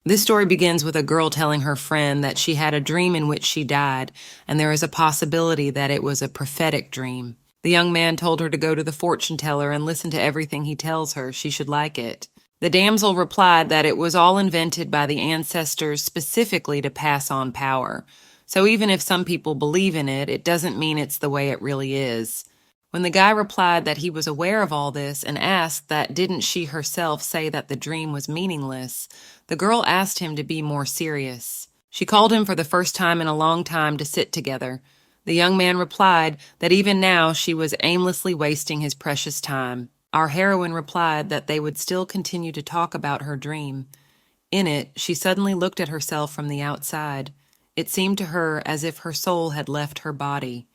This story begins with a girl telling her friend that she had a dream in which she died, and there is a possibility that it was a prophetic dream. The young man told her to go to the fortune teller and listen to everything he tells her. She should like it. The damsel replied that it was all invented by the ancestors specifically to pass on power. So even if some people believe in it, it doesn't mean it's the way it really is. When the guy replied that he was aware of all this and asked that didn't she herself say that the dream was meaningless, the girl asked him to be more serious. She called him for the first time in a long time to sit together. The young man replied that even now she was aimlessly wasting his precious time. Our heroine replied that they would still continue to talk about her dream. In it, she suddenly looked at herself from the outside. It seemed to her as if her soul had left her body.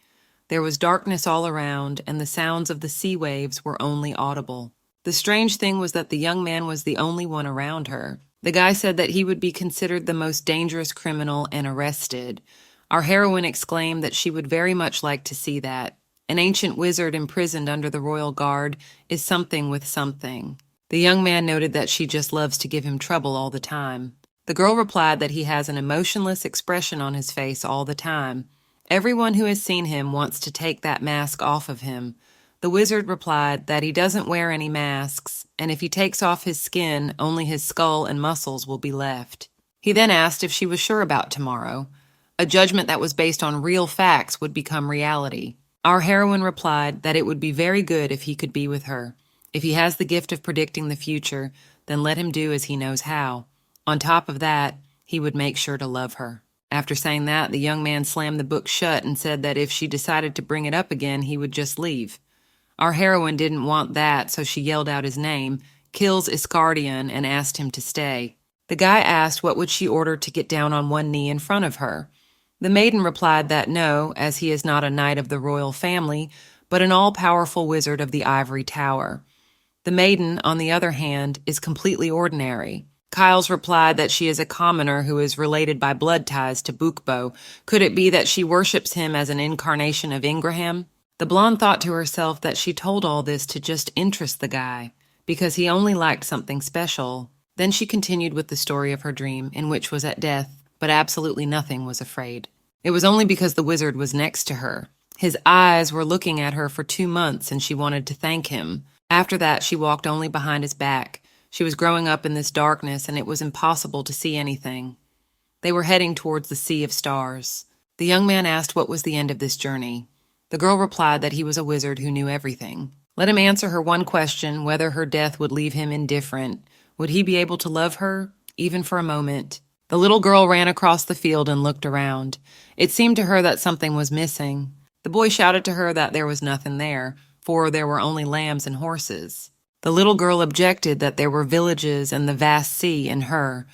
There was darkness all around, and the sounds of the sea waves were only audible. The strange thing was that the young man was the only one around her. The guy said that he would be considered the most dangerous criminal and arrested. Our heroine exclaimed that she would very much like to see that. An ancient wizard imprisoned under the royal guard is something with something. The young man noted that she just loves to give him trouble all the time. The girl replied that he has an emotionless expression on his face all the time. Everyone who has seen him wants to take that mask off of him. The wizard replied that he doesn't wear any masks, and if he takes off his skin, only his skull and muscles will be left. He then asked if she was sure about tomorrow. A judgment that was based on real facts would become reality. Our heroine replied that it would be very good if he could be with her. If he has the gift of predicting the future, then let him do as he knows how. On top of that, he would make sure to love her. After saying that, the young man slammed the book shut and said that if she decided to bring it up again, he would just leave. Our heroine didn't want that, so she yelled out his name, Kills Iscardian, and asked him to stay. The guy asked what would she order to get down on one knee in front of her. The maiden replied that no, as he is not a knight of the royal family, but an all-powerful wizard of the ivory tower. The maiden, on the other hand, is completely ordinary. Kyles replied that she is a commoner who is related by blood ties to Bookbo. Could it be that she worships him as an incarnation of Ingraham? The blonde thought to herself that she told all this to just interest the guy, because he only liked something special. Then she continued with the story of her dream, in which was at death, but absolutely nothing was afraid. It was only because the wizard was next to her. His eyes were looking at her for 2 months, and she wanted to thank him. After that, she walked only behind his back. She was growing up in this darkness, and it was impossible to see anything. They were heading towards the sea of stars. The young man asked what was the end of this journey. The girl replied that he was a wizard who knew everything. Let him answer her one question, whether her death would leave him indifferent. Would he be able to love her, even for a moment? The little girl ran across the field and looked around. It seemed to her that something was missing. The boy shouted to her that there was nothing there, for there were only lambs and horses. The little girl objected that there were villages and the vast sea in her.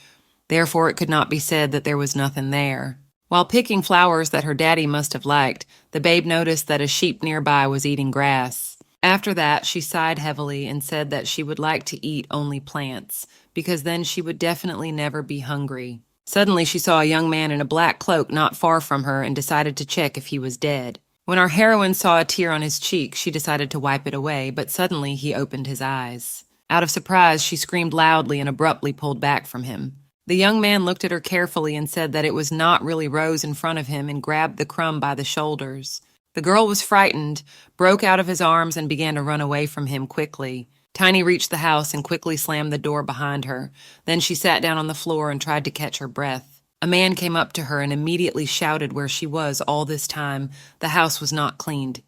Therefore it could not be said that there was nothing there. While picking flowers that her daddy must have liked, the babe noticed that a sheep nearby was eating grass. After that, she sighed heavily and said that she would like to eat only plants, because then she would definitely never be hungry. Suddenly she saw a young man in a black cloak not far from her and decided to check if he was dead. When our heroine saw a tear on his cheek, she decided to wipe it away, but suddenly he opened his eyes. Out of surprise, she screamed loudly and abruptly pulled back from him. The young man looked at her carefully and said that it was not really Rose in front of him and grabbed the crumb by the shoulders. The girl was frightened, broke out of his arms, and began to run away from him quickly. Tiny reached the house and quickly slammed the door behind her. Then she sat down on the floor and tried to catch her breath. A man came up to her and immediately shouted where she was all this time. The house was not cleaned.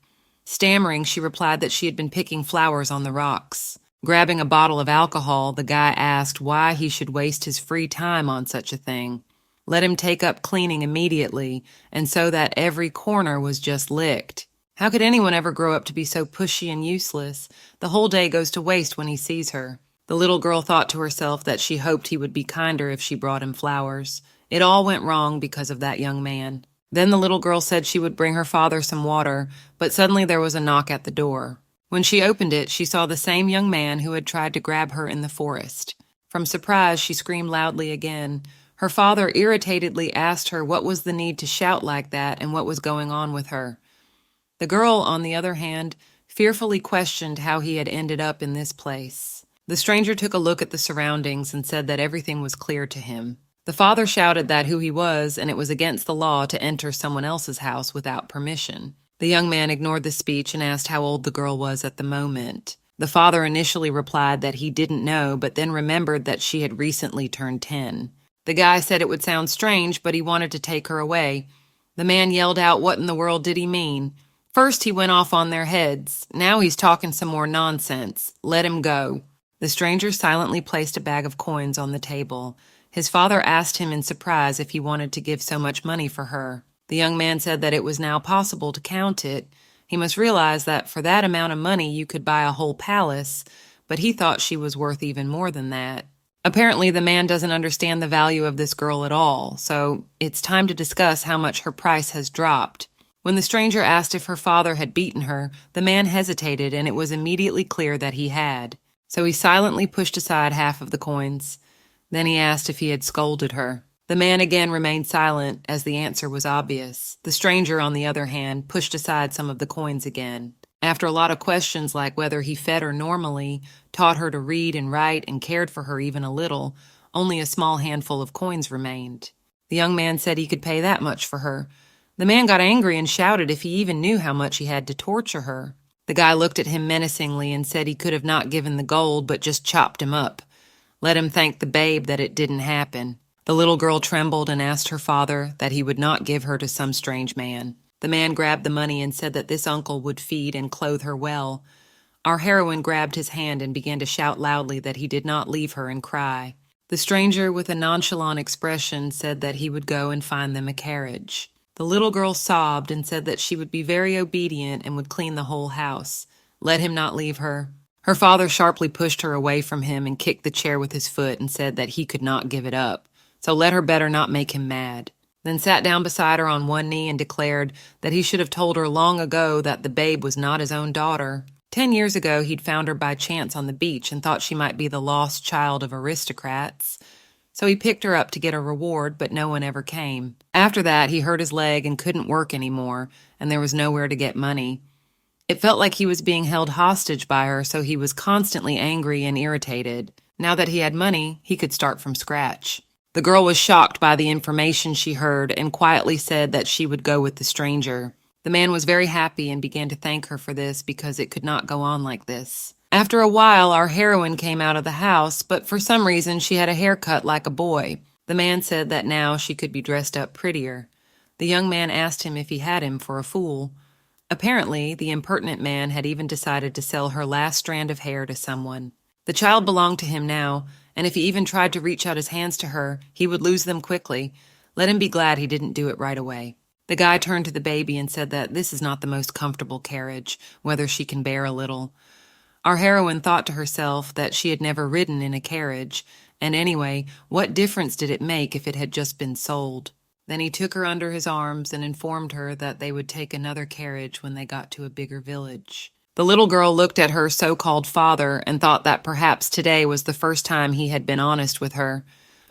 Stammering, she replied that she had been picking flowers on the rocks. Grabbing a bottle of alcohol, the guy asked why he should waste his free time on such a thing. Let him take up cleaning immediately, and so that every corner was just licked. How could anyone ever grow up to be so pushy and useless? The whole day goes to waste when he sees her. The little girl thought to herself that she hoped he would be kinder if she brought him flowers. It all went wrong because of that young man. Then the little girl said she would bring her father some water, but suddenly there was a knock at the door. When she opened it, she saw the same young man who had tried to grab her in the forest. From surprise, she screamed loudly again. Her father irritatedly asked her what was the need to shout like that and what was going on with her. The girl, on the other hand, fearfully questioned how he had ended up in this place. The stranger took a look at the surroundings and said that everything was clear to him. The father shouted that who he was, and it was against the law to enter someone else's house without permission. The young man ignored the speech and asked how old the girl was at the moment. The father initially replied that he didn't know, but then remembered that she had recently turned 10. The guy said it would sound strange, but he wanted to take her away. The man yelled out what in the world did he mean. First he went off on their heads. Now he's talking some more nonsense. Let him go. The stranger silently placed a bag of coins on the table. His father asked him in surprise if he wanted to give so much money for her. The young man said that it was now possible to count it. He must realize that for that amount of money you could buy a whole palace, but he thought she was worth even more than that. Apparently the man doesn't understand the value of this girl at all, so it's time to discuss how much her price has dropped. When the stranger asked if her father had beaten her, the man hesitated, and it was immediately clear that he had. So he silently pushed aside half of the coins. Then he asked if he had scolded her. The man again remained silent, as the answer was obvious. The stranger, on the other hand, pushed aside some of the coins again. After a lot of questions like whether he fed her normally, taught her to read and write, and cared for her even a little, only a small handful of coins remained. The young man said he could pay that much for her. The man got angry and shouted if he even knew how much he had to torture her. The guy looked at him menacingly and said he could have not given the gold, but just chopped him up. Let him thank the babe that it didn't happen. The little girl trembled and asked her father that he would not give her to some strange man. The man grabbed the money and said that this uncle would feed and clothe her well. Our heroine grabbed his hand and began to shout loudly that he did not leave her and cry. The stranger, with a nonchalant expression, said that he would go and find them a carriage. The little girl sobbed and said that she would be very obedient and would clean the whole house. Let him not leave her. Her father sharply pushed her away from him and kicked the chair with his foot and said that he could not give it up, so let her better not make him mad. Then sat down beside her on one knee and declared that he should have told her long ago that the babe was not his own daughter. 10 years ago he'd found her by chance on the beach and thought she might be the lost child of aristocrats. So he picked her up to get a reward, but no one ever came. After that, he hurt his leg and couldn't work anymore, and there was nowhere to get money. It felt like he was being held hostage by her, so he was constantly angry and irritated. Now that he had money, he could start from scratch. The girl was shocked by the information she heard and quietly said that she would go with the stranger. The man was very happy and began to thank her for this because it could not go on like this. After a while, our heroine came out of the house, but for some reason she had a haircut like a boy. The man said that now she could be dressed up prettier. The young man asked him if he had him for a fool. Apparently, the impertinent man had even decided to sell her last strand of hair to someone. The child belonged to him now, and if he even tried to reach out his hands to her, he would lose them quickly. Let him be glad he didn't do it right away. The guy turned to the baby and said that this is not the most comfortable carriage, whether she can bear a little. Our heroine thought to herself that she had never ridden in a carriage, and anyway, what difference did it make if it had just been sold? Then he took her under his arms and informed her that they would take another carriage when they got to a bigger village. The little girl looked at her so-called father and thought that perhaps today was the first time he had been honest with her.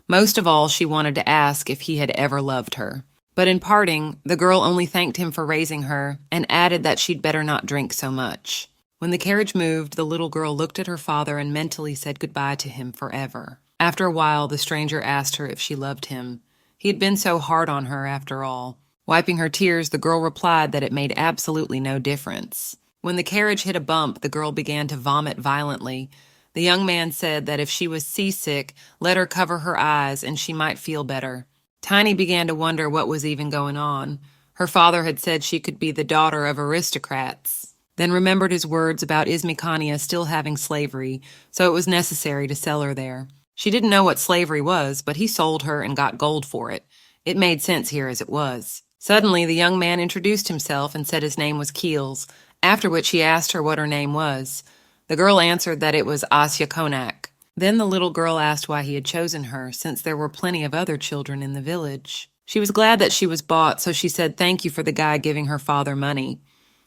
Most of all, she wanted to ask if he had ever loved her. But in parting, the girl only thanked him for raising her and added that she'd better not drink so much. When the carriage moved, the little girl looked at her father and mentally said goodbye to him forever. After a while, the stranger asked her if she loved him. He had been so hard on her after all. Wiping her tears, the girl replied that it made absolutely no difference. When the carriage hit a bump, the girl began to vomit violently. The young man said that if she was seasick, let her cover her eyes and she might feel better. Tiny began to wonder what was even going on. Her father had said she could be the daughter of aristocrats, then remembered his words about Izmikania still having slavery, so it was necessary to sell her there. She didn't know what slavery was, but he sold her and got gold for it. It made sense here as it was. Suddenly, the young man introduced himself and said his name was Keels, after which he asked her what her name was. The girl answered that it was Asya Konak. Then the little girl asked why he had chosen her, since there were plenty of other children in the village. She was glad that she was bought, so she said thank you for the guy giving her father money.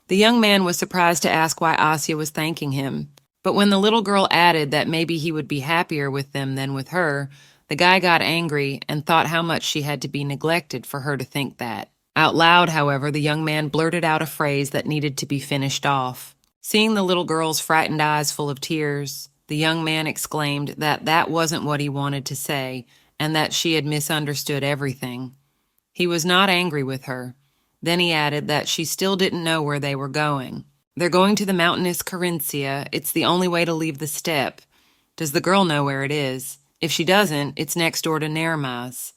The young man was surprised to ask why Asya was thanking him. But when the little girl added that maybe he would be happier with them than with her, the guy got angry and thought how much she had to be neglected for her to think that. Out loud, however, the young man blurted out a phrase that needed to be finished off. Seeing the little girl's frightened eyes full of tears, The young man exclaimed that that wasn't what he wanted to say, and that she had misunderstood everything. He was not angry with her. Then he added that she still didn't know where they were going. They're going to the mountainous Carinthia. It's the only way to leave the steppe. Does the girl know where it is? If she doesn't, it's next door to Nermaz.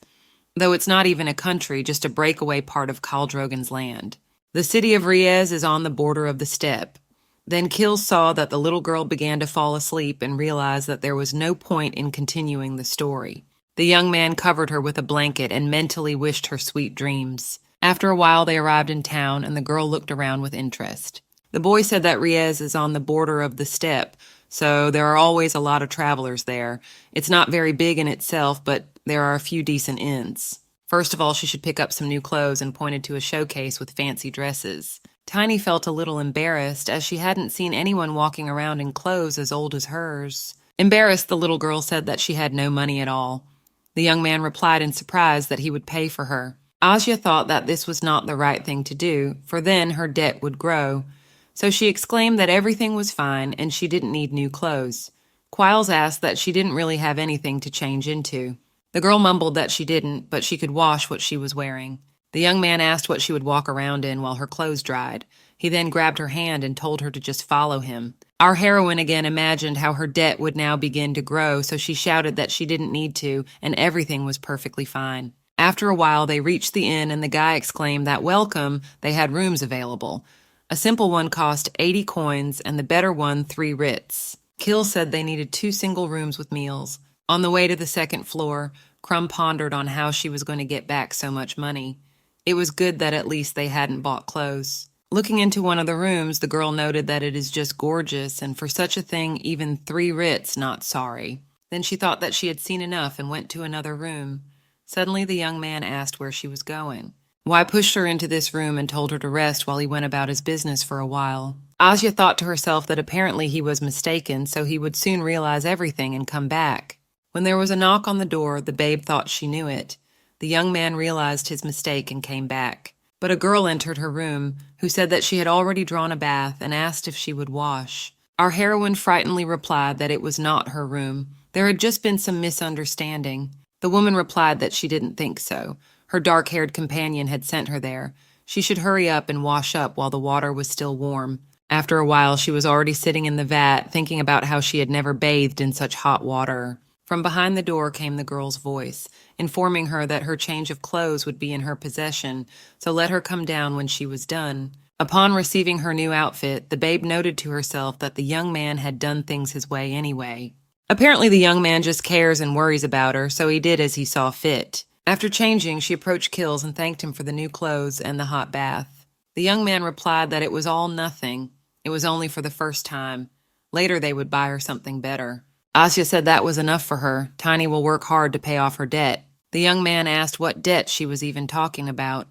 Though it's not even a country, just a breakaway part of Khaldrogan's land. The city of Riez is on the border of the steppe. Then Kil saw that the little girl began to fall asleep and realized that there was no point in continuing the story. The young man covered her with a blanket and mentally wished her sweet dreams. After a while, they arrived in town, and the girl looked around with interest. The boy said that Riez is on the border of the steppe, so there are always a lot of travelers there. It's not very big in itself, but there are a few decent inns. First of all, she should pick up some new clothes and pointed to a showcase with fancy dresses. Tiny felt a little embarrassed, as she hadn't seen anyone walking around in clothes as old as hers. Embarrassed, the little girl said that she had no money at all. The young man replied in surprise that he would pay for her. Asya thought that this was not the right thing to do, for then her debt would grow. So she exclaimed that everything was fine and she didn't need new clothes. Quiles asked that she didn't really have anything to change into. The girl mumbled that she didn't, but she could wash what she was wearing. The young man asked what she would walk around in while her clothes dried. He then grabbed her hand and told her to just follow him. Our heroine again imagined how her debt would now begin to grow, so she shouted that she didn't need to, and everything was perfectly fine. After a while, they reached the inn, and the guy exclaimed that welcome, they had rooms available. A simple one cost 80 coins, and the better one 3 writs. Kil said they needed 2 single rooms with meals. On the way to the second floor, Crumb pondered on how she was going to get back so much money. It was good that at least they hadn't bought clothes. Looking into one of the rooms, the girl noted that it is just gorgeous, and for such a thing, even 3 writs not sorry. Then she thought that she had seen enough and went to another room. Suddenly the young man asked where she was going. Why pushed her into this room and told her to rest while he went about his business for a while. Asya thought to herself that apparently he was mistaken, so he would soon realize everything and come back. When there was a knock on the door, the babe thought she knew it. The young man realized his mistake and came back. But a girl entered her room, who said that she had already drawn a bath and asked if she would wash. Our heroine frightenedly replied that it was not her room. There had just been some misunderstanding. The woman replied that she didn't think so. Her dark-haired companion had sent her there. She should hurry up and wash up while the water was still warm. After a while, she was already sitting in the vat, thinking about how she had never bathed in such hot water. From behind the door came the girl's voice, informing her that her change of clothes would be in her possession, so let her come down when she was done. Upon receiving her new outfit, the babe noted to herself that the young man had done things his way anyway. Apparently the young man just cares and worries about her, so he did as he saw fit. After changing, she approached Kills and thanked him for the new clothes and the hot bath. The young man replied that it was all nothing. It was only for the first time. Later they would buy her something better. Asya said that was enough for her. Tiny will work hard to pay off her debt. The young man asked what debt she was even talking about.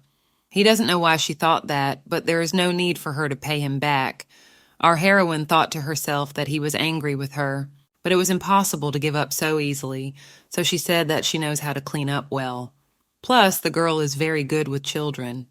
He doesn't know why she thought that, but there is no need for her to pay him back. Our heroine thought to herself that he was angry with her, but it was impossible to give up so easily, so she said that she knows how to clean up well. Plus, the girl is very good with children.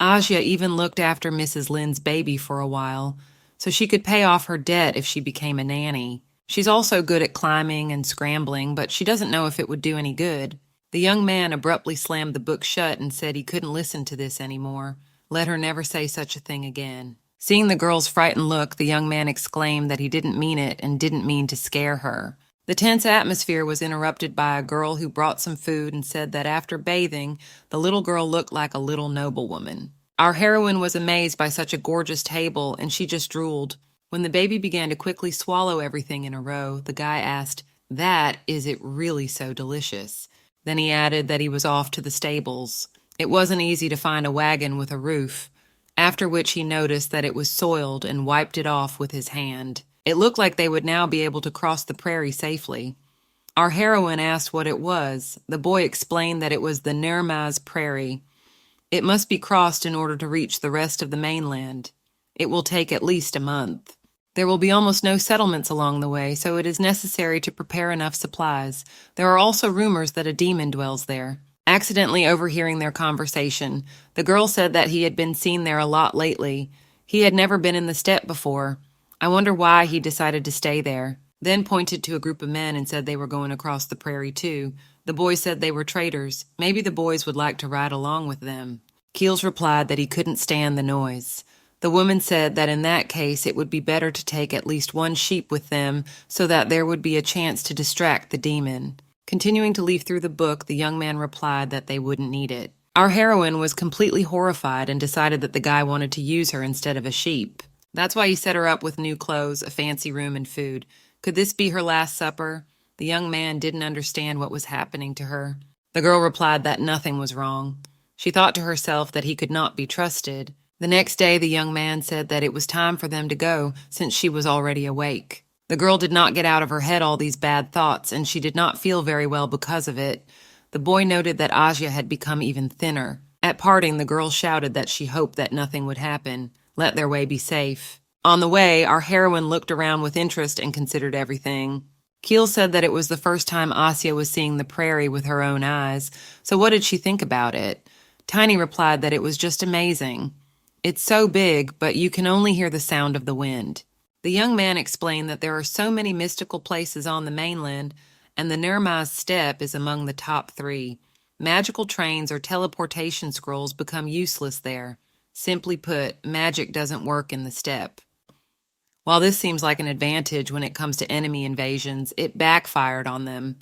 Asya even looked after Mrs. Lynn's baby for a while, so she could pay off her debt if she became a nanny. She's also good at climbing and scrambling, but she doesn't know if it would do any good. The young man abruptly slammed the book shut and said he couldn't listen to this anymore. Let her never say such a thing again. Seeing the girl's frightened look, the young man exclaimed that he didn't mean it and didn't mean to scare her. The tense atmosphere was interrupted by a girl who brought some food and said that after bathing, the little girl looked like a little noblewoman. Our heroine was amazed by such a gorgeous table, and she just drooled. When the baby began to quickly swallow everything in a row, the guy asked, Is it really so delicious?" Then he added that he was off to the stables. It wasn't easy to find a wagon with a roof, after which he noticed that it was soiled and wiped it off with his hand. It looked like they would now be able to cross the prairie safely. Our heroine asked what it was. The boy explained that it was the Nermaz Prairie. It must be crossed in order to reach the rest of the mainland. It will take at least a month. There will be almost no settlements along the way, so it is necessary to prepare enough supplies. There are also rumors that a demon dwells there. Accidentally overhearing their conversation, the girl said that he had been seen there a lot lately. He had never been in the steppe before. I wonder why he decided to stay there. then pointed to a group of men and said they were going across the prairie too. The boys said they were traders. Maybe the boys would like to ride along with them. Keels replied that he couldn't stand the noise. The woman said that in that case it would be better to take at least one sheep with them so that there would be a chance to distract the demon. Continuing to leaf through the book, the young man replied that they wouldn't need it. Our heroine was completely horrified and decided that the guy wanted to use her instead of a sheep. That's why he set her up with new clothes, a fancy room, and food. Could this be her last supper? The young man didn't understand what was happening to her. The girl replied that nothing was wrong. She thought to herself that he could not be trusted. The next day, the young man said that it was time for them to go, since she was already awake. The girl did not get out of her head all these bad thoughts, and she did not feel very well because of it. The boy noted that Asia had become even thinner. At parting, the girl shouted that she hoped that nothing would happen. Let their way be safe. On the way, our heroine looked around with interest and considered everything. Keel said that it was the first time Asya was seeing the prairie with her own eyes, so what did she think about it? Tiny replied that it was just amazing. It's so big, but you can only hear the sound of the wind. The young man explained that there are so many mystical places on the mainland, and the Nirmaz Steppe is among the top 3. Magical trains or teleportation scrolls become useless there. Simply put, magic doesn't work in the steppe. While this seems like an advantage when it comes to enemy invasions, it backfired on them.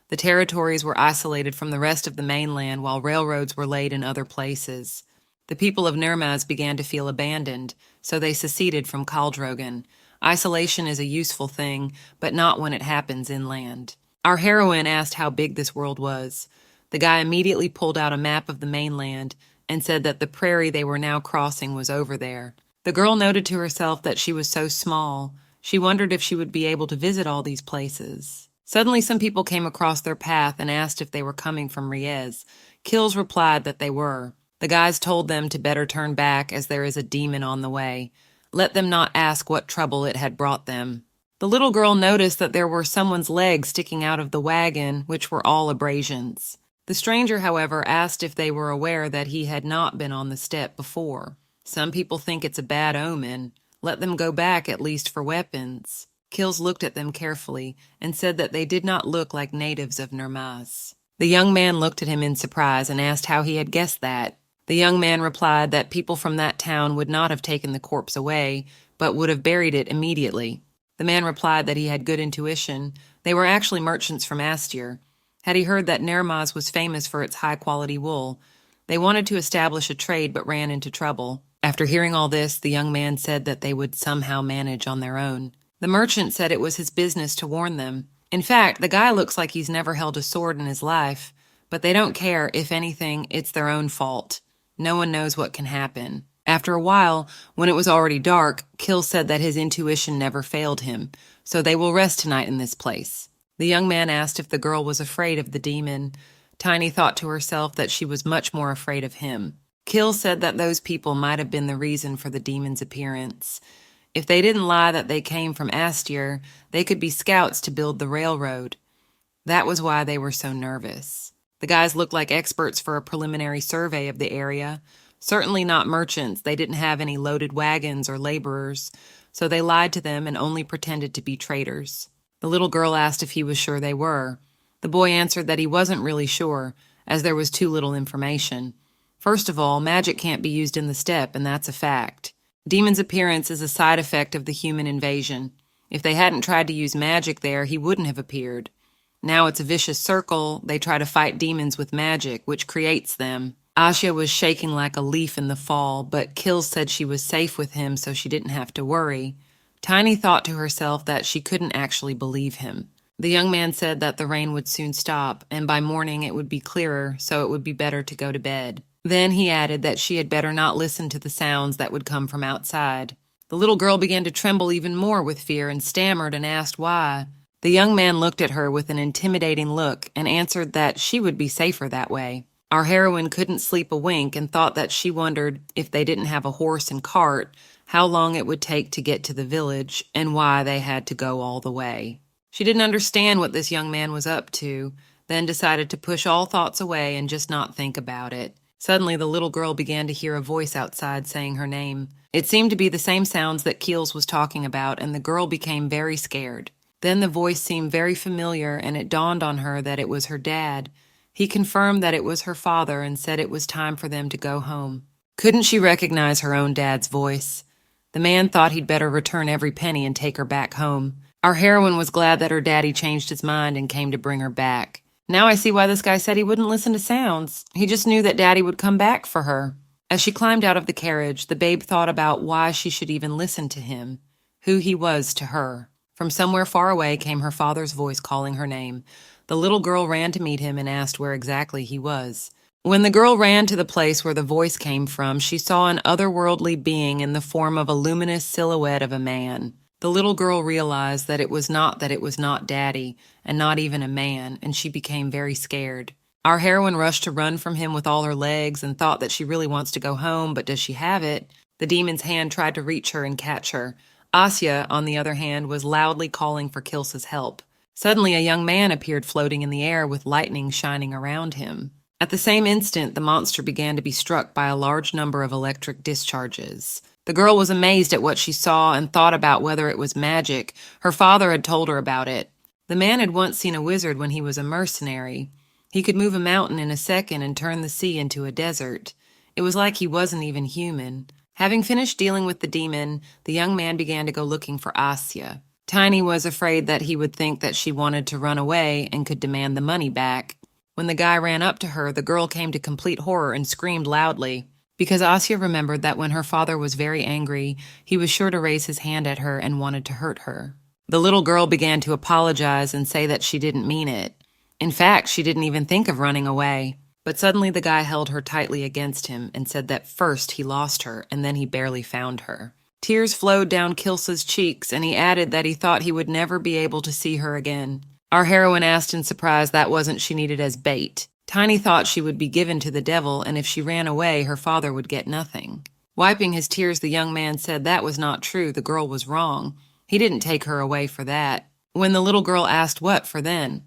The territories were isolated from the rest of the mainland while railroads were laid in other places. The people of Nirmaz began to feel abandoned, so they seceded from Khaldrogan. Isolation is a useful thing, but not when it happens inland. Our heroine asked how big this world was. The guy immediately pulled out a map of the mainland and said that the prairie they were now crossing was over there. The girl noted to herself that she was so small. She wondered if she would be able to visit all these places. Suddenly some people came across their path and asked if they were coming from Riez. Kills replied that they were. The guys told them to better turn back as there is a demon on the way. Let them not ask what trouble it had brought them. The little girl noticed that there were someone's legs sticking out of the wagon, which were all abrasions. The stranger, however, asked if they were aware that he had not been on the steppe before. Some people think it's a bad omen. Let them go back at least for weapons. Kills looked at them carefully and said that they did not look like natives of Nirmaz. The young man looked at him in surprise and asked how he had guessed that. The young man replied that people from that town would not have taken the corpse away, but would have buried it immediately. The man replied that he had good intuition. They were actually merchants from Astyr. Had he heard that Nirmaz was famous for its high-quality wool? They wanted to establish a trade but ran into trouble. After hearing all this, the young man said that they would somehow manage on their own. The merchant said it was his business to warn them. In fact, the guy looks like he's never held a sword in his life, but they don't care. If anything, it's their own fault. No one knows what can happen. After a while, when it was already dark, Kill said that his intuition never failed him, so they will rest tonight in this place. The young man asked if the girl was afraid of the demon. Tiny thought to herself that she was much more afraid of him. Kill said that those people might have been the reason for the demon's appearance. If they didn't lie that they came from Astyr, they could be scouts to build the railroad. That was why they were so nervous. The guys looked like experts for a preliminary survey of the area. Certainly not merchants. They didn't have any loaded wagons or laborers, so they lied to them and only pretended to be traders. The little girl asked if he was sure they were. The boy answered that he wasn't really sure, as there was too little information. First of all, magic can't be used in the steppe, and that's a fact. Demon's appearance is a side effect of the human invasion. If they hadn't tried to use magic there, he wouldn't have appeared. Now it's a vicious circle. They try to fight demons with magic, which creates them. Asya was shaking like a leaf in the fall, but Kills said she was safe with him, so she didn't have to worry. Tiny thought to herself that she couldn't actually believe him. The young man said that the rain would soon stop, and by morning it would be clearer, so it would be better to go to bed. Then he added that she had better not listen to the sounds that would come from outside. The little girl began to tremble even more with fear and stammered and asked why. The young man looked at her with an intimidating look and answered that she would be safer that way. Our heroine couldn't sleep a wink and thought that she wondered if they didn't have a horse and cart, how long it would take to get to the village, and why they had to go all the way. She didn't understand what this young man was up to, then decided to push all thoughts away and just not think about it. Suddenly, the little girl began to hear a voice outside saying her name. It seemed to be the same sounds that Keels was talking about, and the girl became very scared. Then the voice seemed very familiar, and it dawned on her that it was her dad. He confirmed that it was her father and said it was time for them to go home. Couldn't she recognize her own dad's voice? The man thought he'd better return every penny and take her back home. Our heroine was glad that her daddy changed his mind and came to bring her back. Now I see why this guy said he wouldn't listen to sounds. He just knew that daddy would come back for her. As she climbed out of the carriage, the babe thought about why she should even listen to him, who he was to her. From somewhere far away came her father's voice calling her name. The little girl ran to meet him and asked where exactly he was. When the girl ran to the place where the voice came from, she saw an otherworldly being in the form of a luminous silhouette of a man. The little girl realized that it was not Daddy, and not even a man, and she became very scared. Our heroine rushed to run from him with all her legs and thought that she really wants to go home, but does she have it? The demon's hand tried to reach her and catch her. Asya, on the other hand, was loudly calling for Kilsa's help. Suddenly, a young man appeared floating in the air with lightning shining around him. At the same instant, the monster began to be struck by a large number of electric discharges. The girl was amazed at what she saw and thought about whether it was magic. Her father had told her about it. The man had once seen a wizard when he was a mercenary. He could move a mountain in a second and turn the sea into a desert. It was like he wasn't even human. Having finished dealing with the demon, the young man began to go looking for Asya. Tiny was afraid that he would think that she wanted to run away and could demand the money back. When the guy ran up to her, the girl came to complete horror and screamed loudly. Because Asya remembered that when her father was very angry, he was sure to raise his hand at her and wanted to hurt her. The little girl began to apologize and say that she didn't mean it. In fact, she didn't even think of running away. But suddenly the guy held her tightly against him and said that first he lost her and then he barely found her. Tears flowed down Kilsa's cheeks, and he added that he thought he would never be able to see her again. Our heroine asked in surprise that wasn't she needed as bait. Tiny thought she would be given to the devil, and if she ran away, her father would get nothing. Wiping his tears, the young man said that was not true, the girl was wrong. He didn't take her away for that. When the little girl asked what for then,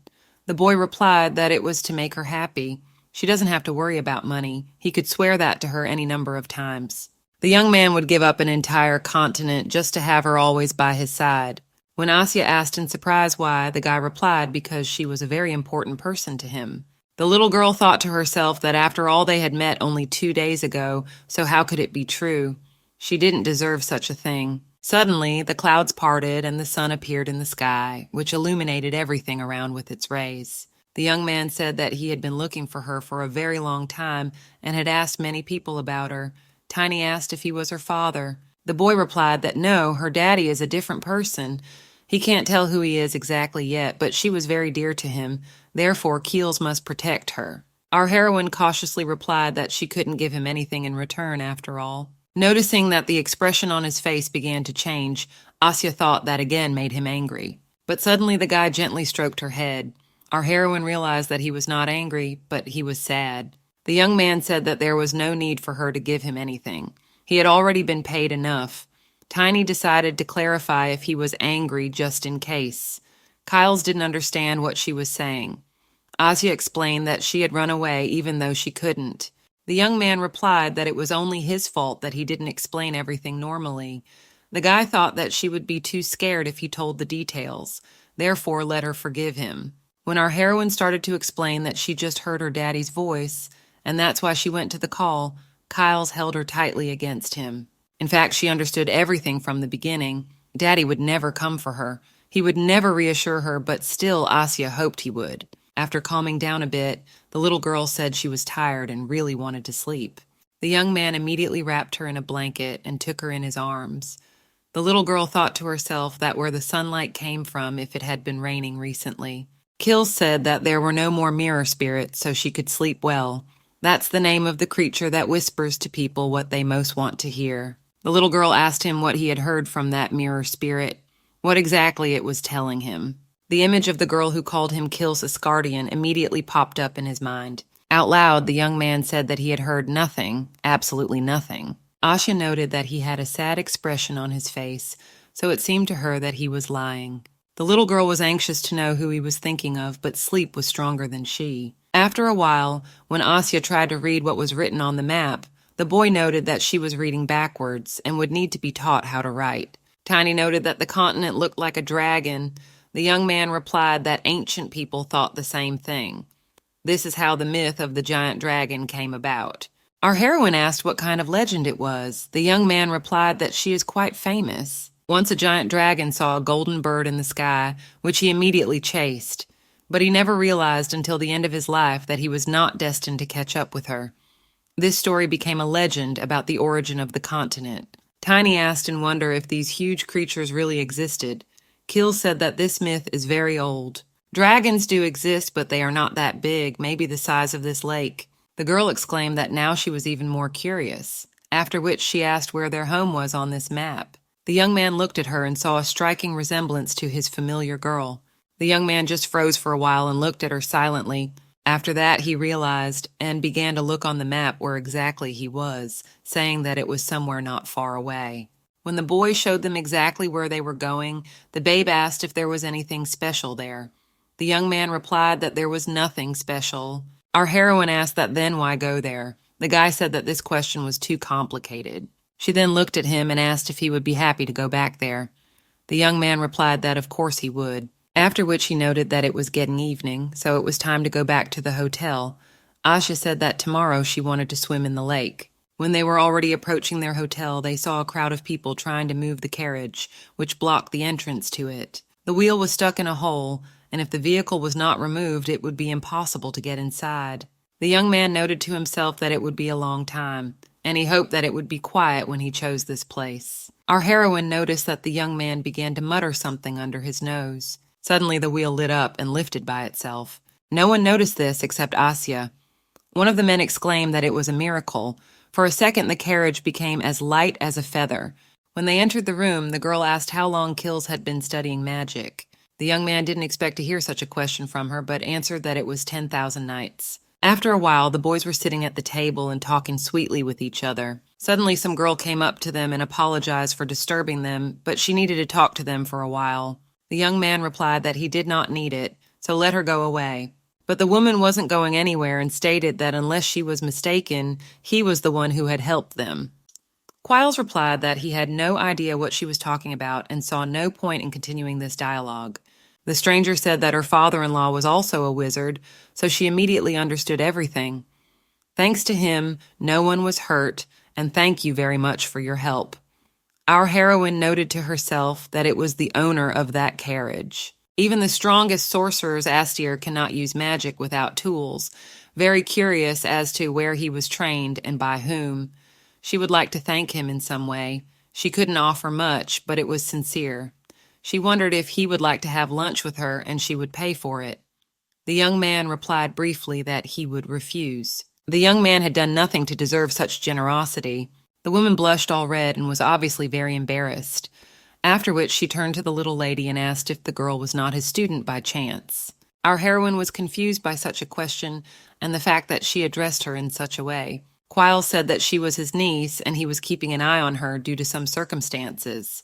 the boy replied that it was to make her happy. She doesn't have to worry about money. He could swear that to her any number of times. The young man would give up an entire continent just to have her always by his side. When Asya asked in surprise why, the guy replied because she was a very important person to him. The little girl thought to herself that after all they had met only 2 days ago, so how could it be true? She didn't deserve such a thing. Suddenly, the clouds parted and the sun appeared in the sky, which illuminated everything around with its rays. The young man said that he had been looking for her for a very long time and had asked many people about her. Tiny asked if he was her father. The boy replied that no, her daddy is a different person. He can't tell who he is exactly yet, but she was very dear to him. Therefore, Keels must protect her. Our heroine cautiously replied that she couldn't give him anything in return after all. Noticing that the expression on his face began to change, Asya thought that again made him angry. But suddenly the guy gently stroked her head. Our heroine realized that he was not angry, but he was sad. The young man said that there was no need for her to give him anything. He had already been paid enough. Tiny decided to clarify if he was angry just in case. Kyles didn't understand what she was saying. Asya explained that she had run away even though she couldn't. The young man replied that it was only his fault that he didn't explain everything normally. The guy thought that she would be too scared if he told the details, therefore let her forgive him. When our heroine started to explain that she just heard her daddy's voice, and that's why she went to the call, Kyles held her tightly against him. In fact, she understood everything from the beginning. Daddy would never come for her. He would never reassure her, but still Asya hoped he would. After calming down a bit, the little girl said she was tired and really wanted to sleep. The young man immediately wrapped her in a blanket and took her in his arms. The little girl thought to herself that where the sunlight came from if it had been raining recently. Kills said that there were no more mirror spirits, so she could sleep well. That's the name of the creature that whispers to people what they most want to hear. The little girl asked him what he had heard from that mirror spirit, what exactly it was telling him. The image of the girl who called him Kills Asgardian immediately popped up in his mind. Out loud, the young man said that he had heard nothing, absolutely nothing. Asya noted that he had a sad expression on his face, so it seemed to her that he was lying. The little girl was anxious to know who he was thinking of, but sleep was stronger than she. After a while, when Asya tried to read what was written on the map, the boy noted that she was reading backwards and would need to be taught how to write. Tiny noted that the continent looked like a dragon. The young man replied that ancient people thought the same thing. This is how the myth of the giant dragon came about. Our heroine asked what kind of legend it was. The young man replied that she is quite famous. Once a giant dragon saw a golden bird in the sky, which he immediately chased, but he never realized until the end of his life that he was not destined to catch up with her. This story became a legend about the origin of the continent. Tiny asked in wonder if these huge creatures really existed. Kill said that this myth is very old. Dragons do exist, but they are not that big, maybe the size of this lake. The girl exclaimed that now she was even more curious, after which she asked where their home was on this map. The young man looked at her and saw a striking resemblance to his familiar girl. The young man just froze for a while and looked at her silently. After that, he realized and began to look on the map where exactly he was, saying that it was somewhere not far away. When the boy showed them exactly where they were going, the babe asked if there was anything special there. The young man replied that there was nothing special. Our heroine asked that then why go there. The guy said that this question was too complicated. She then looked at him and asked if he would be happy to go back there. The young man replied that of course he would, after which he noted that it was getting evening, so it was time to go back to the hotel. Asya said that tomorrow she wanted to swim in the lake. When they were already approaching their hotel, they saw a crowd of people trying to move the carriage, which blocked the entrance to it. The wheel was stuck in a hole, and if the vehicle was not removed, it would be impossible to get inside. The young man noted to himself that it would be a long time, and he hoped that it would be quiet when he chose this place. Our heroine noticed that the young man began to mutter something under his nose. Suddenly the wheel lit up and lifted by itself. No one noticed this except Asya. One of the men exclaimed that it was a miracle. For a second the carriage became as light as a feather. When they entered the room, the girl asked how long Kills had been studying magic. The young man didn't expect to hear such a question from her, but answered that it was 10,000 nights. After a while, the boys were sitting at the table and talking sweetly with each other. Suddenly, some girl came up to them and apologized for disturbing them, but she needed to talk to them for a while. The young man replied that he did not need it, so let her go away. But the woman wasn't going anywhere and stated that unless she was mistaken, he was the one who had helped them. Quiles replied that he had no idea what she was talking about and saw no point in continuing this dialogue. The stranger said that her father-in-law was also a wizard, so she immediately understood everything. Thanks to him, no one was hurt, and thank you very much for your help. Our heroine noted to herself that it was the owner of that carriage. Even the strongest sorcerers Astier cannot use magic without tools, very curious as to where he was trained and by whom. She would like to thank him in some way. She couldn't offer much, but it was sincere. She wondered if he would like to have lunch with her and she would pay for it. The young man replied briefly that he would refuse. The young man had done nothing to deserve such generosity. The woman blushed all red and was obviously very embarrassed, after which she turned to the little lady and asked if the girl was not his student by chance. Our heroine was confused by such a question and the fact that she addressed her in such a way. Quiles said that she was his niece and he was keeping an eye on her due to some circumstances.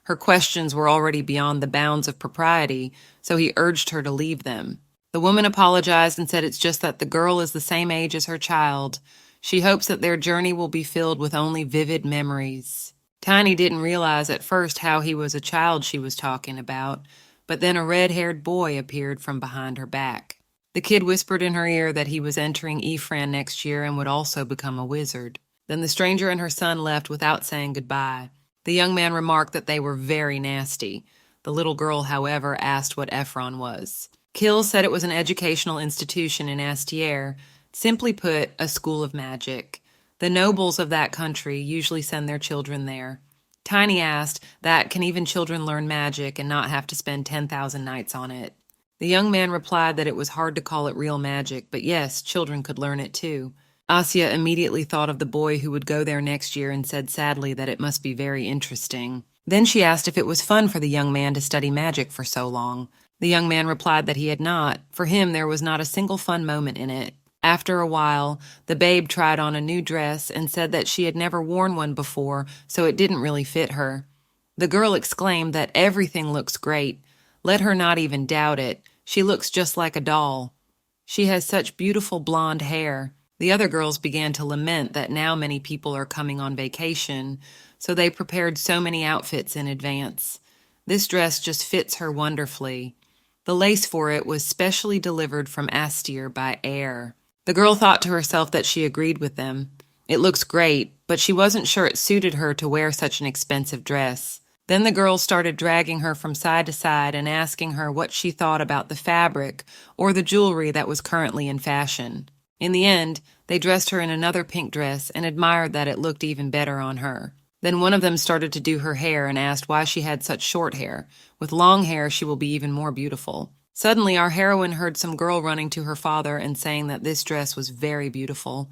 Her questions were already beyond the bounds of propriety, so he urged her to leave them. The woman apologized and said it's just that the girl is the same age as her child. She hopes that their journey will be filled with only vivid memories. Tiny didn't realize at first how he was a child she was talking about, but then a red-haired boy appeared from behind her back. The kid whispered in her ear that he was entering Ephran next year and would also become a wizard. Then the stranger and her son left without saying goodbye. The young man remarked that they were very nasty. The little girl, however, asked what Ephron was. Kill said it was an educational institution in Astier, simply put, a school of magic. The nobles of that country usually send their children there. Tiny asked that can even children learn magic and not have to spend 10,000 nights on it. The young man replied that it was hard to call it real magic, but yes, children could learn it too. Asya immediately thought of the boy who would go there next year and said sadly that it must be very interesting. Then she asked if it was fun for the young man to study magic for so long. The young man replied that he had not. For him, there was not a single fun moment in it. After a while, the babe tried on a new dress and said that she had never worn one before, so it didn't really fit her. The girl exclaimed that everything looks great. Let her not even doubt it. She looks just like a doll. She has such beautiful blonde hair. The other girls began to lament that now many people are coming on vacation, so they prepared so many outfits in advance. This dress just fits her wonderfully. The lace for it was specially delivered from Astir by air. The girl thought to herself that she agreed with them. It looks great, but she wasn't sure it suited her to wear such an expensive dress. Then the girls started dragging her from side to side and asking her what she thought about the fabric or the jewelry that was currently in fashion. In the end, they dressed her in another pink dress and admired that it looked even better on her. Then one of them started to do her hair and asked why she had such short hair. With long hair, she will be even more beautiful. Suddenly, our heroine heard some girl running to her father and saying that this dress was very beautiful.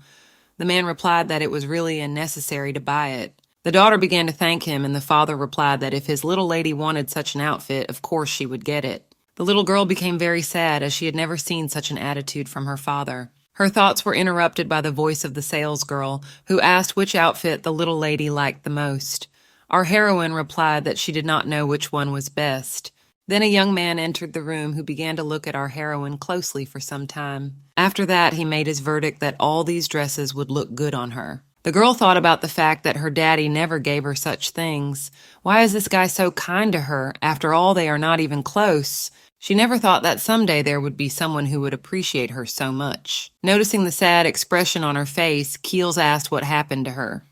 The man replied that it was really unnecessary to buy it. The daughter began to thank him, and the father replied that if his little lady wanted such an outfit, of course she would get it. The little girl became very sad, as she had never seen such an attitude from her father. Her thoughts were interrupted by the voice of the salesgirl, who asked which outfit the little lady liked the most. Our heroine replied that she did not know which one was best. Then a young man entered the room who began to look at our heroine closely for some time. After that, he made his verdict that all these dresses would look good on her. The girl thought about the fact that her daddy never gave her such things. Why is this guy so kind to her? After all, they are not even close. She never thought that someday there would be someone who would appreciate her so much. Noticing the sad expression on her face, Keels asked what happened to her.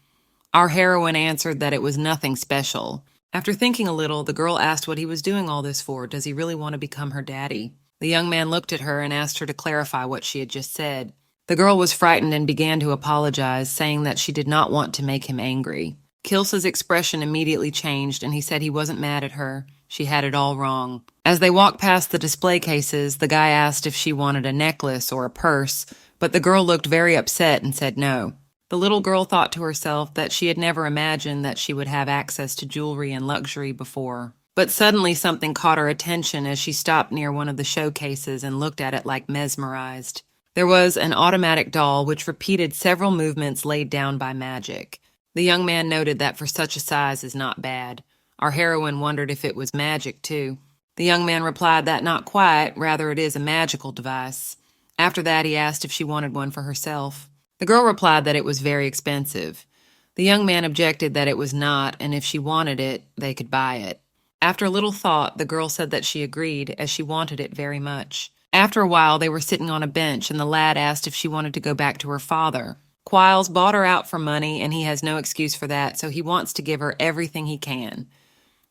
Our heroine answered that it was nothing special. After thinking a little, the girl asked what he was doing all this for. Does he really want to become her daddy? The young man looked at her and asked her to clarify what she had just said. The girl was frightened and began to apologize, saying that she did not want to make him angry. Kilsa's expression immediately changed, and he said he wasn't mad at her. She had it all wrong. As they walked past the display cases, the guy asked if she wanted a necklace or a purse, but the girl looked very upset and said no. The little girl thought to herself that she had never imagined that she would have access to jewelry and luxury before. But suddenly something caught her attention as she stopped near one of the showcases and looked at it like mesmerized. There was an automatic doll which repeated several movements laid down by magic. The young man noted that for such a size is not bad. Our heroine wondered if it was magic, too. The young man replied that not quite, rather it is a magical device. After that, he asked if she wanted one for herself. The girl replied that it was very expensive. The young man objected that it was not, and if she wanted it, they could buy it. After a little thought, the girl said that she agreed, as she wanted it very much. After a while, they were sitting on a bench, and the lad asked if she wanted to go back to her father. Quiles bought her out for money, and he has no excuse for that, so he wants to give her everything he can.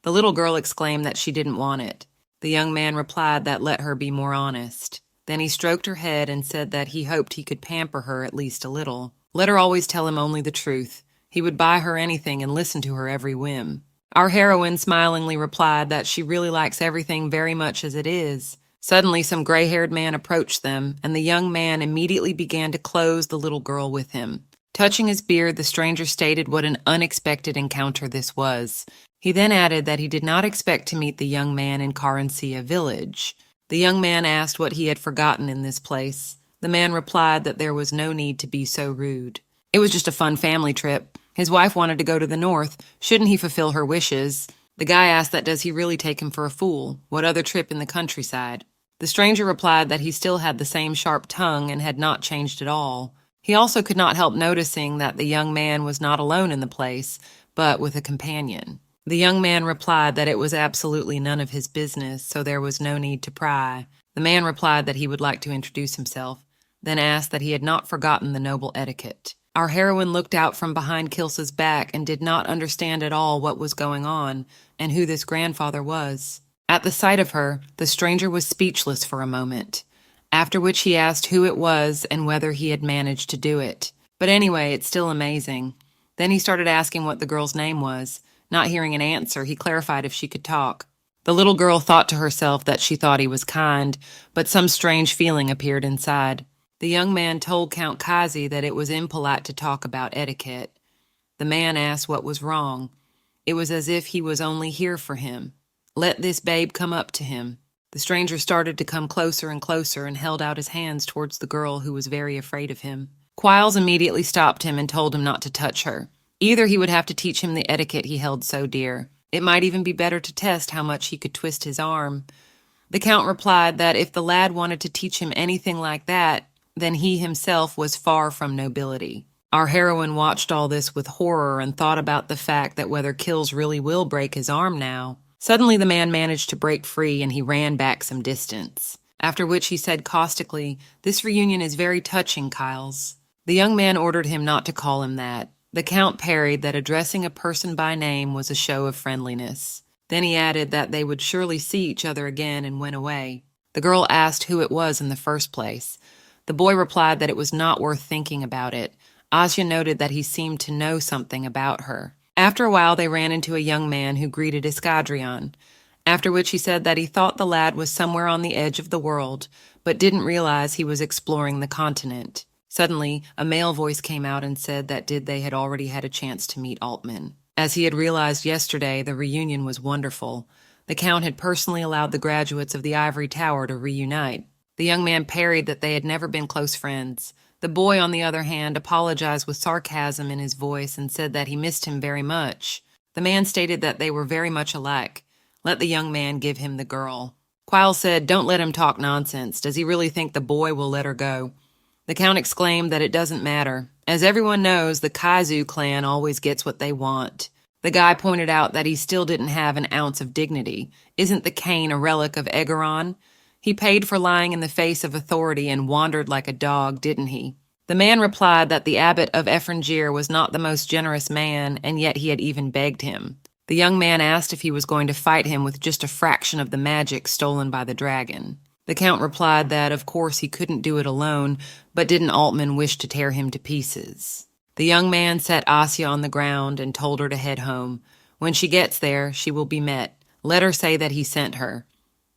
The little girl exclaimed that she didn't want it. The young man replied that let her be more honest. Then he stroked her head and said that he hoped he could pamper her at least a little. Let her always tell him only the truth. He would buy her anything and listen to her every whim. Our heroine smilingly replied that she really likes everything very much as it is. Suddenly, some gray-haired man approached them, and the young man immediately began to clothe the little girl with him. Touching his beard, the stranger stated what an unexpected encounter this was. He then added that he did not expect to meet the young man in Carencia village. The young man asked what he had forgotten in this place. The man replied that there was no need to be so rude. It was just a fun family trip. His wife wanted to go to the north. Shouldn't he fulfill her wishes? The guy asked that does he really take him for a fool? What other trip in the countryside? The stranger replied that he still had the same sharp tongue and had not changed at all. He also could not help noticing that the young man was not alone in the place, but with a companion. The young man replied that it was absolutely none of his business, so there was no need to pry. The man replied that he would like to introduce himself, then asked that he had not forgotten the noble etiquette. Our heroine looked out from behind Kilsa's back and did not understand at all what was going on and who this grandfather was. At the sight of her, the stranger was speechless for a moment, after which he asked who it was and whether he had managed to do it. But anyway, it's still amazing. Then he started asking what the girl's name was. Not hearing an answer, he clarified if she could talk. The little girl thought to herself that she thought he was kind, but some strange feeling appeared inside. The young man told Count Kazi that it was impolite to talk about etiquette. The man asked what was wrong. It was as if he was only here for him. Let this babe come up to him. The stranger started to come closer and closer and held out his hands towards the girl, who was very afraid of him. Quiles immediately stopped him and told him not to touch her. Either he would have to teach him the etiquette he held so dear. It might even be better to test how much he could twist his arm. The Count replied that if the lad wanted to teach him anything like that, then he himself was far from nobility. Our heroine watched all this with horror and thought about the fact that whether Kills really will break his arm now. Suddenly the man managed to break free and he ran back some distance. After which he said caustically, "This reunion is very touching, Kyles." The young man ordered him not to call him that. The Count parried that addressing a person by name was a show of friendliness. Then he added that they would surely see each other again and went away. The girl asked who it was in the first place. The boy replied that it was not worth thinking about it. Asya noted that he seemed to know something about her. After a while they ran into a young man who greeted Iskadrian, after which he said that he thought the lad was somewhere on the edge of the world, but didn't realize he was exploring the continent. Suddenly, a male voice came out and said that they had already had a chance to meet Altman. As he had realized yesterday, the reunion was wonderful. The Count had personally allowed the graduates of the Ivory Tower to reunite. The young man parried that they had never been close friends. The boy, on the other hand, apologized with sarcasm in his voice and said that he missed him very much. The man stated that they were very much alike. Let the young man give him the girl. Quile said, "Don't let him talk nonsense. Does he really think the boy will let her go?" The Count exclaimed that it doesn't matter. As everyone knows, the Kaizu clan always gets what they want. The guy pointed out that he still didn't have an ounce of dignity. Isn't the cane a relic of Egeron? He paid for lying in the face of authority and wandered like a dog, didn't he? The man replied that the abbot of Efrangir was not the most generous man, and yet he had even begged him. The young man asked if he was going to fight him with just a fraction of the magic stolen by the dragon. The Count replied that, of course, he couldn't do it alone, but didn't Altman wish to tear him to pieces? The young man set Asya on the ground and told her to head home. When she gets there, she will be met. Let her say that he sent her.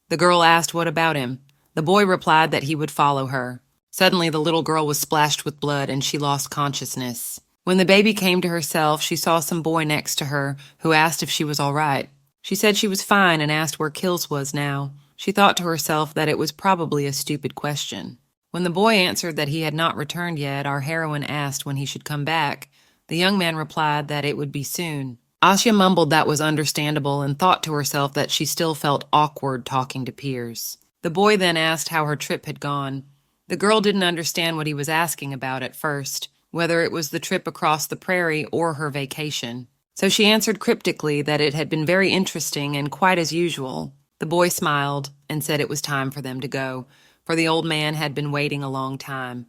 The girl asked what about him. The boy replied that he would follow her. Suddenly, the little girl was splashed with blood and she lost consciousness. When the baby came to herself, she saw some boy next to her who asked if she was all right. She said she was fine and asked where Kills was now. She thought to herself that it was probably a stupid question. When the boy answered that he had not returned yet, our heroine asked when he should come back. The young man replied that it would be soon. Asya mumbled that was understandable and thought to herself that she still felt awkward talking to peers. The boy then asked how her trip had gone. The girl didn't understand what he was asking about at first, whether it was the trip across the prairie or her vacation. So she answered cryptically that it had been very interesting and quite as usual. The boy smiled and said it was time for them to go, for the old man had been waiting a long time.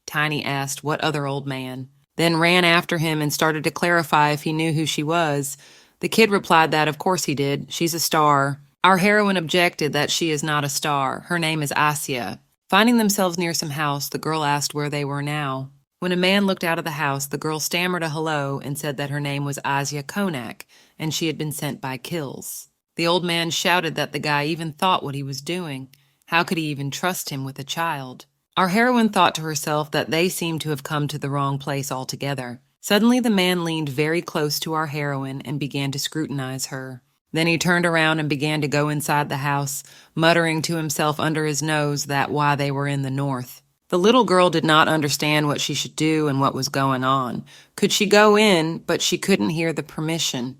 Tiny asked what other old man, then ran after him and started to clarify if he knew who she was. The kid replied that of course he did. She's a star. Our heroine objected that she is not a star. Her name is Asya. Finding themselves near some house, the girl asked where they were now. When a man looked out of the house, the girl stammered a hello and said that her name was Asya Konak, and she had been sent by Kills. The old man shouted that the guy even thought what he was doing. How could he even trust him with a child? Our heroine thought to herself that they seemed to have come to the wrong place altogether. Suddenly the man leaned very close to our heroine and began to scrutinize her. Then he turned around and began to go inside the house, muttering to himself under his nose that why they were in the north. The little girl did not understand what she should do and what was going on. Could she go in, but she couldn't hear the permission?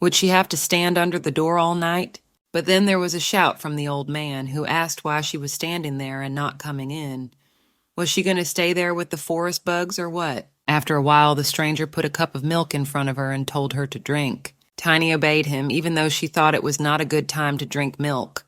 Would she have to stand under the door all night? But then there was a shout from the old man, who asked why she was standing there and not coming in. Was she going to stay there with the forest bugs or what? After a while, the stranger put a cup of milk in front of her and told her to drink. Tiny obeyed him, even though she thought it was not a good time to drink milk.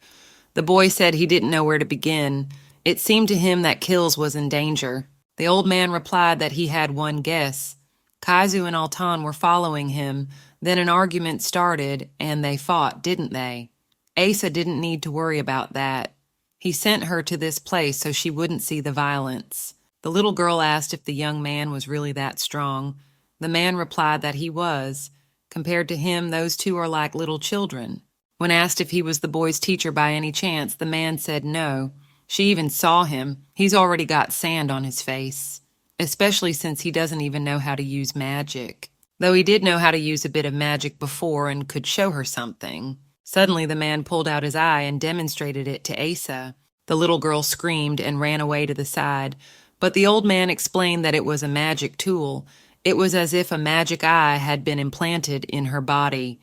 The boy said he didn't know where to begin. It seemed to him that Kills was in danger. The old man replied that he had one guess. Kaizu and Altan were following him. Then an argument started, and they fought, didn't they? Asa didn't need to worry about that. He sent her to this place so she wouldn't see the violence. The little girl asked if the young man was really that strong. The man replied that he was. Compared to him, those two are like little children. When asked if he was the boy's teacher by any chance, the man said no. She even saw him. He's already got sand on his face, especially since he doesn't even know how to use magic. Though he did know how to use a bit of magic before and could show her something. Suddenly the man pulled out his eye and demonstrated it to Asa. The little girl screamed and ran away to the side, but the old man explained that it was a magic tool. It was as if a magic eye had been implanted in her body.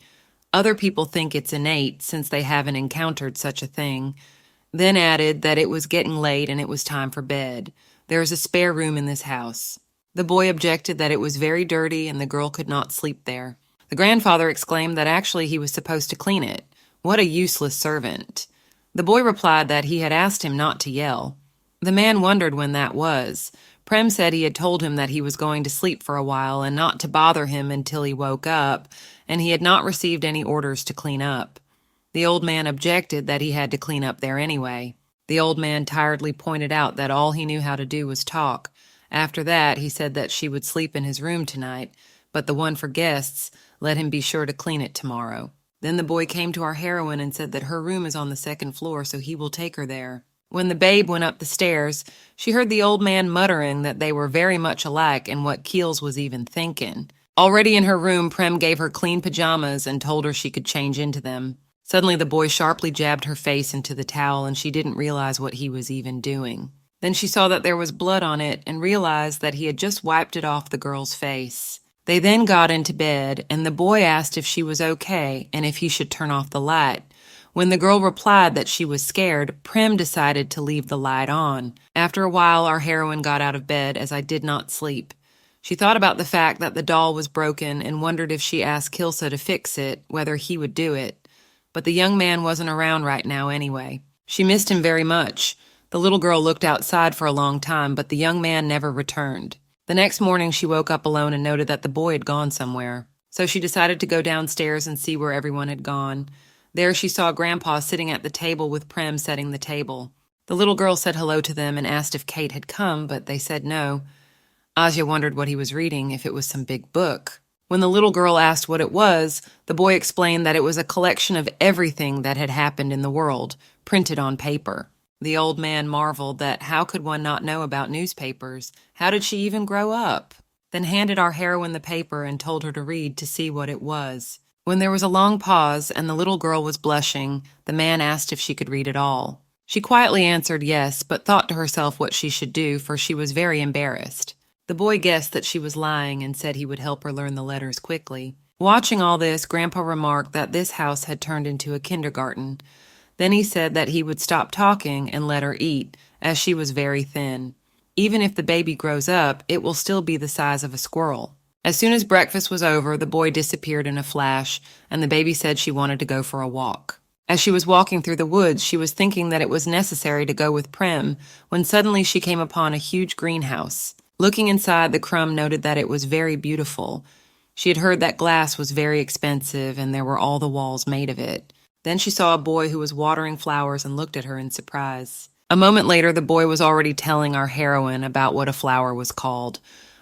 Other people think it's innate since they haven't encountered such a thing. Then added that it was getting late and it was time for bed. There is a spare room in this house. The boy objected that it was very dirty and the girl could not sleep there. The grandfather exclaimed that actually he was supposed to clean it. What a useless servant. The boy replied that he had asked him not to yell. The man wondered when that was. Prem said he had told him that he was going to sleep for a while and not to bother him until he woke up, and he had not received any orders to clean up. The old man objected that he had to clean up there anyway. The old man tiredly pointed out that all he knew how to do was talk. After that, he said that she would sleep in his room tonight, but the one for guests, let him be sure to clean it tomorrow. Then the boy came to our heroine and said that her room is on the second floor, so he will take her there. When the babe went up the stairs, she heard the old man muttering that they were very much alike and what Keels was even thinking. Already in her room, Prem gave her clean pajamas and told her she could change into them. Suddenly the boy sharply jabbed her face into the towel and she didn't realize what he was even doing. Then she saw that there was blood on it and realized that he had just wiped it off the girl's face. They then got into bed, and the boy asked if she was okay and if he should turn off the light. When the girl replied that she was scared, Prem decided to leave the light on. After a while, our heroine got out of bed, as I did not sleep. She thought about the fact that the doll was broken and wondered if she asked Kilsa to fix it, whether he would do it. But the young man wasn't around right now anyway. She missed him very much. The little girl looked outside for a long time, but the young man never returned. The next morning, she woke up alone and noted that the boy had gone somewhere. So she decided to go downstairs and see where everyone had gone. There she saw Grandpa sitting at the table with Prem setting the table. The little girl said hello to them and asked if Kate had come, but they said no. Asya wondered what he was reading, if it was some big book. When the little girl asked what it was, the boy explained that it was a collection of everything that had happened in the world, printed on paper. The old man marveled that how could one not know about newspapers? How did she even grow up? Then handed our heroine the paper and told her to read to see what it was. When there was a long pause and the little girl was blushing, the man asked if she could read it all. She quietly answered yes, but thought to herself what she should do, for she was very embarrassed. The boy guessed that she was lying and said he would help her learn the letters quickly. Watching all this, Grandpa remarked that this house had turned into a kindergarten. Then he said that he would stop talking and let her eat, as she was very thin. Even if the baby grows up, it will still be the size of a squirrel. As soon as breakfast was over, the boy disappeared in a flash, and the baby said she wanted to go for a walk. As she was walking through the woods, she was thinking that it was necessary to go with Prem, when suddenly she came upon a huge greenhouse. Looking inside, the crumb noted that it was very beautiful. She had heard that glass was very expensive, and there were all the walls made of it. Then she saw a boy who was watering flowers and looked at her in surprise. A moment later, the boy was already telling our heroine about what a flower was called.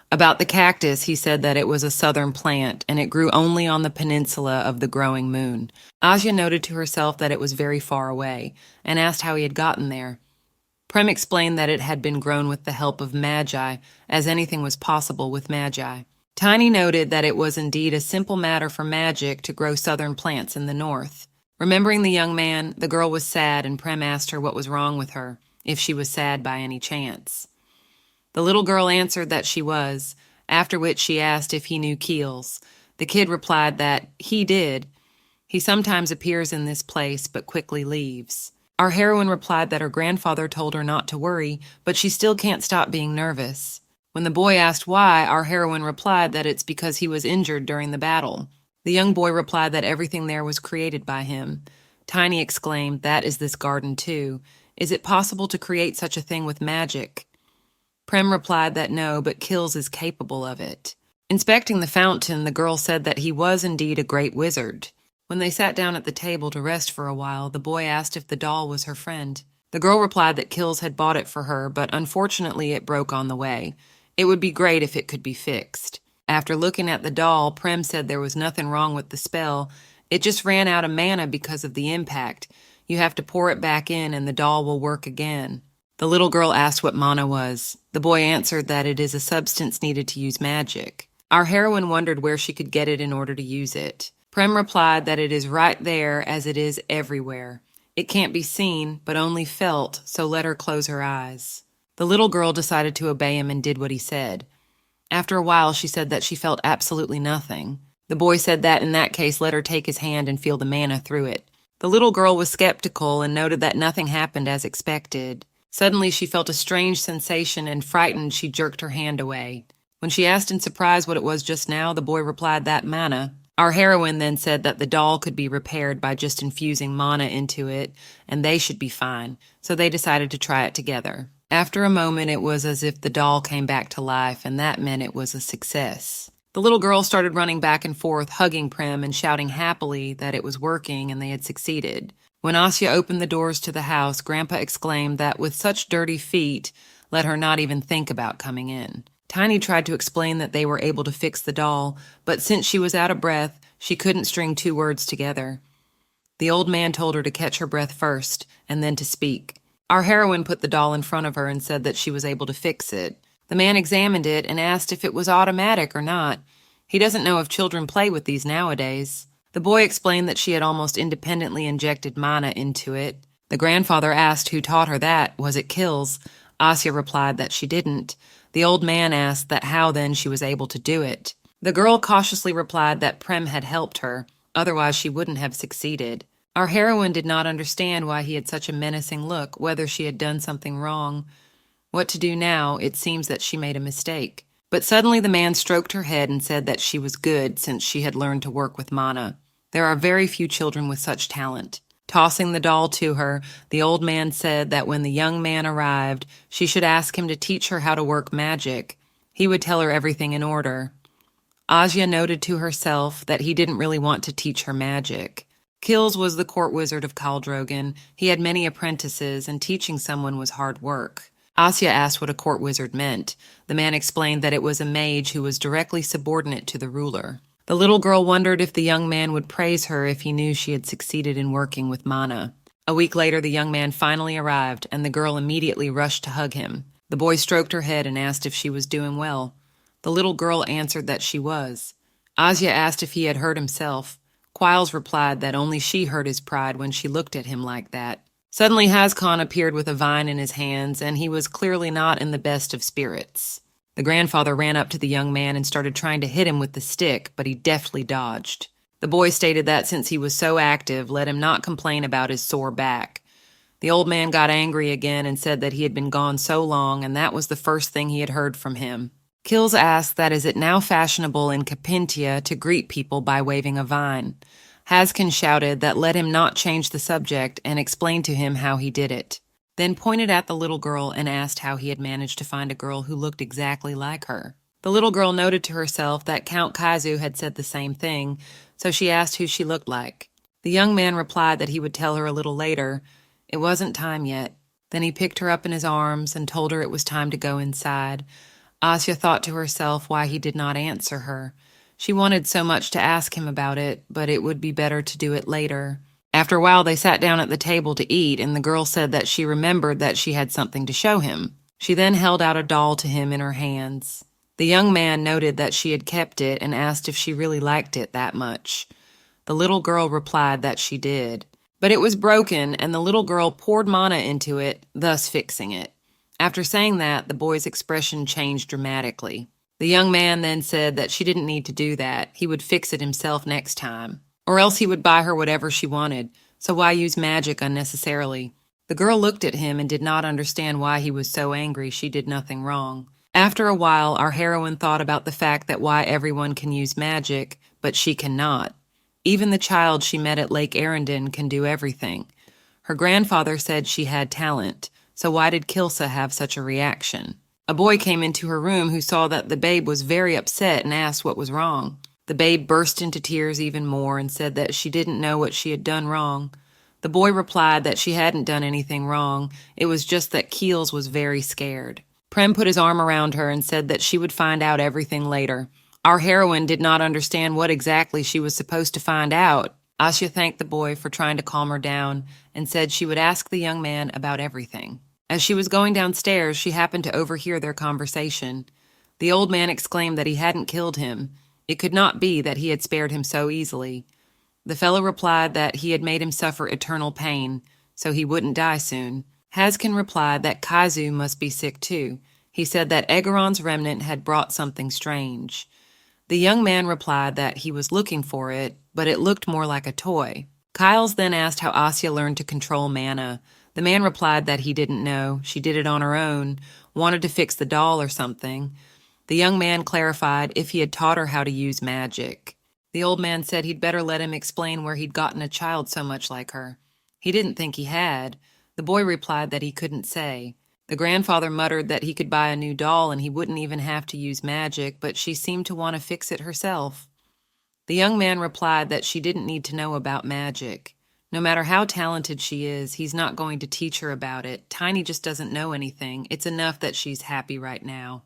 About the cactus, he said that it was a southern plant, and it grew only on the peninsula of the growing moon. Asya noted to herself that it was very far away, and asked how he had gotten there. Prem explained that it had been grown with the help of magi, as anything was possible with magi. Tiny noted that it was indeed a simple matter for magic to grow southern plants in the north. Remembering the young man, the girl was sad, and Prem asked her what was wrong with her, if she was sad by any chance. The little girl answered that she was, after which she asked if he knew Keels. The kid replied that he did. He sometimes appears in this place, but quickly leaves. Our heroine replied that her grandfather told her not to worry, but she still can't stop being nervous. When the boy asked why, our heroine replied that it's because he was injured during the battle. The young boy replied that everything there was created by him. Tiny exclaimed, "That is this garden too. Is it possible to create such a thing with magic?" Prem replied that no, but Kills is capable of it. Inspecting the fountain, the girl said that he was indeed a great wizard. When they sat down at the table to rest for a while, the boy asked if the doll was her friend. The girl replied that Kills had bought it for her, but unfortunately it broke on the way. It would be great if it could be fixed. After looking at the doll, Prem said there was nothing wrong with the spell. It just ran out of mana because of the impact. You have to pour it back in and the doll will work again. The little girl asked what mana was. The boy answered that it is a substance needed to use magic. Our heroine wondered where she could get it in order to use it. Prem replied that it is right there as it is everywhere. It can't be seen, but only felt, so let her close her eyes. The little girl decided to obey him and did what he said. After a while, she said that she felt absolutely nothing. The boy said that in that case, let her take his hand and feel the mana through it. The little girl was skeptical and noted that nothing happened as expected. Suddenly, she felt a strange sensation and frightened, she jerked her hand away. When she asked in surprise what it was just now, the boy replied that mana. Our heroine then said that the doll could be repaired by just infusing mana into it, and they should be fine, so they decided to try it together. After a moment, it was as if the doll came back to life, and that meant it was a success. The little girl started running back and forth, hugging Prem and shouting happily that it was working and they had succeeded. When Asya opened the doors to the house, Grandpa exclaimed that with such dirty feet, let her not even think about coming in. Tiny tried to explain that they were able to fix the doll, but since she was out of breath, she couldn't string two words together. The old man told her to catch her breath first, and then to speak. Our heroine put the doll in front of her and said that she was able to fix it. The man examined it and asked if it was automatic or not. He doesn't know if children play with these nowadays. The boy explained that she had almost independently injected mana into it. The grandfather asked who taught her that. Was it Kills? Asya replied that she didn't. The old man asked that how then she was able to do it. The girl cautiously replied that Prem had helped her, otherwise she wouldn't have succeeded. Our heroine did not understand why he had such a menacing look, whether she had done something wrong. What to do now? It seems that she made a mistake. But suddenly the man stroked her head and said that she was good since she had learned to work with mana. There are very few children with such talent. Tossing the doll to her, the old man said that when the young man arrived, she should ask him to teach her how to work magic. He would tell her everything in order. Asya noted to herself that he didn't really want to teach her magic. Kills was the court wizard of Khaldrogan. He had many apprentices, and teaching someone was hard work. Asya asked what a court wizard meant. The man explained that it was a mage who was directly subordinate to the ruler. The little girl wondered if the young man would praise her if he knew she had succeeded in working with mana. A week later, the young man finally arrived, and the girl immediately rushed to hug him. The boy stroked her head and asked if she was doing well. The little girl answered that she was. Asya asked if he had hurt himself. Quiles replied that only she hurt his pride when she looked at him like that. Suddenly Hazkhan appeared with a vine in his hands, and he was clearly not in the best of spirits. The grandfather ran up to the young man and started trying to hit him with the stick, but he deftly dodged. The boy stated that since he was so active, let him not complain about his sore back. The old man got angry again and said that he had been gone so long, and that was the first thing he had heard from him. Kills asked that is it now fashionable in Capintia to greet people by waving a vine. Hazkhan shouted that let him not change the subject and explained to him how he did it. Then pointed at the little girl and asked how he had managed to find a girl who looked exactly like her. The little girl noted to herself that Count Kaizu had said the same thing, so she asked who she looked like. The young man replied that he would tell her a little later. It wasn't time yet. Then he picked her up in his arms and told her it was time to go inside. Asya thought to herself why he did not answer her. She wanted so much to ask him about it, but it would be better to do it later. After a while, they sat down at the table to eat, and the girl said that she remembered that she had something to show him. She then held out a doll to him in her hands. The young man noted that she had kept it and asked if she really liked it that much. The little girl replied that she did. But it was broken, and the little girl poured mana into it, thus fixing it. After saying that, the boy's expression changed dramatically. The young man then said that she didn't need to do that. He would fix it himself next time. Or else he would buy her whatever she wanted, so why use magic unnecessarily? The girl looked at him and did not understand why he was so angry she did nothing wrong. After a while, our heroine thought about the fact that why everyone can use magic, but she cannot. Even the child she met at Lake Arendon can do everything. Her grandfather said she had talent, so why did Kilsa have such a reaction? A boy came into her room who saw that the babe was very upset and asked what was wrong. The babe burst into tears even more and said that she didn't know what she had done wrong. The boy replied that she hadn't done anything wrong, it was just that Keels was very scared. Prem put his arm around her and said that she would find out everything later. Our heroine did not understand what exactly she was supposed to find out. Asya thanked the boy for trying to calm her down and said she would ask the young man about everything. As she was going downstairs, she happened to overhear their conversation. The old man exclaimed that he hadn't killed him. It could not be that he had spared him so easily. The fellow replied that he had made him suffer eternal pain, so he wouldn't die soon. Hazkhan replied that Kaizu must be sick too. He said that Egeron's remnant had brought something strange. The young man replied that he was looking for it, but it looked more like a toy. Kyles then asked how Asya learned to control mana. The man replied that he didn't know. She did it on her own, wanted to fix the doll or something. The young man clarified if he had taught her how to use magic. The old man said he'd better let him explain where he'd gotten a child so much like her. He didn't think he had. The boy replied that he couldn't say. The grandfather muttered that he could buy a new doll and he wouldn't even have to use magic, but she seemed to want to fix it herself. The young man replied that she didn't need to know about magic. No matter how talented she is, he's not going to teach her about it. Tiny just doesn't know anything. It's enough that she's happy right now.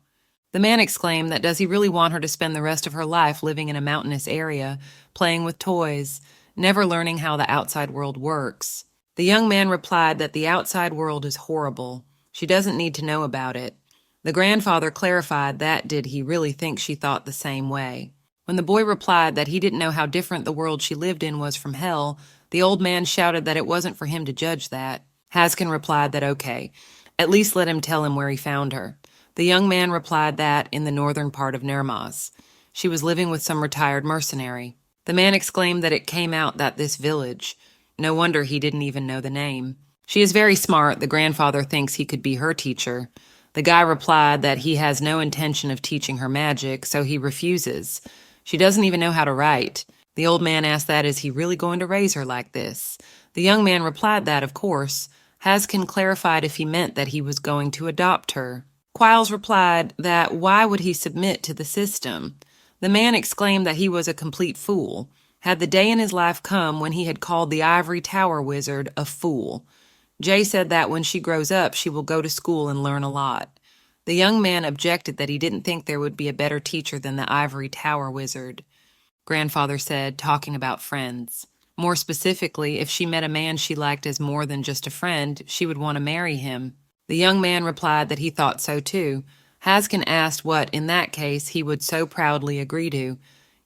The man exclaimed that does he really want her to spend the rest of her life living in a mountainous area, playing with toys, never learning how the outside world works? The young man replied that the outside world is horrible. She doesn't need to know about it. The grandfather clarified that did he really think she thought the same way. When the boy replied that he didn't know how different the world she lived in was from hell, the old man shouted that it wasn't for him to judge that. Haskin replied that okay, at least let him tell him where he found her. The young man replied that in the northern part of Nermaz. She was living with some retired mercenary. The man exclaimed that it came out that this village. No wonder he didn't even know the name. She is very smart. The grandfather thinks he could be her teacher. The guy replied that he has no intention of teaching her magic, so he refuses. She doesn't even know how to write. The old man asked that is he really going to raise her like this? The young man replied that, of course. Haskin clarified if he meant that he was going to adopt her. Quiles replied that why would he submit to the system? The man exclaimed that he was a complete fool. Had the day in his life come when he had called the ivory tower wizard a fool? Jay said that when she grows up, she will go to school and learn a lot. The young man objected that he didn't think there would be a better teacher than the ivory tower wizard. Grandfather said, talking about friends. More specifically, if she met a man she liked as more than just a friend, she would want to marry him. The young man replied that he thought so too. Haskin asked what, in that case, he would so proudly agree to.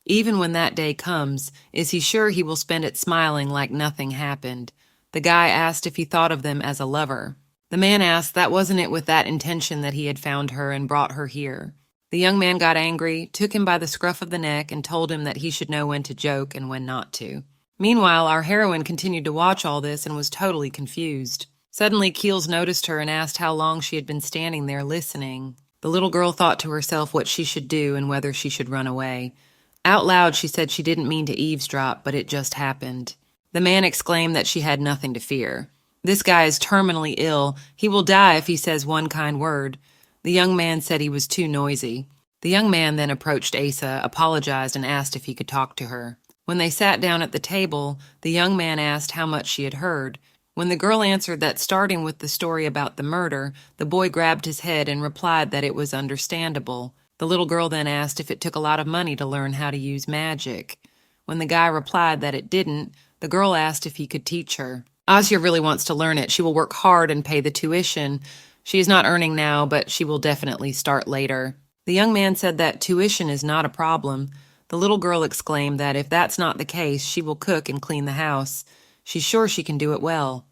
Even when that day comes, is he sure he will spend it smiling like nothing happened? The guy asked if he thought of them as a lover. The man asked that wasn't it with that intention that he had found her and brought her here. The young man got angry, took him by the scruff of the neck, and told him that he should know when to joke and when not to. Meanwhile, our heroine continued to watch all this and was totally confused. Suddenly, Keels noticed her and asked how long she had been standing there listening. The little girl thought to herself what she should do and whether she should run away. Out loud, she said she didn't mean to eavesdrop, but it just happened. The man exclaimed that she had nothing to fear. This guy is terminally ill. He will die if he says one kind word. The young man said he was too noisy. The young man then approached Asa, apologized, and asked if he could talk to her. When they sat down at the table, the young man asked how much she had heard. When the girl answered that starting with the story about the murder, the boy grabbed his head and replied that it was understandable. The little girl then asked if it took a lot of money to learn how to use magic. When the guy replied that it didn't, the girl asked if he could teach her. Asya really wants to learn it. She will work hard and pay the tuition. She is not earning now, but she will definitely start later. The young man said that tuition is not a problem. The little girl exclaimed that if that's not the case, she will cook and clean the house. She's sure she can do it well.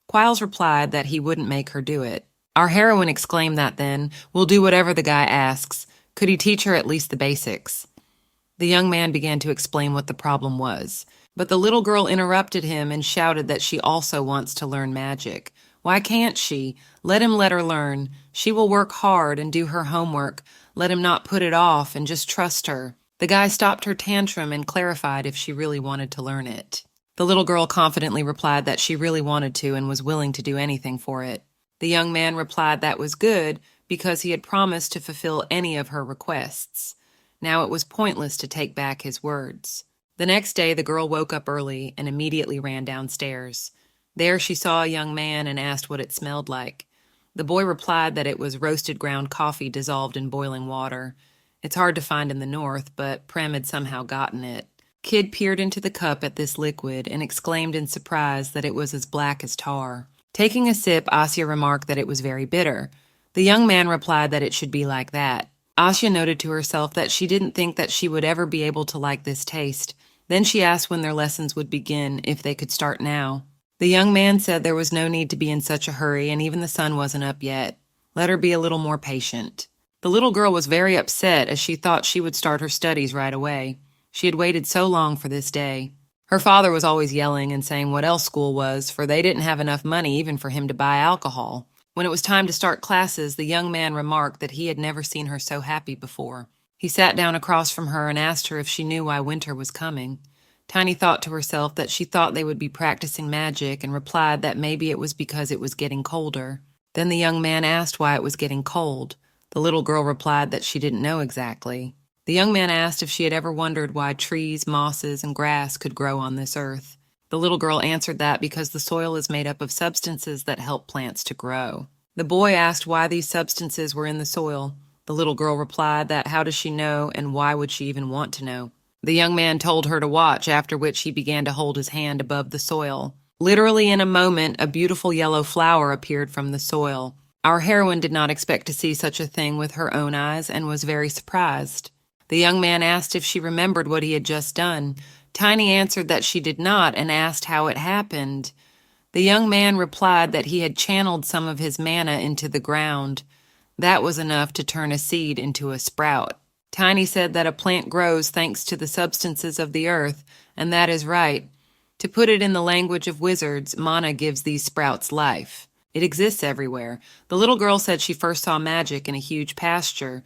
Quiles replied that he wouldn't make her do it. Our heroine exclaimed that then, we'll do whatever the guy asks. Could he teach her at least the basics? The young man began to explain what the problem was. But the little girl interrupted him and shouted that she also wants to learn magic. Why can't she? Let her learn. She will work hard and do her homework. Let him not put it off and just trust her. The guy stopped her tantrum and clarified if she really wanted to learn it. The little girl confidently replied that she really wanted to and was willing to do anything for it. The young man replied that was good because he had promised to fulfill any of her requests. Now it was pointless to take back his words. The next day, the girl woke up early and immediately ran downstairs. There she saw a young man and asked what it smelled like. The boy replied that it was roasted ground coffee dissolved in boiling water. It's hard to find in the north, but Prem had somehow gotten it. Kid peered into the cup at this liquid and exclaimed in surprise that it was as black as tar. Taking a sip, Asya remarked that it was very bitter. The young man replied that it should be like that. Asya noted to herself that she didn't think that she would ever be able to like this taste. Then she asked when their lessons would begin, if they could start now. The young man said there was no need to be in such a hurry, and even the sun wasn't up yet. Let her be a little more patient. The little girl was very upset as she thought she would start her studies right away. She had waited so long for this day. Her father was always yelling and saying what else school was, for they didn't have enough money even for him to buy alcohol. When it was time to start classes, the young man remarked that he had never seen her so happy before. He sat down across from her and asked her if she knew why winter was coming. Tiny thought to herself that she thought they would be practicing magic and replied that maybe it was because it was getting colder. Then the young man asked why it was getting cold. The little girl replied that she didn't know exactly. The young man asked if she had ever wondered why trees, mosses, and grass could grow on this earth. The little girl answered that because the soil is made up of substances that help plants to grow. The boy asked why these substances were in the soil. The little girl replied that how does she know and why would she even want to know? The young man told her to watch, after which he began to hold his hand above the soil. Literally in a moment, a beautiful yellow flower appeared from the soil. Our heroine did not expect to see such a thing with her own eyes and was very surprised. The young man asked if she remembered what he had just done. Tiny answered that she did not and asked how it happened. The young man replied that he had channeled some of his mana into the ground. That was enough to turn a seed into a sprout. Tiny said that a plant grows thanks to the substances of the earth, and that is right. To put it in the language of wizards, mana gives these sprouts life. It exists everywhere. The little girl said she first saw magic in a huge pasture,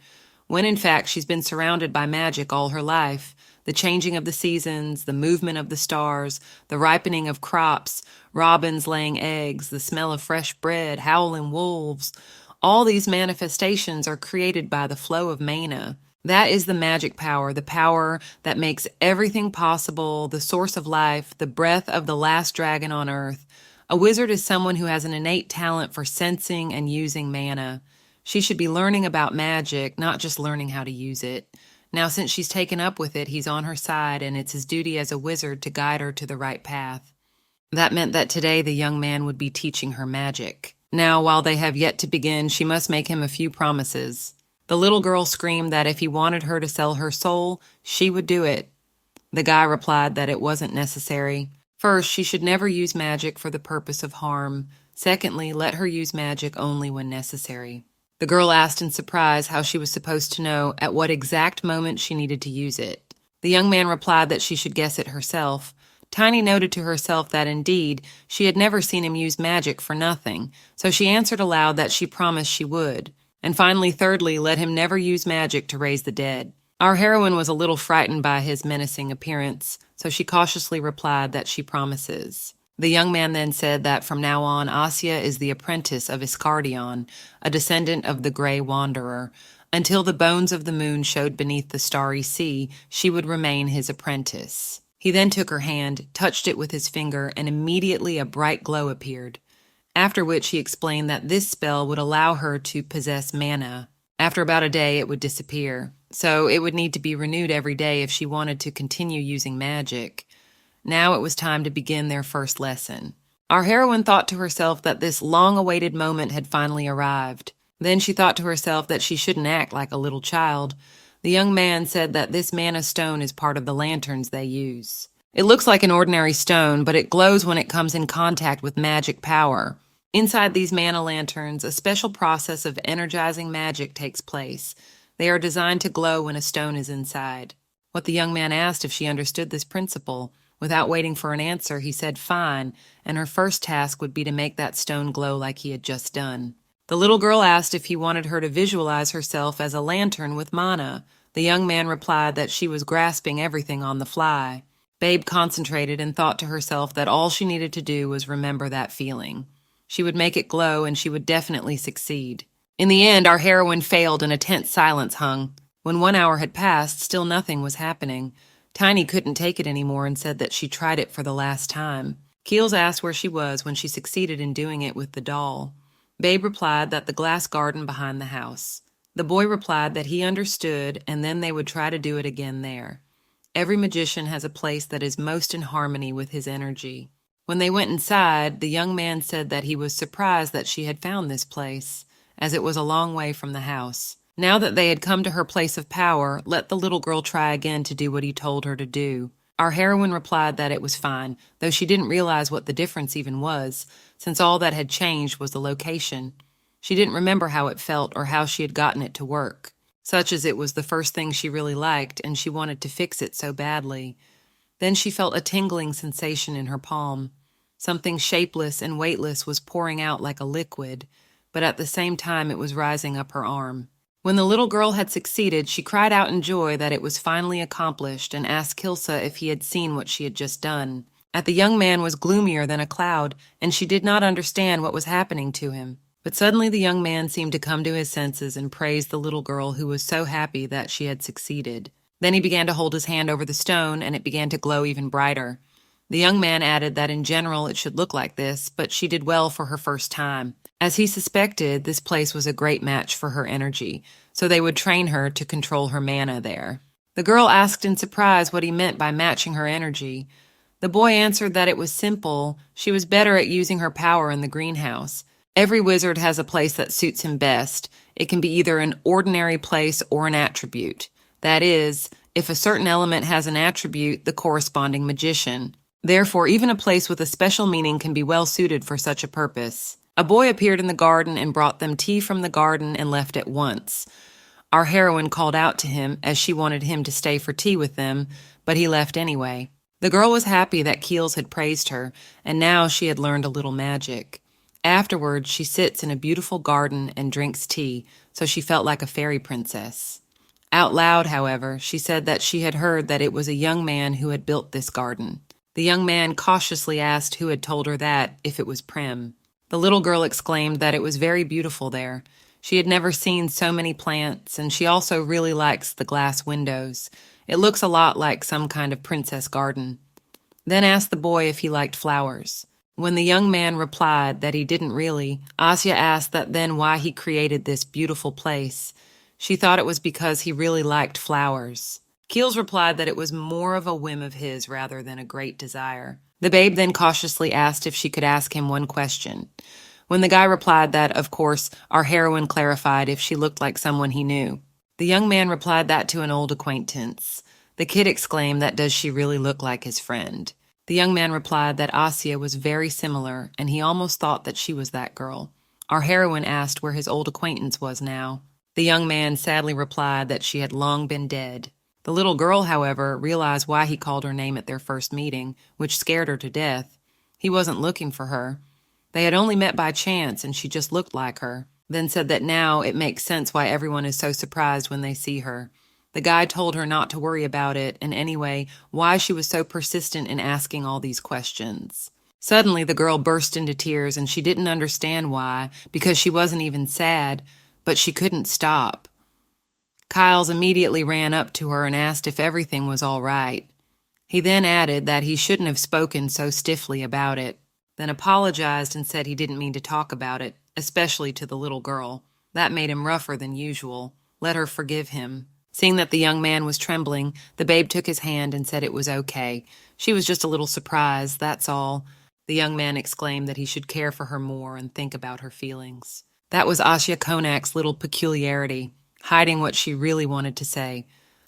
when in fact she's been surrounded by magic all her life. The changing of the seasons, the movement of the stars, the ripening of crops, robins laying eggs, the smell of fresh bread, howling wolves. All these manifestations are created by the flow of mana. That is the magic power, the power that makes everything possible, the source of life, the breath of the last dragon on earth. A wizard is someone who has an innate talent for sensing and using mana. She should be learning about magic, not just learning how to use it. Now, since she's taken up with it, he's on her side, and it's his duty as a wizard to guide her to the right path. That meant that today the young man would be teaching her magic. Now, while they have yet to begin, she must make him a few promises. The little girl screamed that if he wanted her to sell her soul, she would do it. The guy replied that it wasn't necessary. First, she should never use magic for the purpose of harm. Secondly, let her use magic only when necessary. The girl asked in surprise how she was supposed to know at what exact moment she needed to use it. The young man replied that she should guess it herself. Tiny noted to herself that indeed she had never seen him use magic for nothing, so she answered aloud that she promised she would. And finally, thirdly, let him never use magic to raise the dead. Our heroine was a little frightened by his menacing appearance, so she cautiously replied that she promises. The young man then said that from now on, Asya is the apprentice of Iscardion, a descendant of the Grey Wanderer. Until the bones of the moon showed beneath the starry sea, she would remain his apprentice. He then took her hand, touched it with his finger, and immediately a bright glow appeared. After which he explained that this spell would allow her to possess mana. After about a day, it would disappear. So it would need to be renewed every day if she wanted to continue using magic. Now it was time to begin their first lesson. Our heroine thought to herself that this long-awaited moment had finally arrived. Then she thought to herself that she shouldn't act like a little child. The young man said that this mana stone is part of the lanterns they use. It looks like an ordinary stone, but it glows when it comes in contact with magic power. Inside these mana lanterns, a special process of energizing magic takes place. They are designed to glow when a stone is inside. What the young man asked if she understood this principle. Without waiting for an answer, he said fine, and her first task would be to make that stone glow like he had just done. The little girl asked if he wanted her to visualize herself as a lantern with mana. The young man replied that she was grasping everything on the fly. Babe concentrated and thought to herself that all she needed to do was remember that feeling. She would make it glow, and she would definitely succeed. In the end, our heroine failed and a tense silence hung. When 1 hour had passed, still nothing was happening. Tiny couldn't take it anymore and said that she tried it for the last time. Keels asked where she was when she succeeded in doing it with the doll. Babe replied that the glass garden behind the house. The boy replied that he understood, and then they would try to do it again there. Every magician has a place that is most in harmony with his energy. When they went inside, the young man said that he was surprised that she had found this place, as it was a long way from the house. Now that they had come to her place of power, let the little girl try again to do what he told her to do. Our heroine replied that it was fine, though she didn't realize what the difference even was, since all that had changed was the location. She didn't remember how it felt or how she had gotten it to work. Such as it was the first thing she really liked, and she wanted to fix it so badly. Then she felt a tingling sensation in her palm. Something shapeless and weightless was pouring out like a liquid, but at the same time it was rising up her arm. When the little girl had succeeded, she cried out in joy that it was finally accomplished and asked Kilsa if he had seen what she had just done. The young man was gloomier than a cloud, and she did not understand what was happening to him. But suddenly the young man seemed to come to his senses and praised the little girl who was so happy that she had succeeded. Then he began to hold his hand over the stone, and it began to glow even brighter. The young man added that in general it should look like this, but she did well for her first time. As he suspected, this place was a great match for her energy, so they would train her to control her mana there. The girl asked in surprise what he meant by matching her energy. The boy answered that it was simple. She was better at using her power in the greenhouse. Every wizard has a place that suits him best. It can be either an ordinary place or an attribute. That is, if a certain element has an attribute, the corresponding magician. Therefore, even a place with a special meaning can be well suited for such a purpose. A boy appeared in the garden and brought them tea from the garden and left at once. Our heroine called out to him as she wanted him to stay for tea with them, but he left anyway. The girl was happy that Keels had praised her, and now she had learned a little magic. Afterwards, she sits in a beautiful garden and drinks tea, so she felt like a fairy princess. Out loud, however, she said that she had heard that it was a young man who had built this garden. The young man cautiously asked who had told her that, if it was Prem. The little girl exclaimed that it was very beautiful there. She had never seen so many plants, and she also really likes the glass windows. It looks a lot like some kind of princess garden. Then asked the boy if he liked flowers. When the young man replied that he didn't really, Asya asked that then why he created this beautiful place. She thought it was because he really liked flowers. Keels replied that it was more of a whim of his rather than a great desire. The babe then cautiously asked if she could ask him one question. When the guy replied that, of course, our heroine clarified if she looked like someone he knew. The young man replied that to an old acquaintance. The kid exclaimed that does she really look like his friend. The young man replied that Asya was very similar, and he almost thought that she was that girl. Our heroine asked where his old acquaintance was now. The young man sadly replied that she had long been dead. The little girl, however, realized why he called her name at their first meeting, which scared her to death. He wasn't looking for her. They had only met by chance, and she just looked like her. Then said that now it makes sense why everyone is so surprised when they see her. The guy told her not to worry about it, and anyway, why she was so persistent in asking all these questions. Suddenly, the girl burst into tears, and she didn't understand why, because she wasn't even sad, but she couldn't stop. Kyles immediately ran up to her and asked if everything was all right. He then added that he shouldn't have spoken so stiffly about it, then apologized and said he didn't mean to talk about it, especially to the little girl. That made him rougher than usual. Let her forgive him. Seeing that the young man was trembling, the babe took his hand and said it was okay. She was just a little surprised, that's all. The young man exclaimed that he should care for her more and think about her feelings. That was Asya Konak's little peculiarity, hiding what she really wanted to say.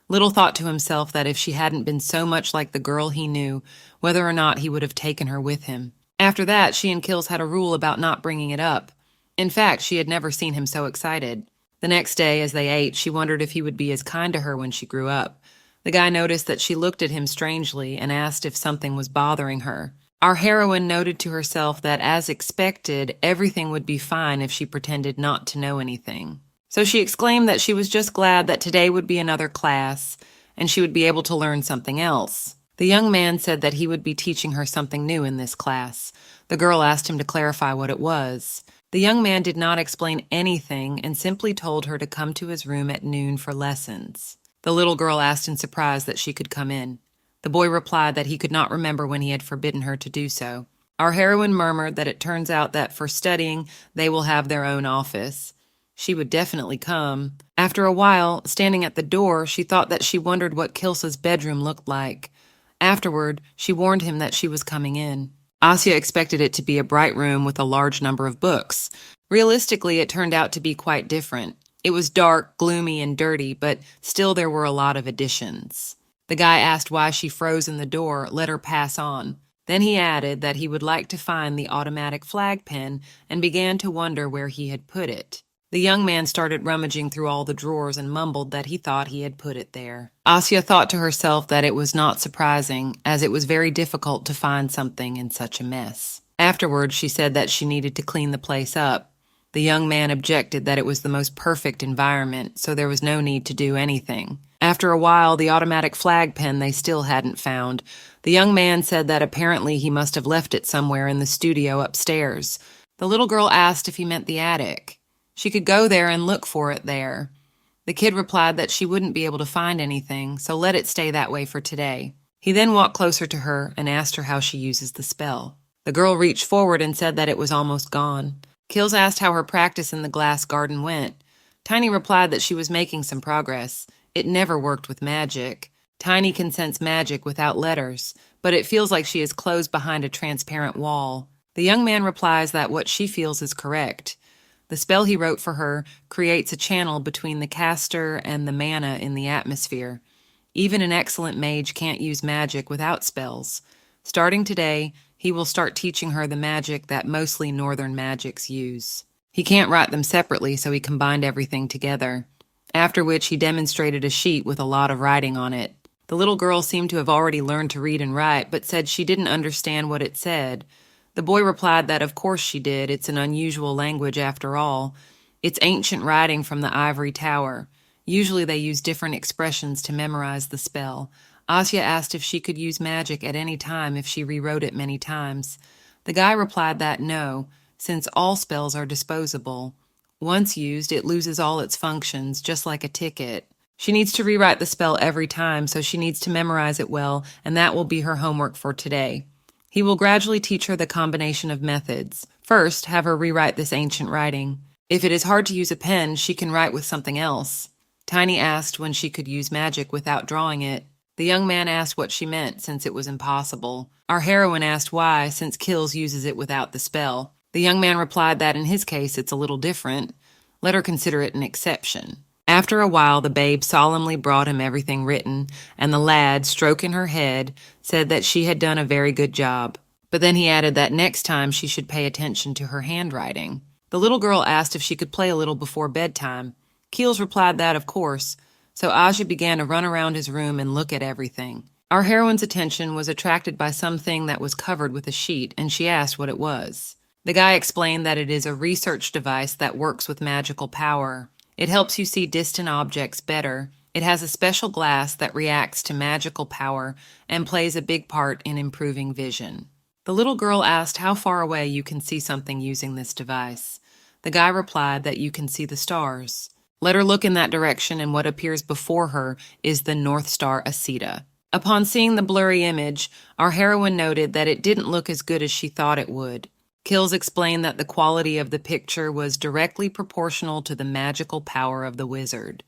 Little thought to himself that if she hadn't been so much like the girl he knew, whether or not he would have taken her with him. After that, she and Kills had a rule about not bringing it up. In fact, she had never seen him so excited. The next day, as they ate, she wondered if he would be as kind to her when she grew up. The guy noticed that she looked at him strangely and asked if something was bothering her. Our heroine noted to herself that, as expected, everything would be fine if she pretended not to know anything. So she exclaimed that she was just glad that today would be another class, and she would be able to learn something else. The young man said that he would be teaching her something new in this class. The girl asked him to clarify what it was. The young man did not explain anything and simply told her to come to his room at noon for lessons. The little girl asked in surprise that she could come in. The boy replied that he could not remember when he had forbidden her to do so. Our heroine murmured that it turns out that for studying, they will have their own office. She would definitely come. After a while, standing at the door, she thought that she wondered what Kilsa's bedroom looked like. Afterward, she warned him that she was coming in. Asya expected it to be a bright room with a large number of books. Realistically, it turned out to be quite different. It was dark, gloomy, and dirty, but still there were a lot of additions. The guy asked why she froze in the door, let her pass on. Then he added that he would like to find the automatic flag pen and began to wonder where he had put it. The young man started rummaging through all the drawers and mumbled that he thought he had put it there. Asya thought to herself that it was not surprising, as it was very difficult to find something in such a mess. Afterwards, she said that she needed to clean the place up. The young man objected that it was the most perfect environment, so there was no need to do anything. After a while, the automatic flag pen they still hadn't found. The young man said that apparently he must have left it somewhere in the studio upstairs. The little girl asked if he meant the attic. She could go there and look for it there. The kid replied that she wouldn't be able to find anything, so let it stay that way for today. He then walked closer to her and asked her how she uses the spell. The girl reached forward and said that it was almost gone. Kills asked how her practice in the glass garden went. Tiny replied that she was making some progress. It never worked with magic. Tiny can sense magic without letters, but it feels like she is closed behind a transparent wall. The young man replies that what she feels is correct. The spell he wrote for her creates a channel between the caster and the mana in the atmosphere. Even an excellent mage can't use magic without spells. Starting today, he will start teaching her the magic that mostly northern magics use. He can't write them separately, so he combined everything together. After which he demonstrated a sheet with a lot of writing on it. The little girl seemed to have already learned to read and write, but said she didn't understand what it said. The boy replied that of course she did, it's an unusual language after all. It's ancient writing from the ivory tower. Usually they use different expressions to memorize the spell. Asya asked if she could use magic at any time if she rewrote it many times. The guy replied that no, since all spells are disposable. Once used, it loses all its functions, just like a ticket. She needs to rewrite the spell every time, so she needs to memorize it well, and that will be her homework for today. He will gradually teach her the combination of methods. First, have her rewrite this ancient writing. If it is hard to use a pen, she can write with something else. Tiny asked when she could use magic without drawing it. The young man asked what she meant, since it was impossible. Our heroine asked why, since Kills uses it without the spell. The young man replied that in his case it's a little different. Let her consider it an exception. After a while, the babe solemnly brought him everything written, and the lad, stroking her head, said that she had done a very good job. But then he added that next time she should pay attention to her handwriting. The little girl asked if she could play a little before bedtime. Keels replied that, of course. So Aja began to run around his room and look at everything. Our heroine's attention was attracted by something that was covered with a sheet, and she asked what it was. The guy explained that it is a research device that works with magical power. It helps you see distant objects better. It has a special glass that reacts to magical power and plays a big part in improving vision. The little girl asked how far away you can see something using this device. The guy replied that you can see the stars. Let her look in that direction, and what appears before her is the North Star Asita. Upon seeing the blurry image, our heroine noted that it didn't look as good as she thought it would. Kills explained that the quality of the picture was directly proportional to the magical power of the wizard.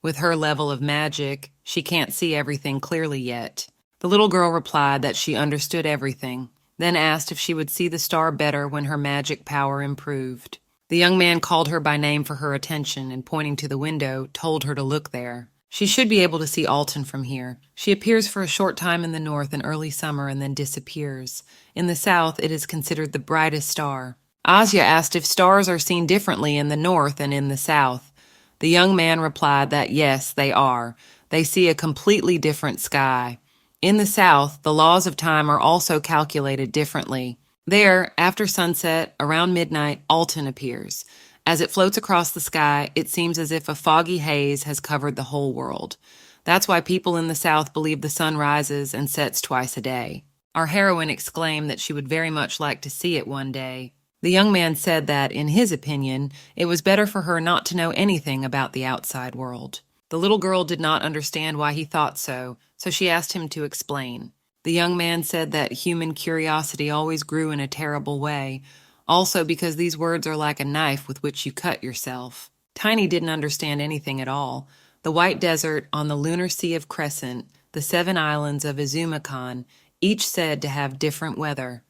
With her level of magic, she can't see everything clearly yet. The little girl replied that she understood everything, then asked if she would see the star better when her magic power improved. The young man called her by name for her attention and, pointing to the window, told her to look there. She should be able to see Alton from here. She appears for a short time in the north in early summer and then disappears. In the south, it is considered the brightest star. Asya asked if stars are seen differently in the north and in the south. The young man replied that yes, they are. They see a completely different sky. In the south, the laws of time are also calculated differently. There, after sunset, around midnight, Alton appears. As it floats across the sky, it seems as if a foggy haze has covered the whole world. That's why people in the south believe the sun rises and sets twice a day. Our heroine exclaimed that she would very much like to see it one day. The young man said that, in his opinion, it was better for her not to know anything about the outside world. The little girl did not understand why he thought so, so she asked him to explain. The young man said that human curiosity always grew in a terrible way, also because these words are like a knife with which you cut yourself. Tiny didn't understand anything at all. The white desert on the lunar sea of Crescent, the 7 islands of Izumakan, each said to have different weather.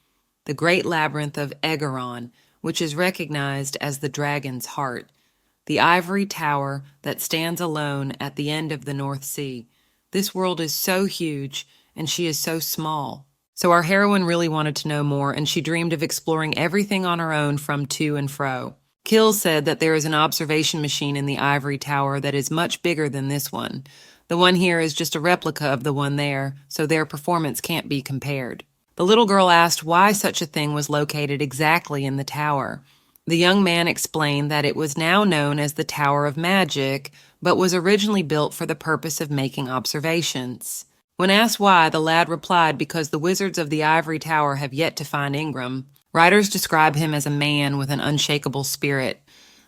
The great labyrinth of Egaron, which is recognized as the dragon's heart. The ivory tower that stands alone at the end of the North Sea. This world is so huge, and she is so small. So our heroine really wanted to know more, and she dreamed of exploring everything on her own from to and fro. Kills said that there is an observation machine in the ivory tower that is much bigger than this one. The one here is just a replica of the one there, so their performance can't be compared. The little girl asked why such a thing was located exactly in the tower. The young man explained that it was now known as the Tower of Magic, but was originally built for the purpose of making observations. When asked why, the lad replied, because the wizards of the Ivory Tower have yet to find Ingram. Writers describe him as a man with an unshakable spirit.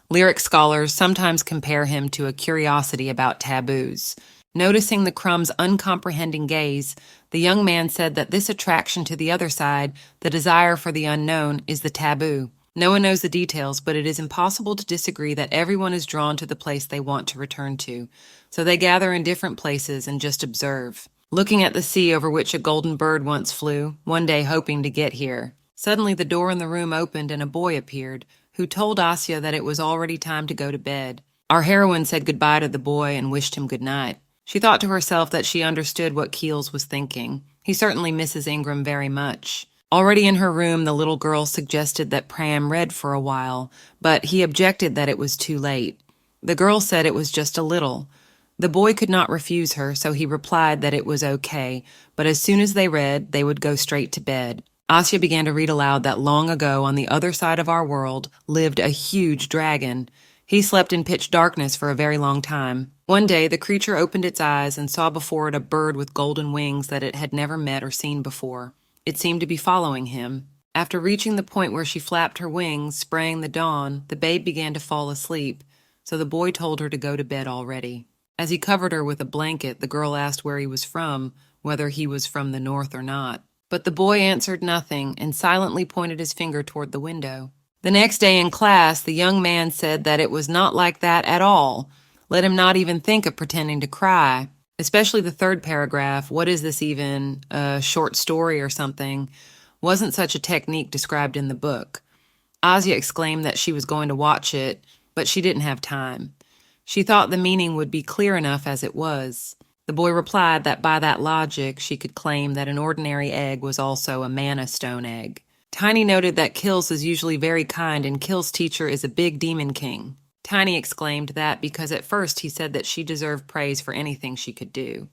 Lyric scholars sometimes compare him to a curiosity about taboos. Noticing the Crumb's uncomprehending gaze, the young man said that this attraction to the other side, the desire for the unknown, is the taboo. No one knows the details, but it is impossible to disagree that everyone is drawn to the place they want to return to. So they gather in different places and just observe. Looking at the sea over which a golden bird once flew, one day hoping to get here. Suddenly the door in the room opened and a boy appeared, who told Asya that it was already time to go to bed. Our heroine said goodbye to the boy and wished him good night. She thought to herself that she understood what Keels was thinking. He certainly misses Ingram very much. Already in her room, the little girl suggested that Pram read for a while, but he objected that it was too late. The girl said it was just a little. The boy could not refuse her, so he replied that it was okay, but as soon as they read, they would go straight to bed. Asya began to read aloud that long ago on the other side of our world lived a huge dragon. He slept in pitch darkness for a very long time. One day, the creature opened its eyes and saw before it a bird with golden wings that it had never met or seen before. It seemed to be following him. After reaching the point where she flapped her wings, spraying the dawn, the babe began to fall asleep, so the boy told her to go to bed already. As he covered her with a blanket, the girl asked where he was from, whether he was from the north or not. But the boy answered nothing and silently pointed his finger toward the window. The next day in class, the young man said that it was not like that at all. Let him not even think of pretending to cry. Especially the third paragraph, what is this even, a short story or something, wasn't such a technique described in the book. Asya exclaimed that she was going to watch it, but she didn't have time. She thought the meaning would be clear enough as it was. The boy replied that by that logic, she could claim that an ordinary egg was also a mana stone egg. Tiny noted that Kills is usually very kind and Kills' teacher is a big demon king. Tiny exclaimed that because at first he said that she deserved praise for anything she could do.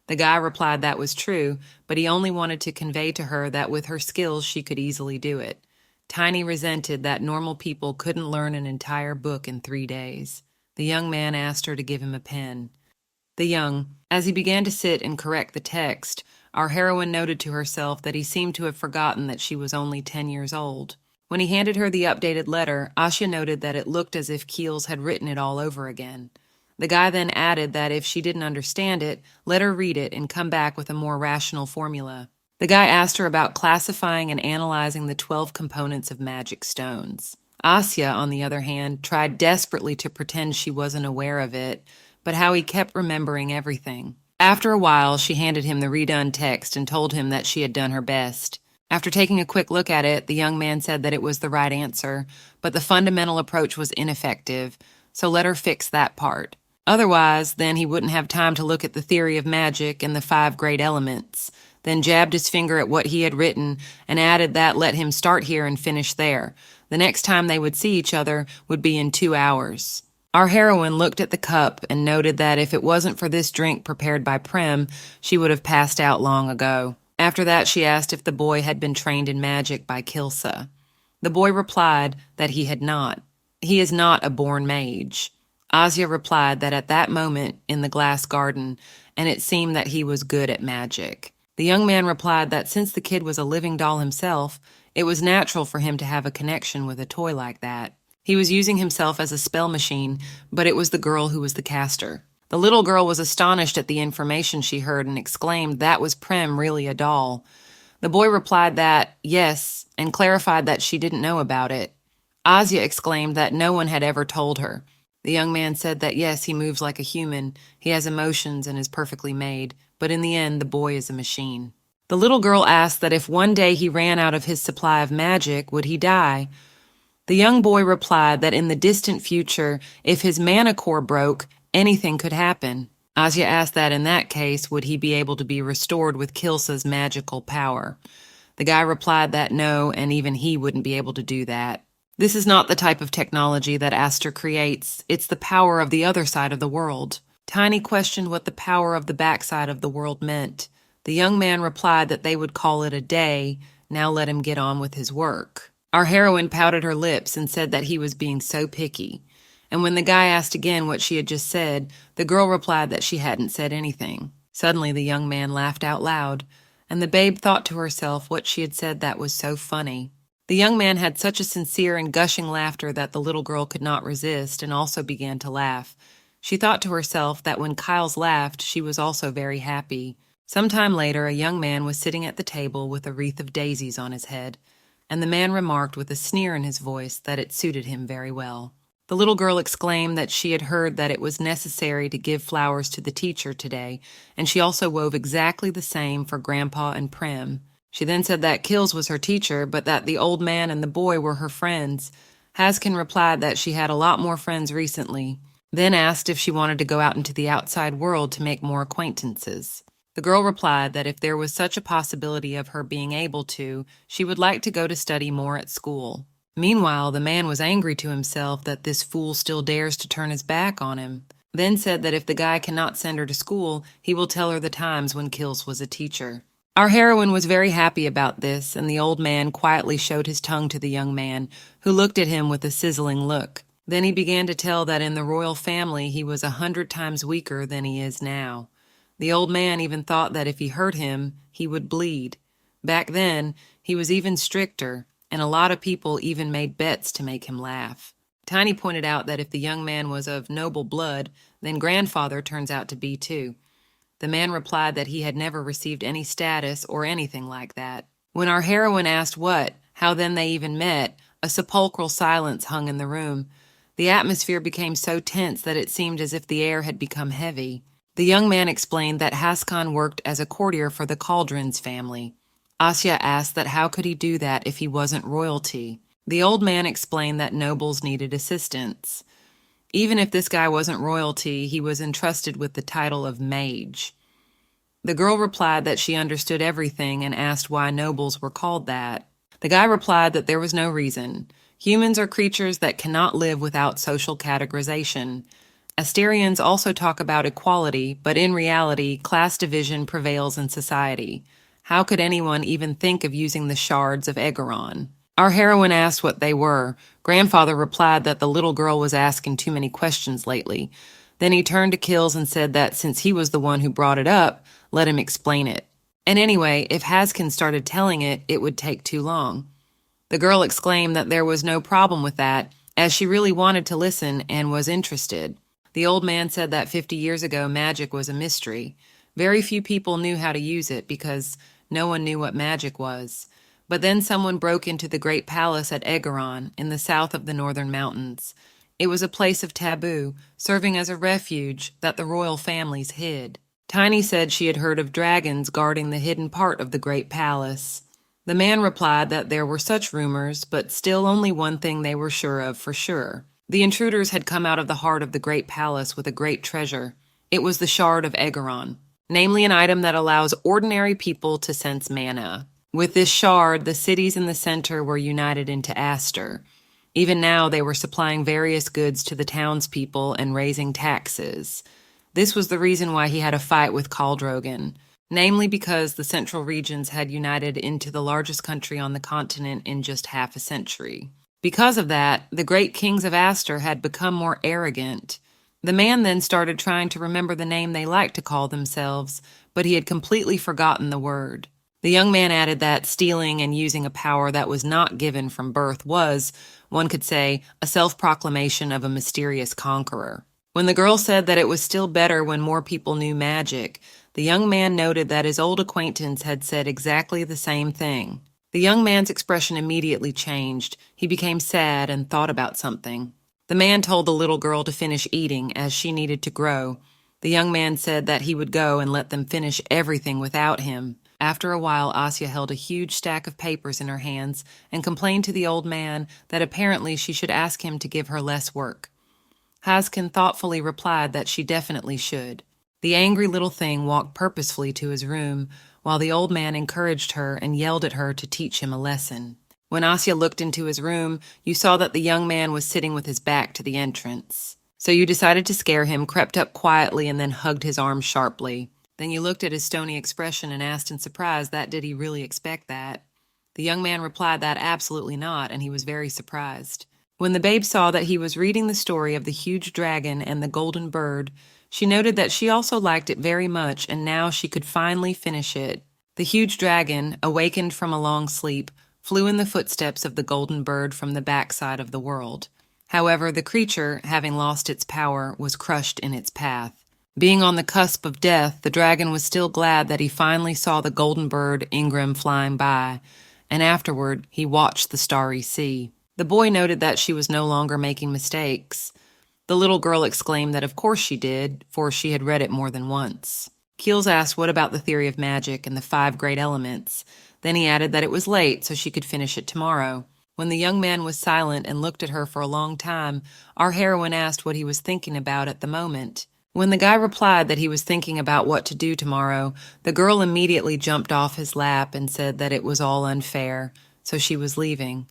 The guy replied that was true, but he only wanted to convey to her that with her skills she could easily do it. Tiny resented that normal people couldn't learn an entire book in 3 days. The young man asked her to give him a pen. As he began to sit and correct the text, our heroine noted to herself that he seemed to have forgotten that she was only 10 years old. When he handed her the updated letter, Asya noted that it looked as if Keels had written it all over again. The guy then added that if she didn't understand it, let her read it and come back with a more rational formula. The guy asked her about classifying and analyzing the 12 components of magic stones. Asya, on the other hand, tried desperately to pretend she wasn't aware of it, but how he kept remembering everything. After a while, she handed him the redone text and told him that she had done her best. After taking a quick look at it, the young man said that it was the right answer, but the fundamental approach was ineffective, so let her fix that part. Otherwise, then he wouldn't have time to look at the theory of magic and the 5 great elements, then jabbed his finger at what he had written and added that let him start here and finish there. The next time they would see each other would be in 2 hours. Our heroine looked at the cup and noted that if it wasn't for this drink prepared by Prem, she would have passed out long ago. After that, she asked if the boy had been trained in magic by Kilsa. The boy replied that he had not. He is not a born mage. Asya replied that at that moment in the glass garden, and it seemed that he was good at magic. The young man replied that since the kid was a living doll himself, it was natural for him to have a connection with a toy like that. He was using himself as a spell machine, but it was the girl who was the caster. The little girl was astonished at the information she heard and exclaimed that was Prem really a doll. The boy replied that, yes, and clarified that she didn't know about it. Asya exclaimed that no one had ever told her. The young man said that yes, he moves like a human, he has emotions and is perfectly made, but in the end the boy is a machine. The little girl asked that if one day he ran out of his supply of magic, would he die? The young boy replied that in the distant future, if his mana core broke, anything could happen. Asya asked that in that case, would he be able to be restored with Kilsa's magical power? The guy replied that no, and even he wouldn't be able to do that. This is not the type of technology that Aster creates. It's the power of the other side of the world. Tiny questioned what the power of the backside of the world meant. The young man replied that they would call it a day. Now let him get on with his work. Our heroine pouted her lips and said that he was being so picky. And when the guy asked again what she had just said, the girl replied that she hadn't said anything. Suddenly the young man laughed out loud, and the babe thought to herself what she had said that was so funny. The young man had such a sincere and gushing laughter that the little girl could not resist and also began to laugh. She thought to herself that when Kyles laughed, she was also very happy. Some time later, a young man was sitting at the table with a wreath of daisies on his head, and the man remarked with a sneer in his voice that it suited him very well. The little girl exclaimed that she had heard that it was necessary to give flowers to the teacher today, and she also wove exactly the same for Grandpa and Prim. She then said that Kills was her teacher, but that the old man and the boy were her friends. Haskin replied that she had a lot more friends recently, then asked if she wanted to go out into the outside world to make more acquaintances. The girl replied that if there was such a possibility of her being able to, she would like to go to study more at school. Meanwhile, the man was angry to himself that this fool still dares to turn his back on him, then said that if the guy cannot send her to school, he will tell her the times when Kills was a teacher. Our heroine was very happy about this, and the old man quietly showed his tongue to the young man, who looked at him with a sizzling look. Then he began to tell that in the royal family he was 100 times weaker than he is now. The old man even thought that if he hurt him, he would bleed. Back then, he was even stricter, and a lot of people even made bets to make him laugh. Tiny pointed out that if the young man was of noble blood, then grandfather turns out to be too. The man replied that he had never received any status or anything like that. When our heroine asked how then they even met, a sepulchral silence hung in the room. The atmosphere became so tense that it seemed as if the air had become heavy. The young man explained that Haskan worked as a courtier for the Cauldron's family. Asya asked that how could he do that if he wasn't royalty. The old man explained that nobles needed assistance. Even if this guy wasn't royalty, he was entrusted with the title of mage. The girl replied that she understood everything and asked why nobles were called that. The guy replied that there was no reason. Humans are creatures that cannot live without social categorization. Asterians also talk about equality, but in reality, class division prevails in society. How could anyone even think of using the shards of Egeron? Our heroine asked what they were. Grandfather replied that the little girl was asking too many questions lately. Then he turned to Kills and said that since he was the one who brought it up, let him explain it. And anyway, if Haskin started telling it, it would take too long. The girl exclaimed that there was no problem with that, as she really wanted to listen and was interested. The old man said that 50 years ago magic was a mystery. Very few people knew how to use it because no one knew what magic was. But then someone broke into the great palace at Egeron in the south of the northern mountains. It was a place of taboo, serving as a refuge that the royal families hid. Tiny said she had heard of dragons guarding the hidden part of the great palace. The man replied that there were such rumors, but still only one thing they were sure of for sure. The intruders had come out of the heart of the great palace with a great treasure. It was the shard of Egeron, namely an item that allows ordinary people to sense mana. With this shard, the cities in the center were united into Aster. Even now, they were supplying various goods to the townspeople and raising taxes. This was the reason why he had a fight with Khaldrogan, namely because the central regions had united into the largest country on the continent in just half a century. Because of that, the great kings of Aster had become more arrogant. The man then started trying to remember the name they liked to call themselves, but he had completely forgotten the word. The young man added that stealing and using a power that was not given from birth was, one could say, a self-proclamation of a mysterious conqueror. When the girl said that it was still better when more people knew magic, the young man noted that his old acquaintance had said exactly the same thing. The young man's expression immediately changed. He became sad and thought about something. The man told the little girl to finish eating, as she needed to grow. The young man said that he would go and let them finish everything without him. After a while, Asya held a huge stack of papers in her hands and complained to the old man that apparently she should ask him to give her less work. Haskin thoughtfully replied that she definitely should. The angry little thing walked purposefully to his room, while the old man encouraged her and yelled at her to teach him a lesson. When Asya looked into his room, you saw that the young man was sitting with his back to the entrance. So you decided to scare him, crept up quietly, and then hugged his arm sharply. Then you looked at his stony expression and asked in surprise that did he really expect that. The young man replied that absolutely not, and he was very surprised. When the babe saw that he was reading the story of the huge dragon and the golden bird, she noted that she also liked it very much, and now she could finally finish it. The huge dragon, awakened from a long sleep, flew in the footsteps of the golden bird from the backside of the world. However, the creature, having lost its power, was crushed in its path. Being on the cusp of death, the dragon was still glad that he finally saw the golden bird Ingram flying by, and afterward he watched the starry sea. The boy noted that she was no longer making mistakes. The little girl exclaimed that of course she did, for she had read it more than once. Keels asked what about the theory of magic and the 5 great elements. Then he added that it was late, so she could finish it tomorrow. When the young man was silent and looked at her for a long time, our heroine asked what he was thinking about at the moment. When the guy replied that he was thinking about what to do tomorrow, the girl immediately jumped off his lap and said that it was all unfair, so she was leaving.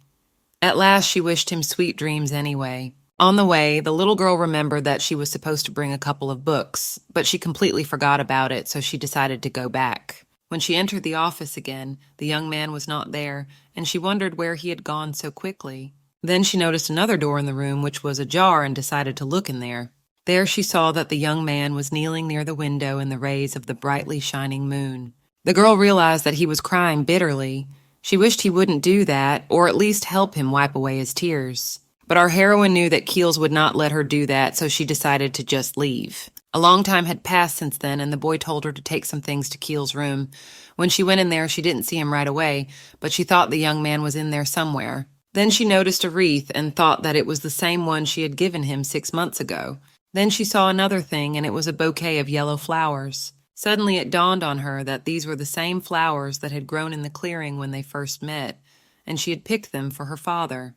At last she wished him sweet dreams anyway. On the way, the little girl remembered that she was supposed to bring a couple of books, but she completely forgot about it, so she decided to go back. When she entered the office again, the young man was not there, and she wondered where he had gone so quickly. Then she noticed another door in the room which was ajar and decided to look in there. There she saw that the young man was kneeling near the window in the rays of the brightly shining moon. The girl realized that he was crying bitterly. She wished he wouldn't do that, or at least help him wipe away his tears. But our heroine knew that Keels would not let her do that, so she decided to just leave. A long time had passed since then, and the boy told her to take some things to Keels' room. When she went in there, she didn't see him right away, but she thought the young man was in there somewhere. Then she noticed a wreath and thought that it was the same one she had given him 6 months ago. Then she saw another thing, and it was a bouquet of yellow flowers. Suddenly it dawned on her that these were the same flowers that had grown in the clearing when they first met, and she had picked them for her father.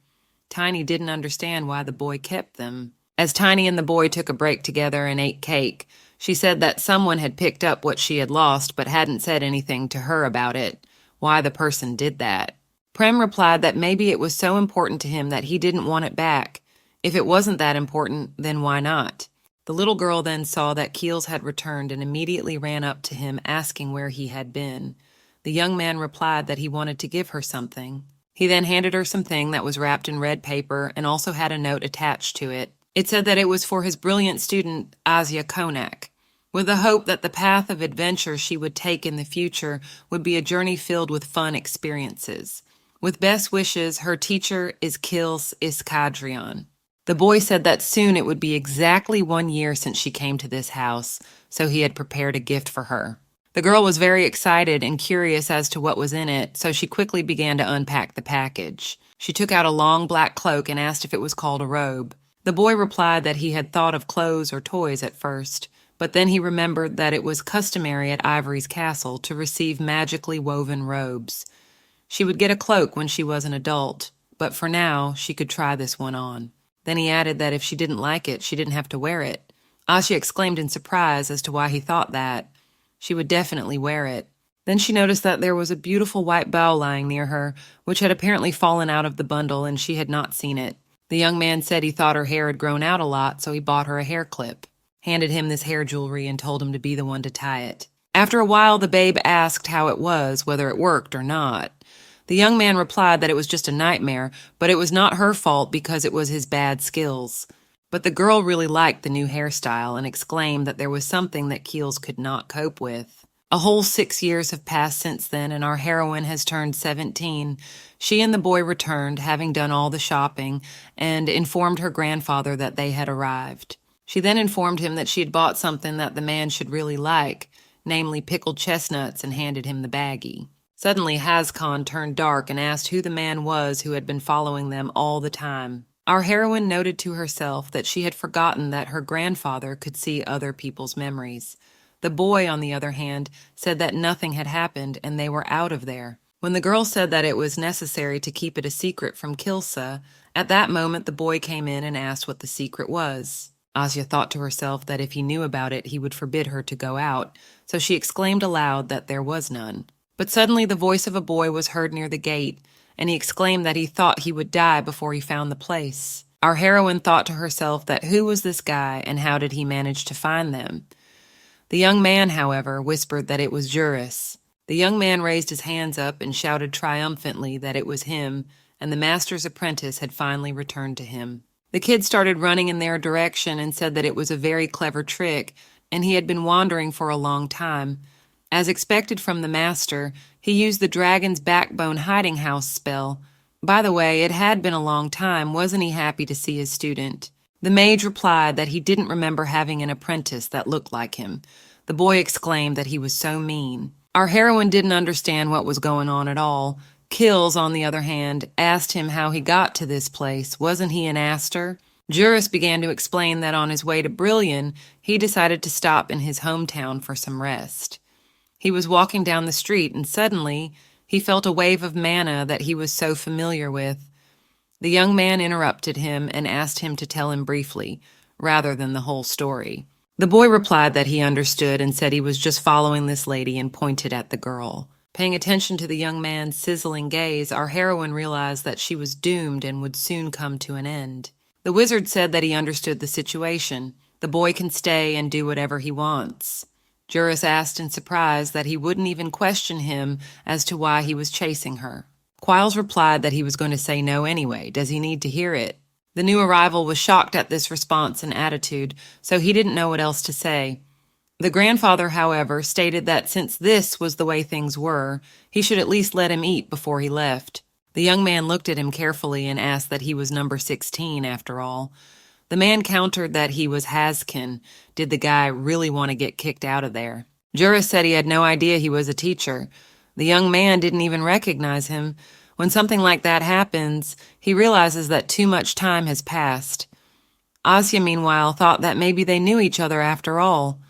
Tiny didn't understand why the boy kept them. As Tiny and the boy took a break together and ate cake, she said that someone had picked up what she had lost but hadn't said anything to her about it, why the person did that. Prem replied that maybe it was so important to him that he didn't want it back. If it wasn't that important, then why not? The little girl then saw that Keels had returned and immediately ran up to him asking where he had been. The young man replied that he wanted to give her something. He then handed her something that was wrapped in red paper and also had a note attached to it. It said that it was for his brilliant student, Asya Konak, with the hope that the path of adventure she would take in the future would be a journey filled with fun experiences. With best wishes, her teacher is Kils Iskadrian. The boy said that soon it would be exactly 1 year since she came to this house, so he had prepared a gift for her. The girl was very excited and curious as to what was in it, so she quickly began to unpack the package. She took out a long black cloak and asked if it was called a robe. The boy replied that he had thought of clothes or toys at first, but then he remembered that it was customary at Ivory's castle to receive magically woven robes. She would get a cloak when she was an adult, but for now she could try this one on. Then he added that if she didn't like it, she didn't have to wear it. Asya exclaimed in surprise as to why he thought that. She would definitely wear it. Then she noticed that there was a beautiful white bow lying near her, which had apparently fallen out of the bundle, and she had not seen it. The young man said he thought her hair had grown out a lot, so he bought her a hair clip, handed him this hair jewelry, and told him to be the one to tie it. After a while, the babe asked how it was, whether it worked or not. The young man replied that it was just a nightmare, but it was not her fault because it was his bad skills. But the girl really liked the new hairstyle and exclaimed that there was something that Keels could not cope with. A whole 6 years have passed since then, and our heroine has turned 17. She and the boy returned, having done all the shopping, and informed her grandfather that they had arrived. She then informed him that she had bought something that the man should really like, namely pickled chestnuts, and handed him the baggie. Suddenly, Hazkon turned dark and asked who the man was who had been following them all the time. Our heroine noted to herself that she had forgotten that her grandfather could see other people's memories. The boy, on the other hand, said that nothing had happened and they were out of there. When the girl said that it was necessary to keep it a secret from Kilsa, at that moment the boy came in and asked what the secret was. Asya thought to herself that if he knew about it, he would forbid her to go out, so she exclaimed aloud that there was none. But suddenly the voice of a boy was heard near the gate, and he exclaimed that he thought he would die before he found the place. Our heroine thought to herself that who was this guy and how did he manage to find them? The young man, however, whispered that it was Juris. The young man raised his hands up and shouted triumphantly that it was him, and the master's apprentice had finally returned to him. The kid started running in their direction and said that it was a very clever trick, and he had been wandering for a long time. As expected from the master, he used the dragon's backbone hiding house spell. By the way, it had been a long time. Wasn't he happy to see his student? The mage replied that he didn't remember having an apprentice that looked like him. The boy exclaimed that he was so mean. Our heroine didn't understand what was going on at all. Kills, on the other hand, asked him how he got to this place. Wasn't he an Aster? Juris began to explain that on his way to Brillion, he decided to stop in his hometown for some rest. He was walking down the street, and suddenly he felt a wave of mana that he was so familiar with. The young man interrupted him and asked him to tell him briefly, rather than the whole story. The boy replied that he understood and said he was just following this lady and pointed at the girl. Paying attention to the young man's sizzling gaze, our heroine realized that she was doomed and would soon come to an end. The wizard said that he understood the situation. The boy can stay and do whatever he wants. Juris asked in surprise that he wouldn't even question him as to why he was chasing her. Quiles replied that he was going to say no anyway. Does he need to hear it? The new arrival was shocked at this response and attitude, so he didn't know what else to say. The grandfather, however, stated that since this was the way things were, he should at least let him eat before he left. The young man looked at him carefully and asked that he was number 16 after all. The man countered that he was Haskin. Did the guy really want to get kicked out of there? Juris said he had no idea he was a teacher. The young man didn't even recognize him. When something like that happens, he realizes that too much time has passed. Asya, meanwhile, thought that maybe they knew each other after all.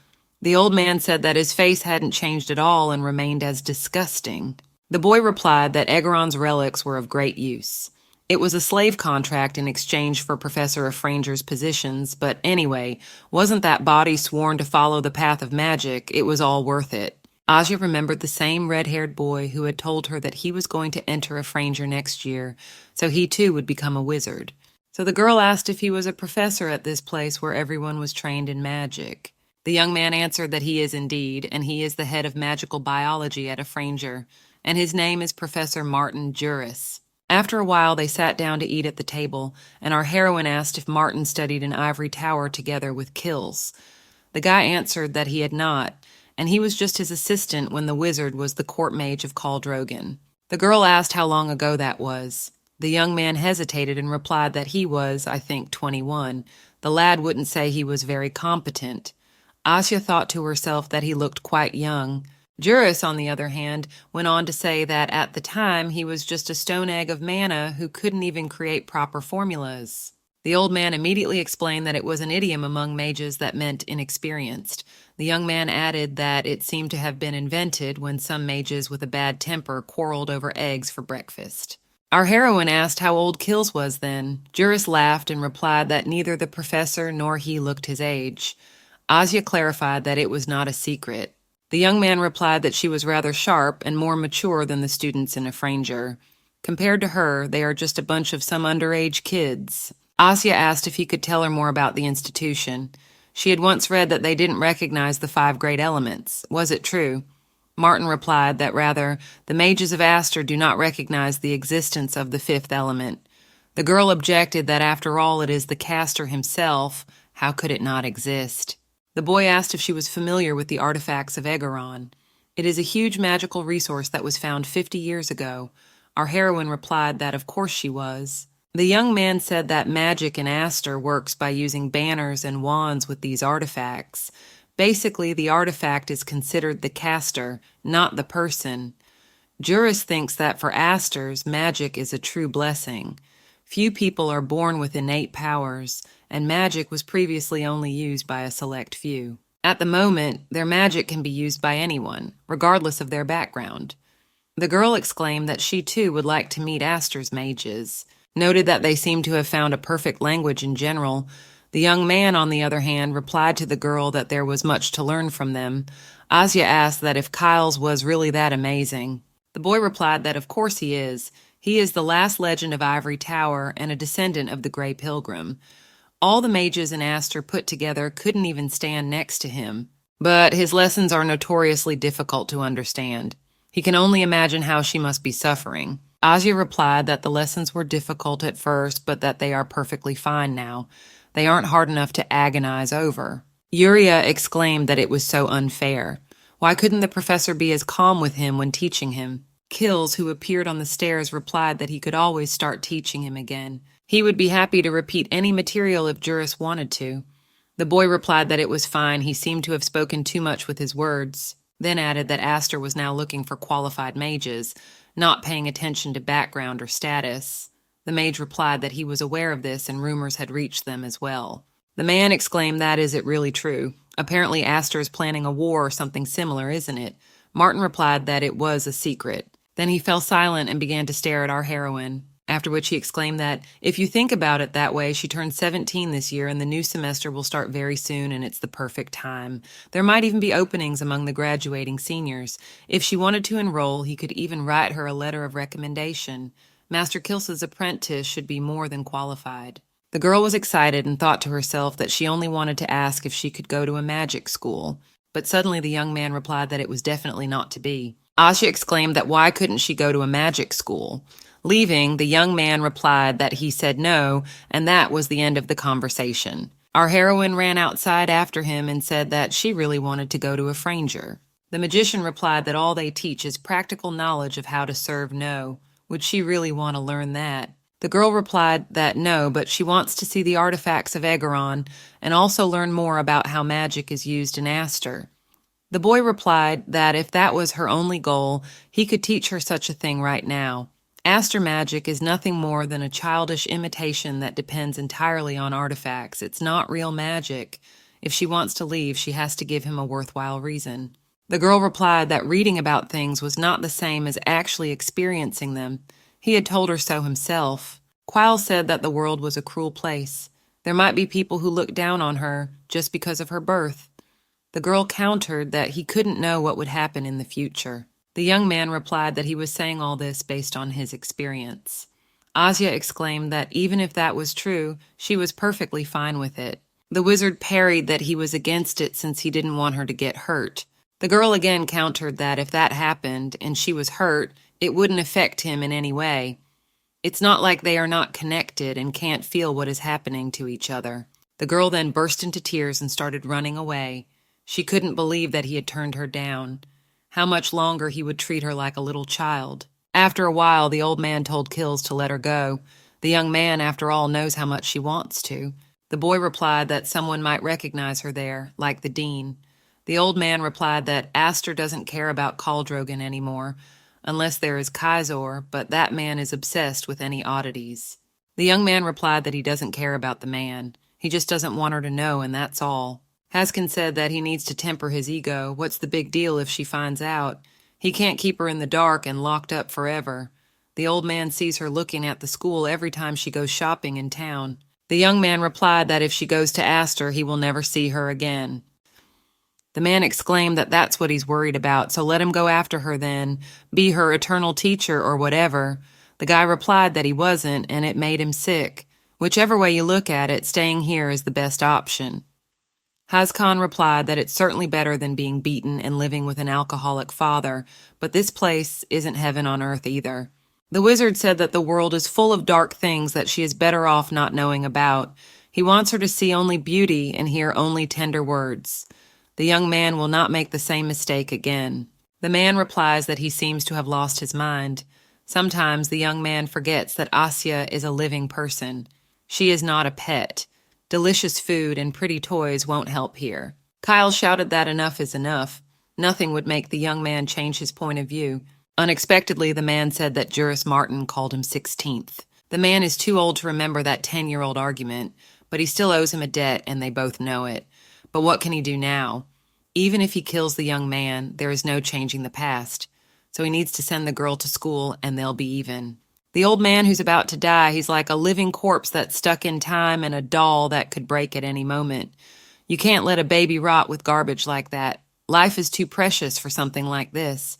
The old man said that his face hadn't changed at all and remained as disgusting. The boy replied that Egeron's relics were of great use. It was a slave contract in exchange for Professor Effranger's positions, but anyway, wasn't that body sworn to follow the path of magic? It was all worth it. Asya remembered the same red-haired boy who had told her that he was going to enter Effranger next year, so he too would become a wizard. So the girl asked if he was a professor at this place where everyone was trained in magic. The young man answered that he is indeed, and he is the head of magical biology at Effranger, and his name is Professor Martin Juris. After a while, they sat down to eat at the table, and our heroine asked if Martin studied in Ivory Tower together with Kills. The guy answered that he had not, and he was just his assistant when the wizard was the court mage of Caldrogan. The girl asked how long ago that was. The young man hesitated and replied that he was, I think, 21. The lad wouldn't say he was very competent. Asya thought to herself that he looked quite young. Juris, on the other hand, went on to say that at the time he was just a stone egg of mana who couldn't even create proper formulas. The old man immediately explained that it was an idiom among mages that meant inexperienced. The young man added that it seemed to have been invented when some mages with a bad temper quarreled over eggs for breakfast. Our heroine asked how old Kills was then. Juris laughed and replied that neither the professor nor he looked his age. Asya clarified that it was not a secret. The young man replied that she was rather sharp and more mature than the students in Effranger. Compared to her, they are just a bunch of some underage kids. Asya asked if he could tell her more about the institution. She had once read that they didn't recognize the 5 great elements. Was it true? Martin replied that rather, the mages of Aster do not recognize the existence of the 5th element. The girl objected that after all it is the caster himself. How could it not exist? The boy asked if she was familiar with the artifacts of Egeron. It is a huge magical resource that was found 50 years ago. Our heroine replied that of course she was. The young man said that magic in Aster works by using banners and wands with these artifacts. Basically, the artifact is considered the caster, not the person. Juris thinks that for Asters, magic is a true blessing. Few people are born with innate powers, and magic was previously only used by a select few. At the moment, their magic can be used by anyone, regardless of their background. The girl exclaimed that she too would like to meet Aster's mages, noted that they seemed to have found a perfect language in general. The young man, on the other hand, replied to the girl that there was much to learn from them. Asya asked that if Kyle's was really that amazing. The boy replied that of course he is. He is the last legend of Ivory Tower and a descendant of the Grey Pilgrim. All the mages in Aster put together couldn't even stand next to him. But his lessons are notoriously difficult to understand. He can only imagine how she must be suffering. Asya replied that the lessons were difficult at first, but that they are perfectly fine now. They aren't hard enough to agonize over. Yuria exclaimed that it was so unfair. Why couldn't the professor be as calm with him when teaching him? Kills, who appeared on the stairs, replied that he could always start teaching him again. He would be happy to repeat any material if Juris wanted to. The boy replied that it was fine. He seemed to have spoken too much with his words, then added that Aster was now looking for qualified mages, not paying attention to background or status. The mage replied that he was aware of this and rumors had reached them as well. The man exclaimed that is it really true? Apparently Aster is planning a war or something similar, isn't it? Martin replied that it was a secret. Then he fell silent and began to stare at our heroine, after which he exclaimed that, if you think about it that way, she turned 17 this year and the new semester will start very soon and it's the perfect time. There might even be openings among the graduating seniors. If she wanted to enroll, he could even write her a letter of recommendation. Master Kilsa's apprentice should be more than qualified. The girl was excited and thought to herself that she only wanted to ask if she could go to a magic school. But suddenly the young man replied that it was definitely not to be. Asya exclaimed that why couldn't she go to a magic school? Leaving, the young man replied that he said no, and that was the end of the conversation. Our heroine ran outside after him and said that she really wanted to go to a Franger. The magician replied that all they teach is practical knowledge of how to serve no. Would she really want to learn that? The girl replied that no, but she wants to see the artifacts of Egeron and also learn more about how magic is used in Aster. The boy replied that if that was her only goal, he could teach her such a thing right now. Aster magic is nothing more than a childish imitation that depends entirely on artifacts. It's not real magic. If she wants to leave, she has to give him a worthwhile reason. The girl replied that reading about things was not the same as actually experiencing them. He had told her so himself. Quile said that the world was a cruel place. There might be people who looked down on her just because of her birth. The girl countered that he couldn't know what would happen in the future. The young man replied that he was saying all this based on his experience. Asya exclaimed that even if that was true, she was perfectly fine with it. The wizard parried that he was against it since he didn't want her to get hurt. The girl again countered that if that happened and she was hurt, it wouldn't affect him in any way. It's not like they are not connected and can't feel what is happening to each other. The girl then burst into tears and started running away. She couldn't believe that he had turned her down. How much longer he would treat her like a little child. After a while, the old man told Kills to let her go. The young man, after all, knows how much she wants to. The boy replied that someone might recognize her there, like the dean. The old man replied that Aster doesn't care about Caldrogan anymore, unless there is Kaisor, but that man is obsessed with any oddities. The young man replied that he doesn't care about the man. He just doesn't want her to know, and that's all. Haskin said that he needs to temper his ego. What's the big deal if she finds out? He can't keep her in the dark and locked up forever. The old man sees her looking at the school every time she goes shopping in town. The young man replied that if she goes to Aster, he will never see her again. The man exclaimed that that's what he's worried about, so let him go after her then, be her eternal teacher or whatever. The guy replied that he wasn't, and it made him sick. Whichever way you look at it, staying here is the best option. Haskan replied that it's certainly better than being beaten and living with an alcoholic father, but this place isn't heaven on earth either. The wizard said that the world is full of dark things that she is better off not knowing about. He wants her to see only beauty and hear only tender words. The young man will not make the same mistake again. The man replies that he seems to have lost his mind. Sometimes the young man forgets that Asya is a living person. She is not a pet. Delicious food and pretty toys won't help here. Kyle shouted that enough is enough. Nothing would make the young man change his point of view. Unexpectedly, the man said that Juris Martin called him 16th. The man is too old to remember that 10-year-old argument, but he still owes him a debt, and they both know it. But what can he do now? Even if he kills the young man, there is no changing the past. So he needs to send the girl to school, and they'll be even. The old man who's about to die, he's like a living corpse that's stuck in time and a doll that could break at any moment. You can't let a baby rot with garbage like that. Life is too precious for something like this.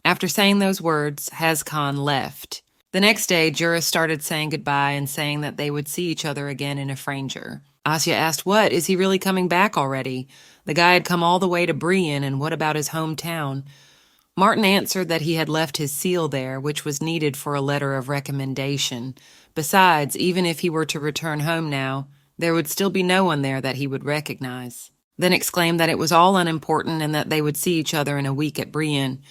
After saying those words, Haskan left. The next day, Juris started saying goodbye and saying that they would see each other again in a Franger. Asya asked, what, is he really coming back already? The guy had come all the way to Brienne, and what about his hometown? Martin answered that he had left his seal there, which was needed for a letter of recommendation. Besides, even if he were to return home now, there would still be no one there that he would recognize. Then exclaimed that it was all unimportant and that they would see each other in a week at Brienne.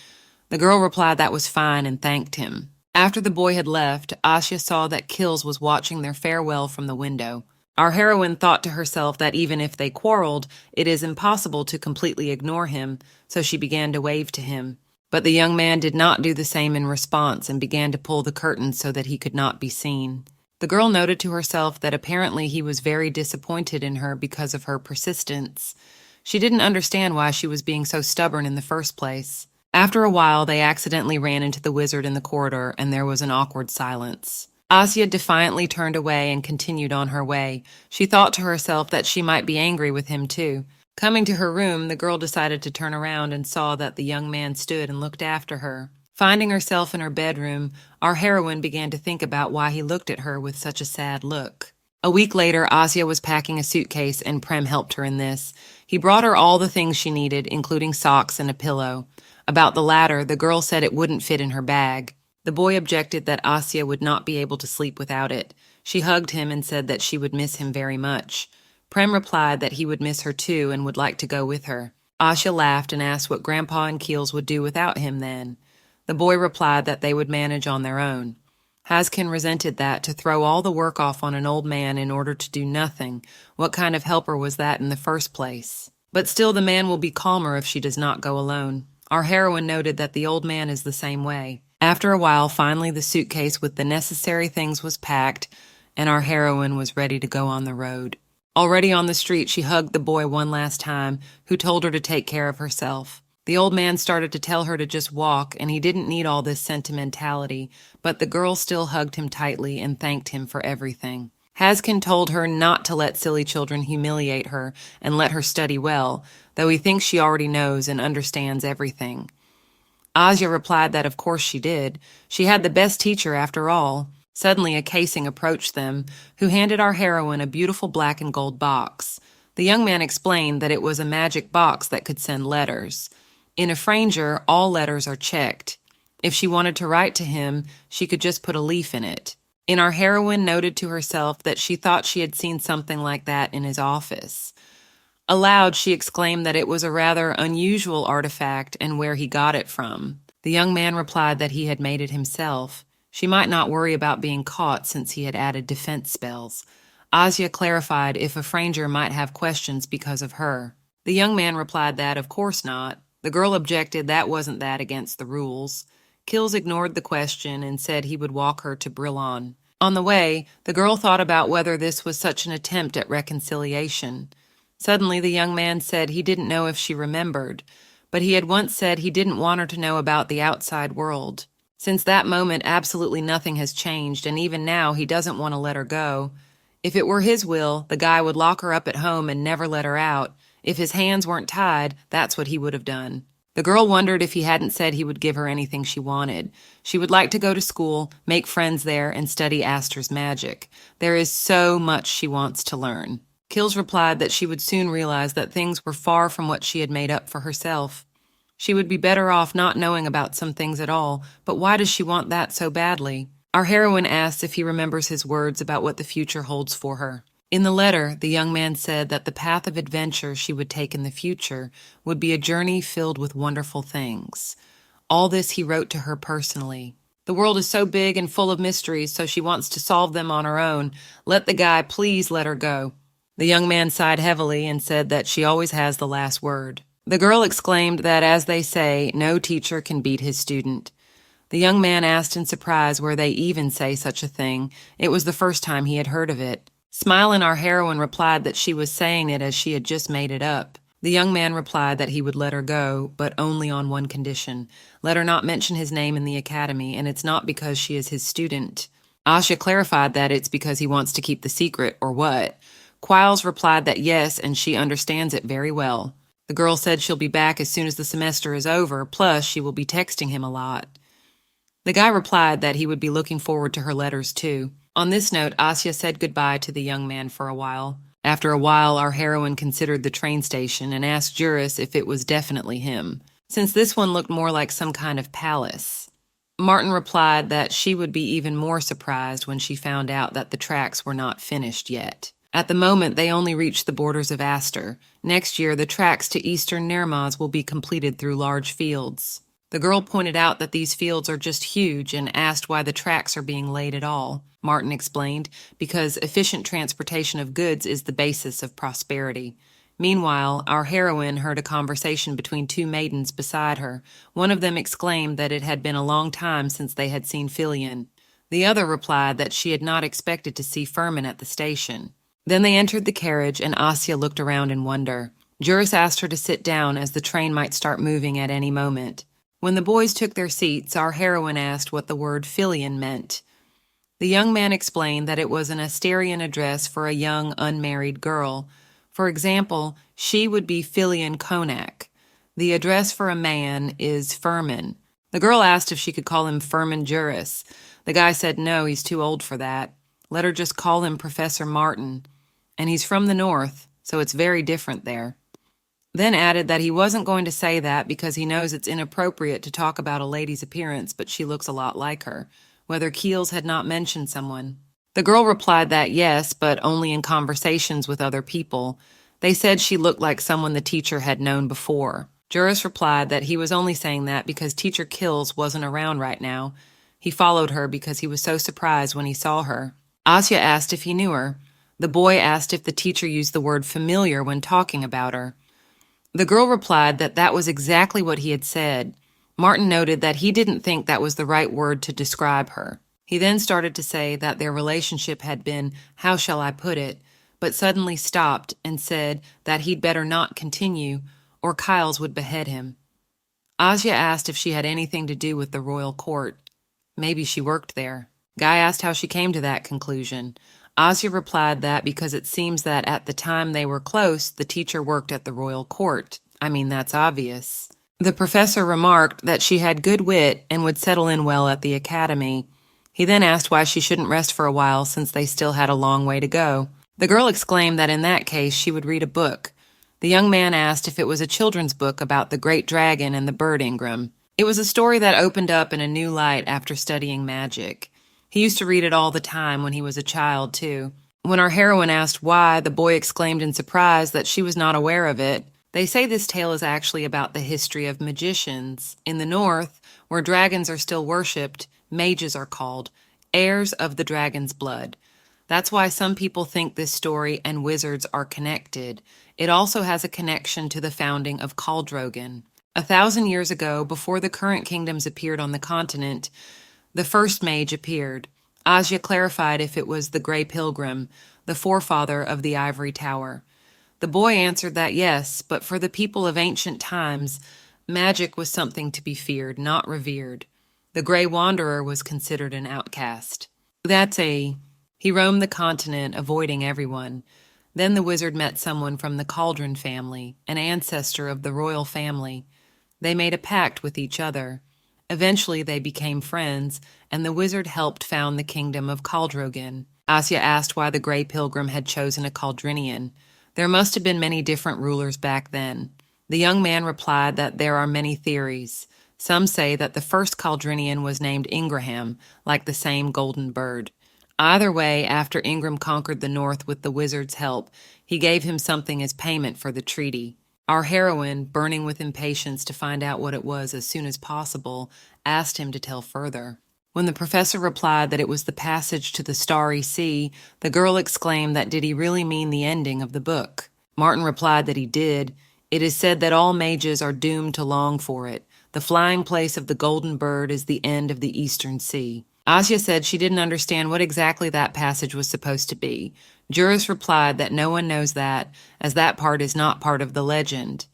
The girl replied that was fine and thanked him. After the boy had left, Asya saw that Kills was watching their farewell from the window. Our heroine thought to herself that even if they quarreled, it is impossible to completely ignore him, so she began to wave to him. But the young man did not do the same in response and began to pull the curtains so that he could not be seen. The girl noted to herself that apparently he was very disappointed in her because of her persistence. She didn't understand why she was being so stubborn in the first place. After a while, they accidentally ran into the wizard in the corridor, and there was an awkward silence. Asya defiantly turned away and continued on her way. She thought to herself that she might be angry with him too. Coming to her room, the girl decided to turn around and saw that the young man stood and looked after her. Finding herself in her bedroom, our heroine began to think about why he looked at her with such a sad look. A week later, Asya was packing a suitcase, and Prem helped her in this. He brought her all the things she needed, including socks and a pillow. About the latter, the girl said it wouldn't fit in her bag. The boy objected that Asya would not be able to sleep without it. She hugged him and said that she would miss him very much. Prem replied that he would miss her too and would like to go with her. Asya laughed and asked what Grandpa and Keels would do without him then. The boy replied that they would manage on their own. Haskin resented that, to throw all the work off on an old man in order to do nothing. What kind of helper was that in the first place? But still, the man will be calmer if she does not go alone. Our heroine noted that the old man is the same way. After a while, finally the suitcase with the necessary things was packed, and our heroine was ready to go on the road. Already on the street, she hugged the boy one last time, who told her to take care of herself. The old man started to tell her to just walk, and he didn't need all this sentimentality, but the girl still hugged him tightly and thanked him for everything. Haskin told her not to let silly children humiliate her and let her study well, though he thinks she already knows and understands everything. Asya replied that of course she did. She had the best teacher after all. Suddenly a casing approached them, who handed our heroine a beautiful black and gold box. The young man explained that it was a magic box that could send letters. In a Franger, all letters are checked. If she wanted to write to him, she could just put a leaf in it. And our heroine noted to herself that she thought she had seen something like that in his office. Aloud, she exclaimed that it was a rather unusual artifact and where he got it from. The young man replied that he had made it himself. She might not worry about being caught since he had added defense spells. Asya clarified if a Franger might have questions because of her. The young man replied that, of course not. The girl objected that wasn't that against the rules. Kills ignored the question and said he would walk her to Brillon. On the way, the girl thought about whether this was such an attempt at reconciliation. Suddenly, the young man said he didn't know if she remembered, but he had once said he didn't want her to know about the outside world. Since that moment, absolutely nothing has changed, and even now he doesn't want to let her go. If it were his will, the guy would lock her up at home and never let her out. If his hands weren't tied, that's what he would have done. The girl wondered if he hadn't said he would give her anything she wanted. She would like to go to school, make friends there, and study Aster's magic. There is so much she wants to learn. Kills replied that she would soon realize that things were far from what she had made up for herself. She would be better off not knowing about some things at all, but why does she want that so badly? Our heroine asks if he remembers his words about what the future holds for her. In the letter, the young man said that the path of adventure she would take in the future would be a journey filled with wonderful things. All this he wrote to her personally. The world is so big and full of mysteries, so she wants to solve them on her own. Let the guy please let her go. The young man sighed heavily and said that she always has the last word. The girl exclaimed that, as they say, no teacher can beat his student. The young man asked in surprise where they even say such a thing. It was the first time he had heard of it. Smiling, our heroine replied that she was saying it as she had just made it up. The young man replied that he would let her go, but only on one condition. Let her not mention his name in the academy, and it's not because she is his student. Asya clarified that it's because he wants to keep the secret, or what. Quiles replied that yes, and she understands it very well. The girl said she'll be back as soon as the semester is over, plus she will be texting him a lot. The guy replied that he would be looking forward to her letters too. On this note, Asya said goodbye to the young man for a while. After a while, our heroine considered the train station and asked Juris if it was definitely him. since this one looked more like some kind of palace. Martin replied that she would be even more surprised when she found out that the tracks were not finished yet. At the moment, they only reached the borders of Aster. Next year, the tracks to eastern Nermaz will be completed through large fields. The girl pointed out that these fields are just huge and asked why the tracks are being laid at all. Martin explained, because efficient transportation of goods is the basis of prosperity. Meanwhile, our heroine heard a conversation between two maidens beside her. One of them exclaimed that it had been a long time since they had seen Filion. The other replied that she had not expected to see Furman at the station. Then they entered the carriage, and Asya looked around in wonder. Juris asked her to sit down, as the train might start moving at any moment. When the boys took their seats, our heroine asked what the word Filion meant. The young man explained that it was an Asterian address for a young, unmarried girl. For example, she would be Filion Konak. The address for a man is Furman. The girl asked if she could call him Furman Juris. The guy said no, he's too old for that. Let her just call him Professor Martin. And he's from the north, so it's very different there. Then added that he wasn't going to say that because he knows it's inappropriate to talk about a lady's appearance, but she looks a lot like her, whether Keels had not mentioned someone. The girl replied that yes, but only in conversations with other people. They said she looked like someone the teacher had known before. Juris replied that he was only saying that because Teacher Keels wasn't around right now. He followed her because he was so surprised when he saw her. Asya asked if he knew her. The boy asked if the teacher used the word familiar when talking about her. The girl replied that that was exactly what he had said. Martin noted that he didn't think that was the right word to describe her. He then started to say that their relationship had been, how shall I put it, but suddenly stopped and said that he'd better not continue, or Kyles would behead him. Asya asked if she had anything to do with the royal court. Maybe she worked there. Guy asked how she came to that conclusion. Asya replied that because it seems that at the time they were close, the teacher worked at the royal court. I mean, that's obvious. The professor remarked that she had good wit and would settle in well at the academy. He then asked why she shouldn't rest for a while since they still had a long way to go. The girl exclaimed that in that case she would read a book. The young man asked if it was a children's book about the great dragon and the bird Ingram. It was a story that opened up in a new light after studying magic. He used to read it all the time when he was a child, too. When our heroine asked why, the boy exclaimed in surprise that she was not aware of it. They say this tale is actually about the history of magicians. In the north, where dragons are still worshipped, mages are called heirs of the dragon's blood. That's why some people think this story and wizards are connected. It also has a connection to the founding of Caldrogan. 1,000 years ago, before the current kingdoms appeared on the continent, the first mage appeared. Asya clarified if it was the Grey Pilgrim, the forefather of the Ivory Tower. The boy answered that yes, but for the people of ancient times, magic was something to be feared, not revered. The Grey Wanderer was considered an outcast. He roamed the continent, avoiding everyone. Then the wizard met someone from the Cauldron family, an ancestor of the royal family. They made a pact with each other. Eventually they became friends, and the wizard helped found the kingdom of Caldrogan. Asya asked why the Grey Pilgrim had chosen a Caldrinian. There must have been many different rulers back then. The young man replied that there are many theories. Some say that the first Caldrinian was named Ingraham, like the same golden bird. Either way, after Ingram conquered the north with the wizard's help, he gave him something as payment for the treaty. Our heroine, burning with impatience to find out what it was as soon as possible, asked him to tell further. When the professor replied that it was the passage to the Starry Sea, the girl exclaimed that did he really mean the ending of the book? Martin replied that he did. It is said that all mages are doomed to long for it. The flying place of the golden bird is the end of the Eastern Sea. Asya said she didn't understand what exactly that passage was supposed to be. Juris replied that no one knows that, as that part is not part of the legend.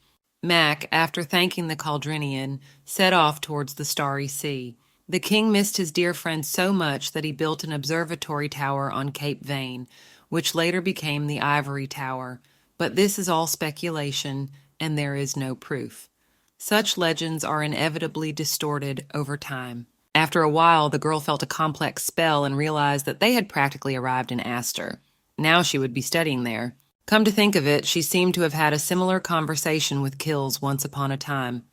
Mac, after thanking the Caldrinian, set off towards the Starry Sea. The king missed his dear friend so much that he built an observatory tower on Cape Vane, which later became the Ivory Tower. But this is all speculation, and there is no proof. Such legends are inevitably distorted over time. After a while, the girl felt a complex spell and realized that they had practically arrived in Aster. Now she would be studying there. Come to think of it, she seemed to have had a similar conversation with Kills once upon a time.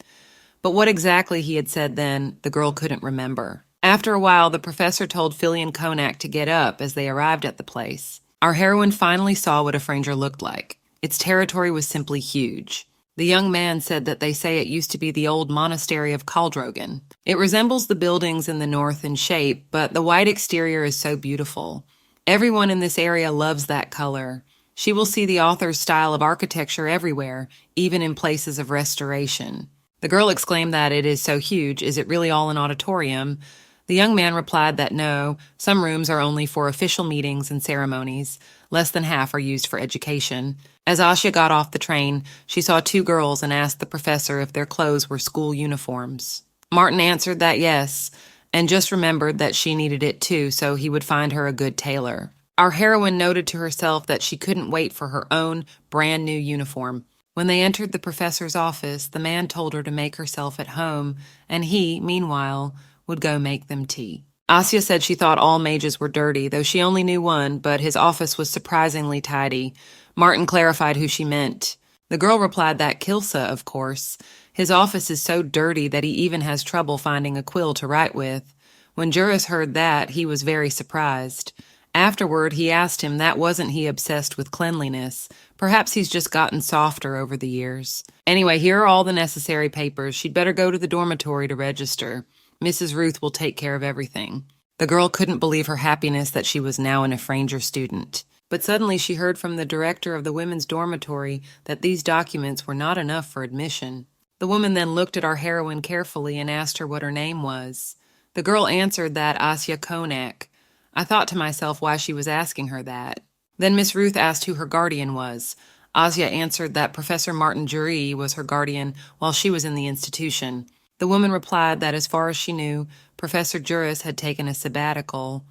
But what exactly he had said then, the girl couldn't remember. After a while, the professor told Philly and Konak to get up as they arrived at the place. Our heroine finally saw what a Franger looked like. Its territory was simply huge. The young man said that they say it used to be the old monastery of Caldrogan. It resembles the buildings in the north in shape, but the white exterior is so beautiful. Everyone in this area loves that color. She will see the author's style of architecture everywhere, even in places of restoration. The girl exclaimed that it is so huge, is it really all an auditorium? The young man replied that no, some rooms are only for official meetings and ceremonies. Less than half are used for education. As Asya got off the train, she saw two girls and asked the professor if their clothes were school uniforms. Martin answered that yes, and just remembered that she needed it too, so he would find her a good tailor. Our heroine noted to herself that she couldn't wait for her own brand new uniform. When they entered the professor's office, the man told her to make herself at home, and he, meanwhile, would go make them tea. Asya said she thought all mages were dirty, though she only knew one, but his office was surprisingly tidy. Martin clarified who she meant. The girl replied that Kilsa, of course. His office is so dirty that he even has trouble finding a quill to write with. When Juris heard that, he was very surprised. Afterward, he asked him that wasn't he obsessed with cleanliness. Perhaps he's just gotten softer over the years. Anyway, here are all the necessary papers. She'd better go to the dormitory to register. Mrs. Ruth will take care of everything. The girl couldn't believe her happiness that she was now an Effranger student. But suddenly she heard from the director of the women's dormitory that these documents were not enough for admission. The woman then looked at our heroine carefully and asked her what her name was. The girl answered that Asya Konak. I thought to myself why she was asking her that. Then Miss Ruth asked who her guardian was. Asya answered that Professor Martin Jury was her guardian while she was in the institution. The woman replied that as far as she knew, Professor Juris had taken a sabbatical.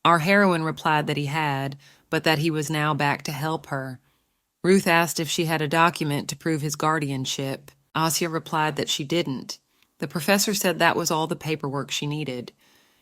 Our heroine replied that he had, but that he was now back to help her. Ruth asked if she had a document to prove his guardianship. Asya replied that she didn't. The professor said that was all the paperwork she needed.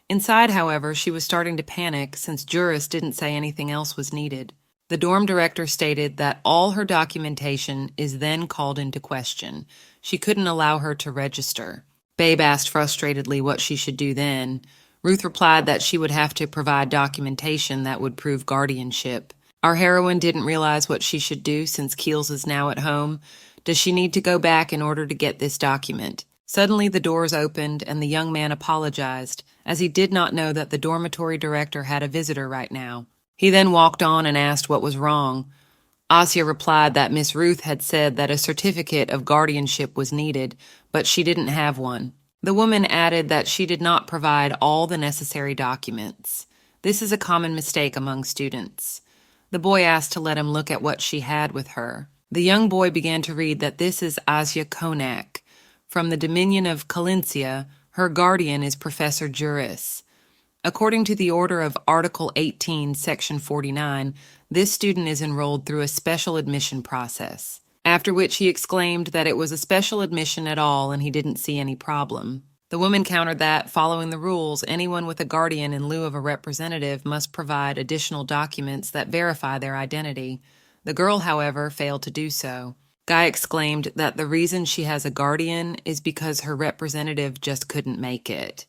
Inside, however, she was starting to panic since Juris didn't say anything else was needed. The dorm director stated that all her documentation is then called into question. She couldn't allow her to register. Babe asked frustratedly what she should do then. Ruth replied that she would have to provide documentation that would prove guardianship. Our heroine didn't realize what she should do since Keels is now at home. Does she need to go back in order to get this document? Suddenly the doors opened and the young man apologized, as he did not know that the dormitory director had a visitor right now. He then walked on and asked what was wrong. Asya replied that Miss Ruth had said that a certificate of guardianship was needed, but she didn't have one. The woman added that she did not provide all the necessary documents. This is a common mistake among students. The boy asked to let him look at what she had with her. The young boy began to read that this is Asya Konak. From the Dominion of Kalincia, her guardian is Professor Juris. According to the order of Article 18, Section 49, this student is enrolled through a special admission process, after which he exclaimed that it was a special admission at all and he didn't see any problem. The woman countered that, following the rules, anyone with a guardian in lieu of a representative must provide additional documents that verify their identity. The girl, however, failed to do so. Guy exclaimed that the reason she has a guardian is because her representative just couldn't make it.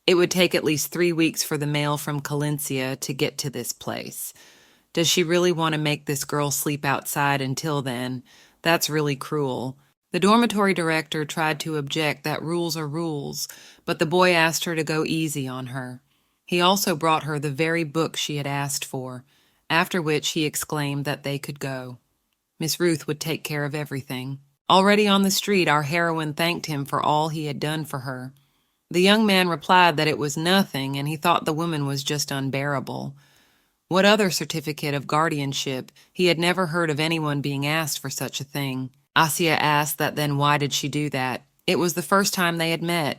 It would take at least 3 weeks for the mail from Kalincia to get to this place. Does she really want to make this girl sleep outside until then? That's really cruel. The dormitory director tried to object that rules are rules, but the boy asked her to go easy on her. He also brought her the very book she had asked for, after which he exclaimed that they could go. Miss Ruth would take care of everything. Already on the street, our heroine thanked him for all he had done for her. The young man replied that it was nothing, and he thought the woman was just unbearable. What other certificate of guardianship? He had never heard of anyone being asked for such a thing. Asya asked that then why did she do that? It was the first time they had met.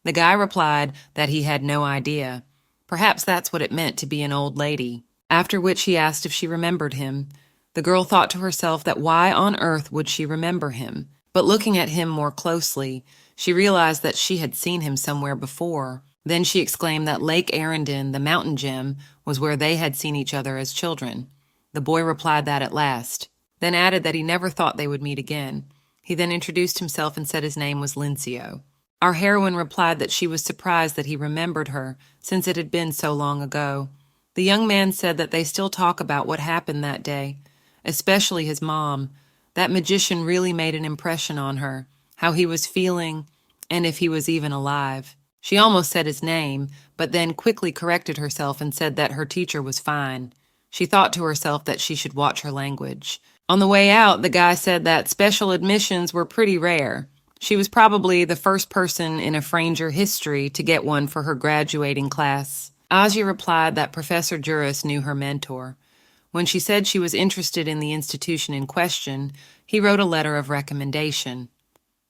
The guy replied that he had no idea. Perhaps that's what it meant to be an old lady. After which he asked if she remembered him. The girl thought to herself that why on earth would she remember him? But looking at him more closely, she realized that she had seen him somewhere before. Then she exclaimed that Lake Arundel, the mountain gem, was where they had seen each other as children. The boy replied that at last, then added that he never thought they would meet again. He then introduced himself and said his name was Lincio. Our heroine replied that she was surprised that he remembered her, since it had been so long ago. The young man said that they still talk about what happened that day, especially his mom. That magician really made an impression on her, how he was feeling, and if he was even alive. She almost said his name, but then quickly corrected herself and said that her teacher was fine. She thought to herself that she should watch her language. On the way out, the guy said that special admissions were pretty rare. She was probably the first person in a Franger history to get one for her graduating class. Asia replied that Professor Juris knew her mentor. When she said she was interested in the institution in question, he wrote a letter of recommendation.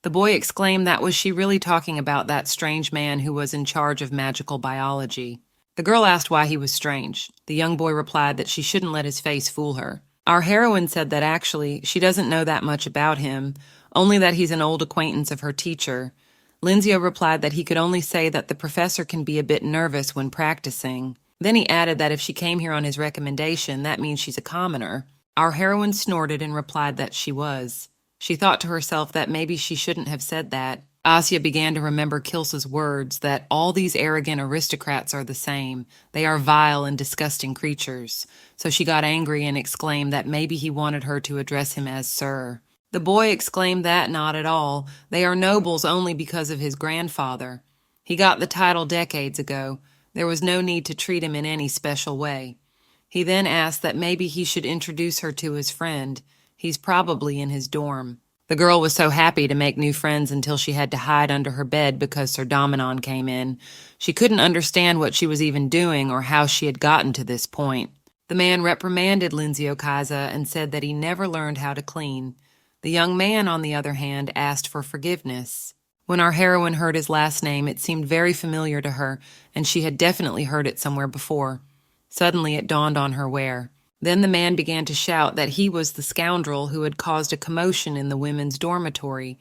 The boy exclaimed that was she really talking about that strange man who was in charge of magical biology. The girl asked why he was strange. The young boy replied that she shouldn't let his face fool her. Our heroine said that actually she doesn't know that much about him, only that he's an old acquaintance of her teacher. Linzio replied that he could only say that the professor can be a bit nervous when practicing. Then he added that if she came here on his recommendation, that means she's a commoner. Our heroine snorted and replied that she was. She thought to herself that maybe she shouldn't have said that. Asya began to remember Kilsa's words that all these arrogant aristocrats are the same. They are vile and disgusting creatures. So she got angry and exclaimed that maybe he wanted her to address him as Sir. The boy exclaimed that not at all. They are nobles only because of his grandfather. He got the title decades ago. There was no need to treat him in any special way. He then asked that maybe he should introduce her to his friend. He's probably in his dorm. The girl was so happy to make new friends until she had to hide under her bed because Sir Dominon came in. She couldn't understand what she was even doing or how she had gotten to this point. The man reprimanded Linzio Kaisa and said that he never learned how to clean. The young man, on the other hand, asked for forgiveness. When our heroine heard his last name, it seemed very familiar to her, and she had definitely heard it somewhere before. Suddenly it dawned on her where. Then the man began to shout that he was the scoundrel who had caused a commotion in the women's dormitory.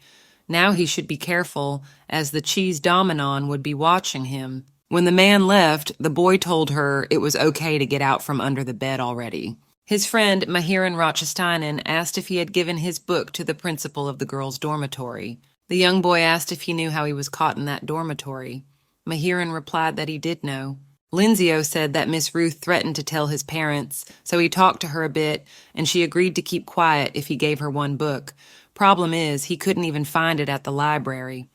Now he should be careful, as the cheese dominon would be watching him. When the man left, the boy told her it was okay to get out from under the bed already. His friend, Mahiran Rochestainen, asked if he had given his book to the principal of the girls' dormitory. The young boy asked if he knew how he was caught in that dormitory. Mahiran replied that he did know. Linzio said that Miss Ruth threatened to tell his parents, so he talked to her a bit, and she agreed to keep quiet if he gave her one book. Problem is, he couldn't even find it at the library.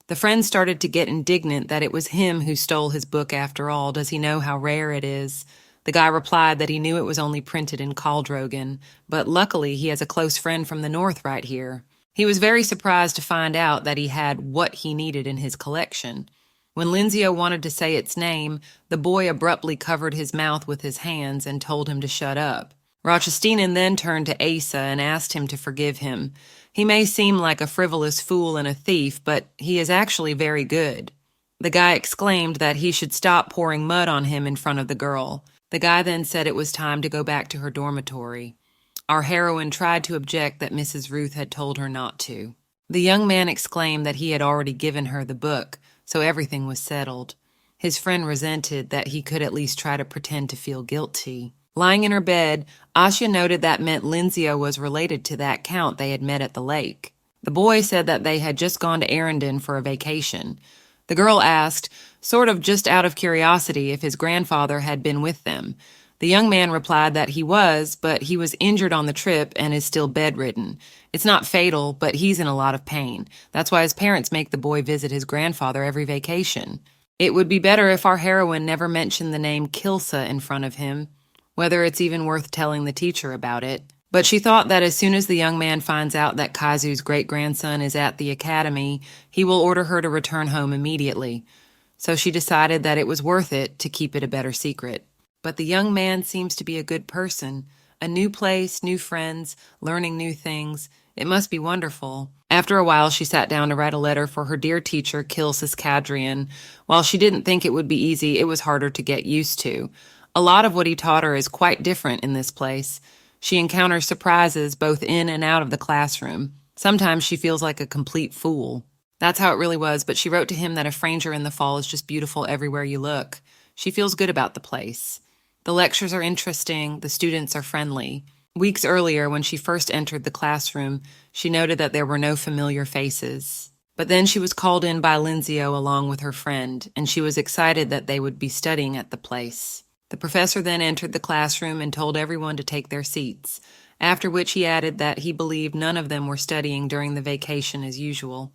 The friend started to get indignant that it was him who stole his book after all. Does he know how rare it is? The guy replied that he knew it was only printed in Caldrogan, but luckily he has a close friend from the north right here. He was very surprised to find out that he had what he needed in his collection. When Linzio wanted to say its name, the boy abruptly covered his mouth with his hands and told him to shut up. Rochestainen then turned to Asa and asked him to forgive him. He may seem like a frivolous fool and a thief, but he is actually very good. The guy exclaimed that he should stop pouring mud on him in front of the girl. The guy then said it was time to go back to her dormitory. Our heroine tried to object that Mrs. Ruth had told her not to. The young man exclaimed that he had already given her the book, so everything was settled. His friend resented that he could at least try to pretend to feel guilty. Lying in her bed, Asya noted that meant Linzio was related to that count they had met at the lake. The boy said that they had just gone to Arendon for a vacation. The girl asked, sort of just out of curiosity, if his grandfather had been with them. The young man replied that he was, but he was injured on the trip and is still bedridden. It's not fatal, but he's in a lot of pain. That's why his parents make the boy visit his grandfather every vacation. It would be better if our heroine never mentioned the name Kilsa in front of him, whether it's even worth telling the teacher about it. But she thought that as soon as the young man finds out that Kazu's great-grandson is at the academy, he will order her to return home immediately. So she decided that it was worth it to keep it a better secret. But the young man seems to be a good person. A new place, new friends, learning new things. It must be wonderful. After a while, she sat down to write a letter for her dear teacher, Kilsis Cadrian. While she didn't think it would be easy, it was harder to get used to. A lot of what he taught her is quite different in this place. She encounters surprises both in and out of the classroom. Sometimes she feels like a complete fool. That's how it really was, but she wrote to him that a Franger in the fall is just beautiful everywhere you look. She feels good about the place. The lectures are interesting, the students are friendly. Weeks earlier, when she first entered the classroom, she noted that there were no familiar faces. But then she was called in by Lindsay along with her friend, and she was excited that they would be studying at the place. The professor then entered the classroom and told everyone to take their seats, after which he added that he believed none of them were studying during the vacation as usual.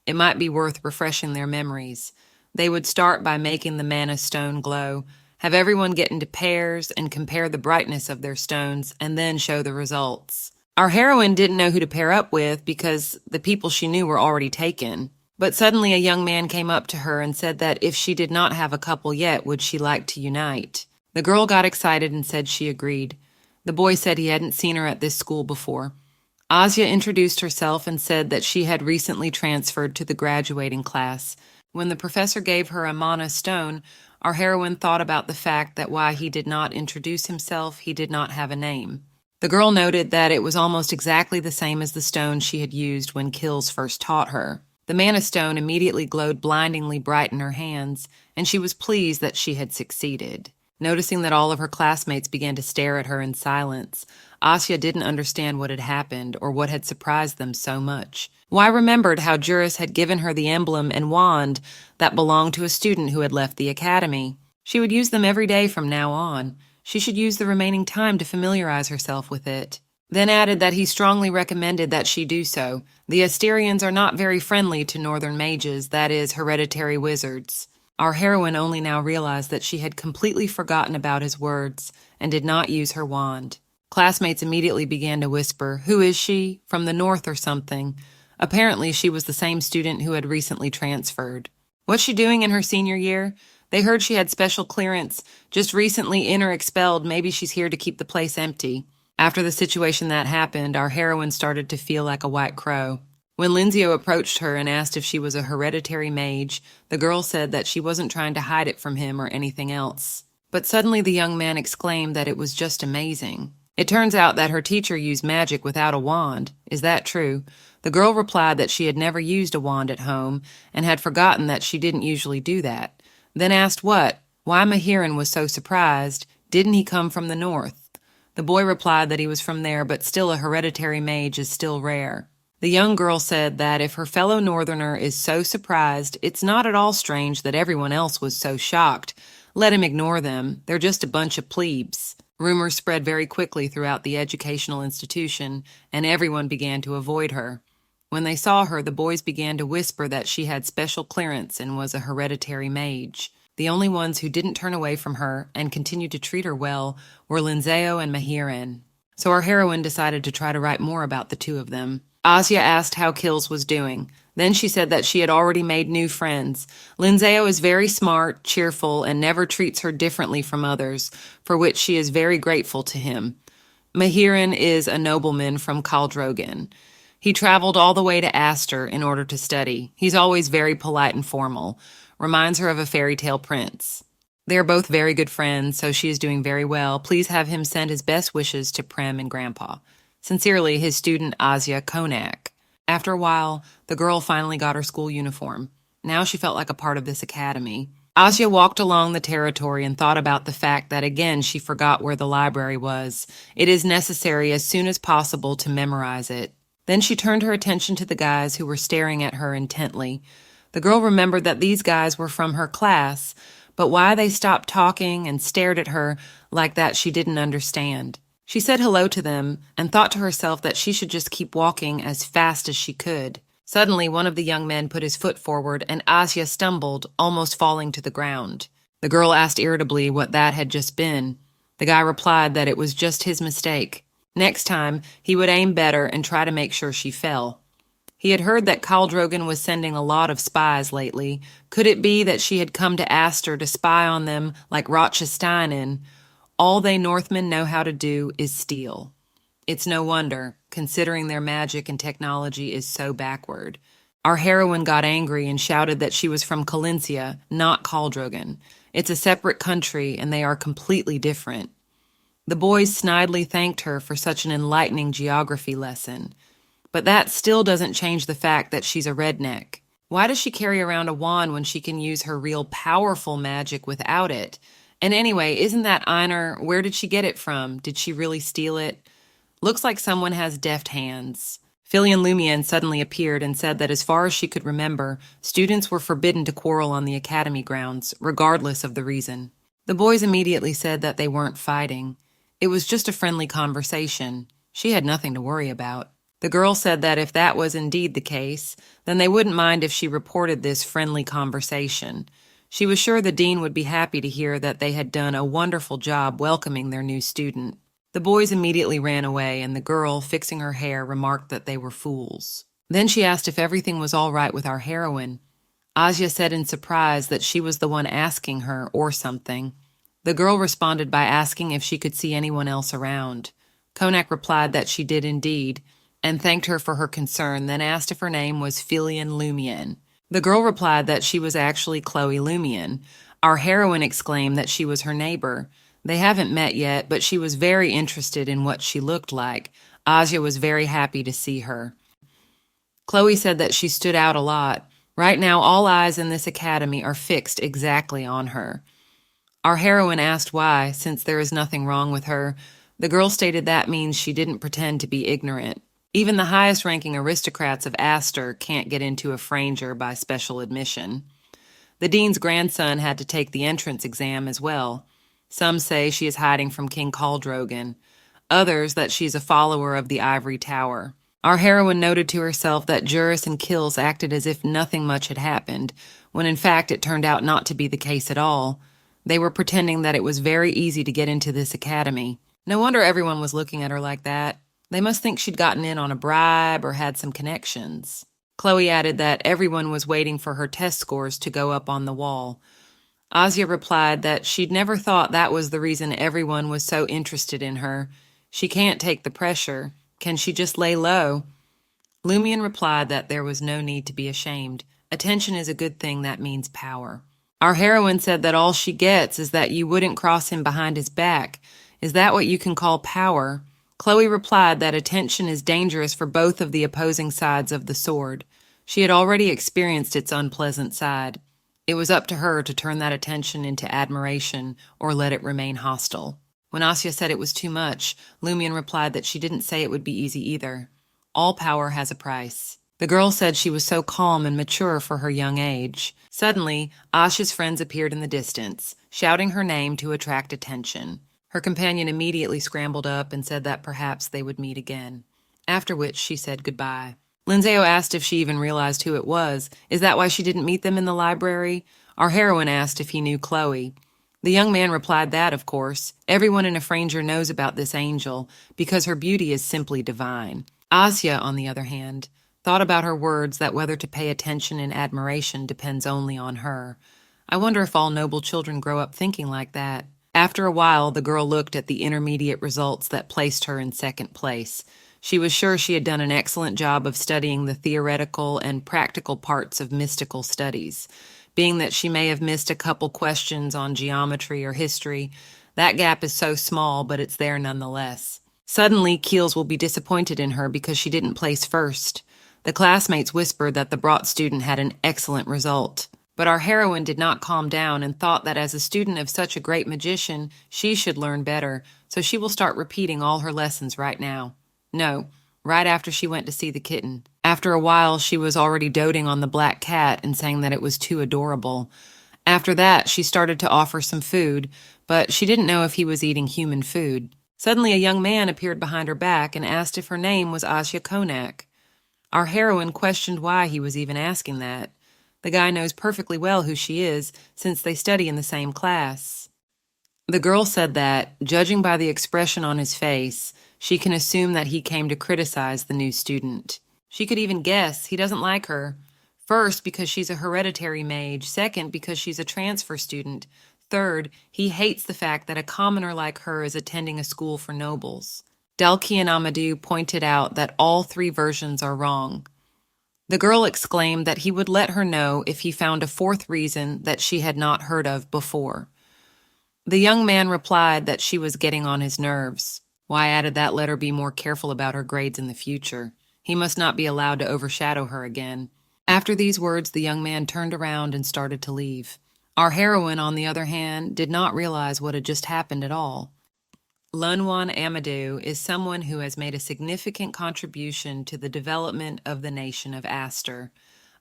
It might be worth refreshing their memories. They would start by making the mana stone glow, have everyone get into pairs and compare the brightness of their stones, and then show the results. Our heroine didn't know who to pair up with because the people she knew were already taken. But suddenly a young man came up to her and said that if she did not have a couple yet, would she like to unite? The girl got excited and said she agreed. The boy said he hadn't seen her at this school before. Asya introduced herself and said that she had recently transferred to the graduating class. When the professor gave her a mana stone, our heroine thought about the fact that while he did not introduce himself, he did not have a name. The girl noted that it was almost exactly the same as the stone she had used when Kills first taught her. The mana stone immediately glowed blindingly bright in her hands, and she was pleased that she had succeeded. Noticing that all of her classmates began to stare at her in silence, Asya didn't understand what had happened or what had surprised them so much. Why remembered how Juris had given her the emblem and wand that belonged to a student who had left the academy. She would use them every day from now on. She should use the remaining time to familiarize herself with it. Then added that he strongly recommended that she do so. The Asterians are not very friendly to northern mages, that is, hereditary wizards. Our heroine only now realized that she had completely forgotten about his words and did not use her wand. Classmates immediately began to whisper, "Who is she? From the north or something?" Apparently, she was the same student who had recently transferred. What's she doing in her senior year? They heard she had special clearance, just recently in or expelled. Maybe she's here to keep the place empty. After the situation that happened, our heroine started to feel like a white crow. When Lindsay approached her and asked if she was a hereditary mage, the girl said that she wasn't trying to hide it from him or anything else. But suddenly the young man exclaimed that it was just amazing. It turns out that her teacher used magic without a wand. Is that true? The girl replied that she had never used a wand at home and had forgotten that she didn't usually do that. Then asked why Mahiran was so surprised. Didn't he come from the north? The boy replied that he was from there, but still a hereditary mage is still rare. The young girl said that if her fellow northerner is so surprised, it's not at all strange that everyone else was so shocked. Let him ignore them. They're just a bunch of plebes. Rumors spread very quickly throughout the educational institution, and everyone began to avoid her. When they saw her, the boys began to whisper that she had special clearance and was a hereditary mage. The only ones who didn't turn away from her and continued to treat her well were Linzeo and Mahiran. So our heroine decided to try to write more about the two of them. Asya asked how Kills was doing. Then she said that she had already made new friends. Linzeo is very smart, cheerful, and never treats her differently from others, for which she is very grateful to him. Mahiran is a nobleman from Caldrogan. He traveled all the way to Aster in order to study. He's always very polite and formal. Reminds her of a fairy tale prince. They are both very good friends, so she is doing very well. Please have him send his best wishes to Prem and Grandpa. Sincerely, his student Asya Konak. After a while, the girl finally got her school uniform. Now she felt like a part of this academy. Asya walked along the territory and thought about the fact that again she forgot where the library was. It is necessary as soon as possible to memorize it. Then she turned her attention to the guys who were staring at her intently. The girl remembered that these guys were from her class, but why they stopped talking and stared at her like that she didn't understand. She said hello to them and thought to herself that she should just keep walking as fast as she could. Suddenly, one of the young men put his foot forward and Asya stumbled, almost falling to the ground. The girl asked irritably what that had just been. The guy replied that it was just his mistake. Next time, he would aim better and try to make sure she fell. He had heard that Caldrogan was sending a lot of spies lately. Could it be that she had come to Aster to spy on them like Rothsteinen? All they Northmen know how to do is steal. It's no wonder, considering their magic and technology is so backward. Our heroine got angry and shouted that she was from Calincia, not Caldrogan. It's a separate country, and they are completely different. The boys snidely thanked her for such an enlightening geography lesson. But that still doesn't change the fact that she's a redneck. Why does she carry around a wand when she can use her real powerful magic without it? And anyway, isn't that Einar, where did she get it from? Did she really steal it? Looks like someone has deft hands. Filian Lumiere suddenly appeared and said that as far as she could remember, students were forbidden to quarrel on the academy grounds, regardless of the reason. The boys immediately said that they weren't fighting. It was just a friendly conversation. She had nothing to worry about. The girl said that if that was indeed the case, then they wouldn't mind if she reported this friendly conversation. She was sure the dean would be happy to hear that they had done a wonderful job welcoming their new student. The boys immediately ran away, and the girl, fixing her hair, remarked that they were fools. Then she asked if everything was all right with our heroine. Asya said in surprise that she was the one asking her, or something. The girl responded by asking if she could see anyone else around. Konak replied that she did indeed, and thanked her for her concern, then asked if her name was Filian Lumiere. The girl replied that she was actually Chloe Lumiere. Our heroine exclaimed that she was her neighbor. They haven't met yet, but she was very interested in what she looked like. Asya was very happy to see her. Chloe said that she stood out a lot. Right now, all eyes in this academy are fixed exactly on her. Our heroine asked why, since there is nothing wrong with her. The girl stated that means she didn't pretend to be ignorant. Even the highest-ranking aristocrats of Astor can't get into a Franger by special admission. The dean's grandson had to take the entrance exam as well. Some say she is hiding from King Caldrogan. Others that she's a follower of the Ivory Tower. Our heroine noted to herself that Juris and Kills acted as if nothing much had happened, when in fact it turned out not to be the case at all. They were pretending that it was very easy to get into this academy. No wonder everyone was looking at her like that. They must think she'd gotten in on a bribe or had some connections. Chloe added that everyone was waiting for her test scores to go up on the wall. Asya replied that she'd never thought that was the reason everyone was so interested in her. She can't take the pressure. Can she just lay low? Lumiere replied that there was no need to be ashamed. Attention is a good thing that means power. Our heroine said that all she gets is that you wouldn't cross him behind his back. Is that what you can call power? Chloe replied that attention is dangerous for both of the opposing sides of the sword. She had already experienced its unpleasant side. It was up to her to turn that attention into admiration or let it remain hostile. When Asya said it was too much, Lumiere replied that she didn't say it would be easy either. All power has a price. The girl said she was so calm and mature for her young age. Suddenly, Asya's friends appeared in the distance, shouting her name to attract attention. Her companion immediately scrambled up and said that perhaps they would meet again, after which she said goodbye. Lindseo asked if she even realized who it was. Is that why she didn't meet them in the library? Our heroine asked if he knew Chloe. The young man replied that, of course, everyone in a Franger knows about this angel, because her beauty is simply divine. Asya, on the other hand, thought about her words that whether to pay attention and admiration depends only on her. I wonder if all noble children grow up thinking like that. After a while, the girl looked at the intermediate results that placed her in second place. She was sure she had done an excellent job of studying the theoretical and practical parts of mystical studies. Being that she may have missed a couple questions on geometry or history, that gap is so small, but it's there nonetheless. Suddenly, Keels will be disappointed in her because she didn't place first. The classmates whispered that the brought student had an excellent result. But our heroine did not calm down and thought that as a student of such a great magician, she should learn better, so she will start repeating all her lessons right now. No, right after she went to see the kitten. After a while, she was already doting on the black cat and saying that it was too adorable. After that, she started to offer some food, but she didn't know if he was eating human food. Suddenly, a young man appeared behind her back and asked if her name was Asya Konak. Our heroine questioned why he was even asking that. The guy knows perfectly well who she is, since they study in the same class. The girl said that, judging by the expression on his face, she can assume that he came to criticize the new student. She could even guess he doesn't like her. First, because she's a hereditary mage. Second, because she's a transfer student. Third, he hates the fact that a commoner like her is attending a school for nobles. Dalki and Amadou pointed out that all three versions are wrong. The girl exclaimed that he would let her know if he found a fourth reason that she had not heard of before. The young man replied that she was getting on his nerves. Why added that let her be more careful about her grades in the future. He must not be allowed to overshadow her again. After these words, the young man turned around and started to leave. Our heroine, on the other hand, did not realize what had just happened at all. Lunwan Amadou is someone who has made a significant contribution to the development of the nation of Aster,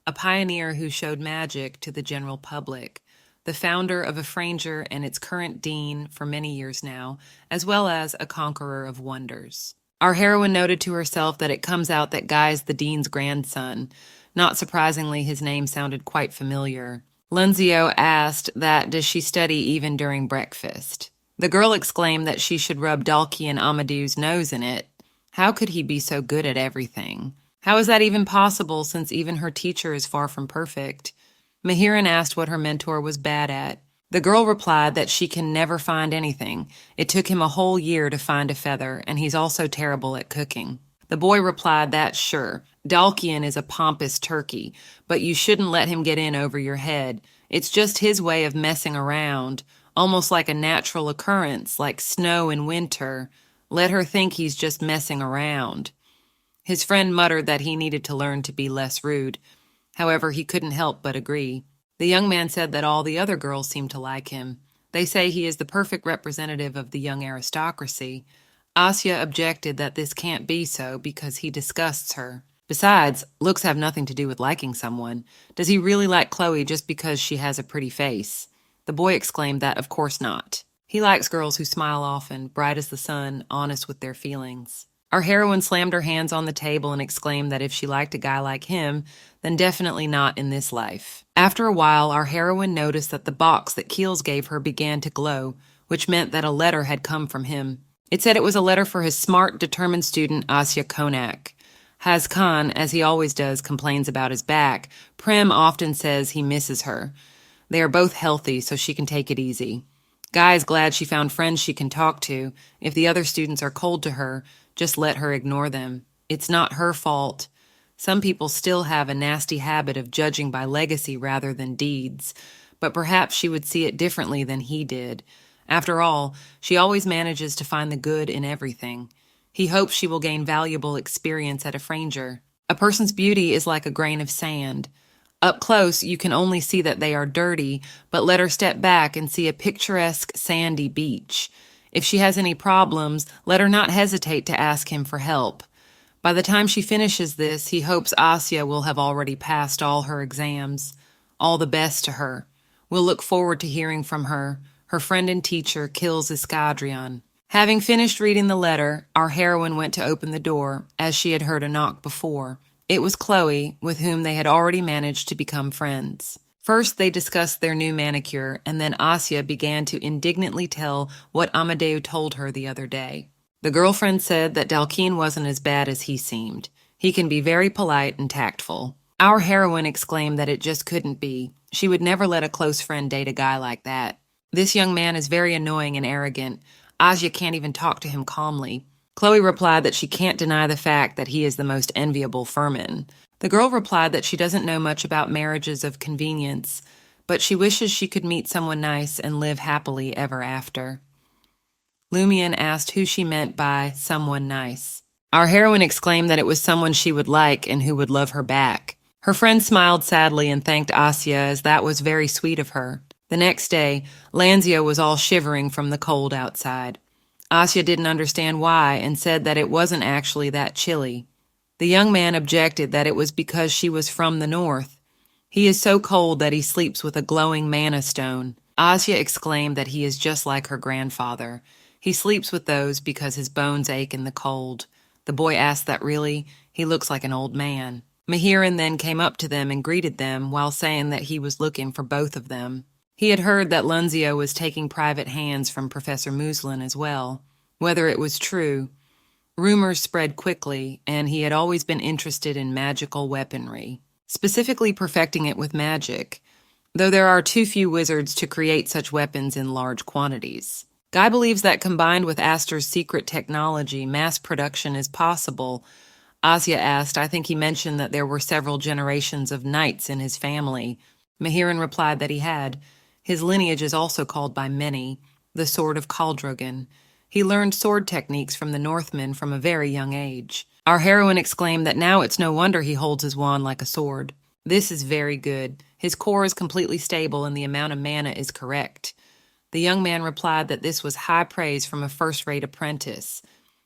a pioneer who showed magic to the general public, the founder of Afranger and its current dean for many years now, as well as a conqueror of wonders. Our heroine noted to herself that it comes out that Guy's the dean's grandson. Not surprisingly, his name sounded quite familiar. Lunzio asked that does she study even during breakfast. The girl exclaimed that she should rub Dalkian Amadou's nose in it. How could he be so good at everything? How is that even possible since even her teacher is far from perfect? Mahiran asked what her mentor was bad at. The girl replied that she can never find anything. It took him a whole year to find a feather, and he's also terrible at cooking. The boy replied that, sure, Dalkian is a pompous turkey, but you shouldn't let him get in over your head. It's just his way of messing around, almost like a natural occurrence, like snow in winter. Let her think he's just messing around. His friend muttered that he needed to learn to be less rude. However, he couldn't help but agree. The young man said that all the other girls seem to like him. They say he is the perfect representative of the young aristocracy. Asya objected that this can't be so because he disgusts her. Besides, looks have nothing to do with liking someone. Does he really like Chloe just because she has a pretty face? The boy exclaimed that of course not. He likes girls who smile often, bright as the sun, honest with their feelings. Our heroine slammed her hands on the table and exclaimed that if she liked a guy like him, then definitely not in this life. After a while, our heroine noticed that the box that Keels gave her began to glow, which meant that a letter had come from him. It said it was a letter for his smart, determined student, Asya Konak. Haz Khan, as he always does, complains about his back. Prem often says he misses her. They are both healthy, so she can take it easy. Guy is glad she found friends she can talk to. If the other students are cold to her, just let her ignore them. It's not her fault. Some people still have a nasty habit of judging by legacy rather than deeds, but perhaps she would see it differently than he did. After all, she always manages to find the good in everything. He hopes she will gain valuable experience at Afranger. A person's beauty is like a grain of sand. Up close, you can only see that they are dirty, but let her step back and see a picturesque sandy beach. If she has any problems, let her not hesitate to ask him for help. By the time she finishes this, he hopes Asya will have already passed all her exams. All the best to her. We'll look forward to hearing from her. Her friend and teacher, Kills Iskadrian. Having finished reading the letter, our heroine went to open the door, as she had heard a knock before. It was Chloe, with whom they had already managed to become friends. First, they discussed their new manicure, and then Asya began to indignantly tell what Amadeu told her the other day. The girlfriend said that Dalkeen wasn't as bad as he seemed. He can be very polite and tactful. Our heroine exclaimed that it just couldn't be. She would never let a close friend date a guy like that. This young man is very annoying and arrogant. Asya can't even talk to him calmly. Chloe replied that she can't deny the fact that he is the most enviable Furman. The girl replied that she doesn't know much about marriages of convenience, but she wishes she could meet someone nice and live happily ever after. Lumian asked who she meant by someone nice. Our heroine exclaimed that it was someone she would like and who would love her back. Her friend smiled sadly and thanked Asya as that was very sweet of her. The next day, Lanzio was all shivering from the cold outside. Asya didn't understand why and said that it wasn't actually that chilly. The young man objected that it was because she was from the north. He is so cold that he sleeps with a glowing manna stone. Asya exclaimed that he is just like her grandfather. He sleeps with those because his bones ache in the cold. The boy asked that really, he looks like an old man. Mahiran then came up to them and greeted them while saying that he was looking for both of them. He had heard that Lunzio was taking private hands from Professor Muslin as well. Whether it was true, rumors spread quickly, and he had always been interested in magical weaponry, specifically perfecting it with magic, though there are too few wizards to create such weapons in large quantities. Guy believes that combined with Aster's secret technology, mass production is possible. Asya asked, I think he mentioned that there were several generations of knights in his family. Mahiran replied that he had. His lineage is also called by many, the Sword of Caldrogan. He learned sword techniques from the Northmen from a very young age. Our heroine exclaimed that now it's no wonder he holds his wand like a sword. This is very good. His core is completely stable and the amount of mana is correct. The young man replied that this was high praise from a first-rate apprentice.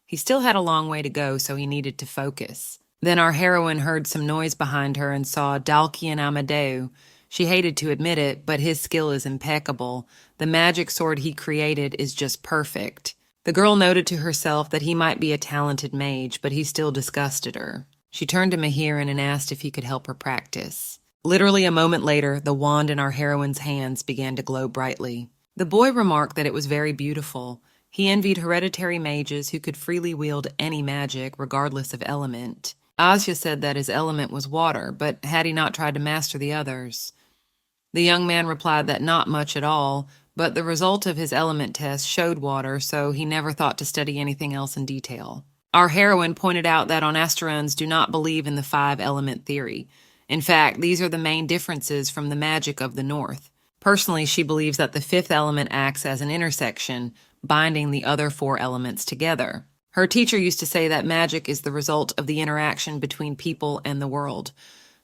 He still had a long way to go, so he needed to focus. Then our heroine heard some noise behind her and saw Dalkian Amadeo. She hated to admit it, but his skill is impeccable. The magic sword he created is just perfect. The girl noted to herself that he might be a talented mage, but he still disgusted her. She turned to Mahiran and asked if he could help her practice. Literally a moment later, the wand in our heroine's hands began to glow brightly. The boy remarked that it was very beautiful. He envied hereditary mages who could freely wield any magic, regardless of element. Asya said that his element was water, but had he not tried to master the others? The young man replied that not much at all, but the result of his element test showed water, so he never thought to study anything else in detail. Our heroine pointed out that Onasterans do not believe in the five-element theory. In fact, these are the main differences from the magic of the North. Personally, she believes that the fifth element acts as an intersection, binding the other four elements together. Her teacher used to say that magic is the result of the interaction between people and the world.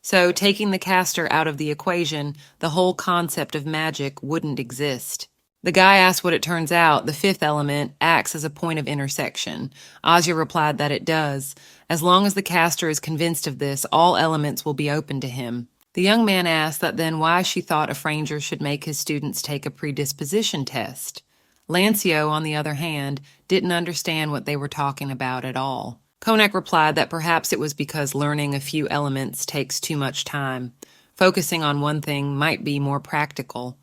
So, taking the caster out of the equation, the whole concept of magic wouldn't exist. The guy asked what it turns out, the fifth element acts as a point of intersection. Asya replied that it does. As long as the caster is convinced of this, all elements will be open to him. The young man asked that then why she thought a Franger should make his students take a predisposition test. Lancio, on the other hand, didn't understand what they were talking about at all. Konak replied that perhaps it was because learning a few elements takes too much time. Focusing on one thing might be more practical.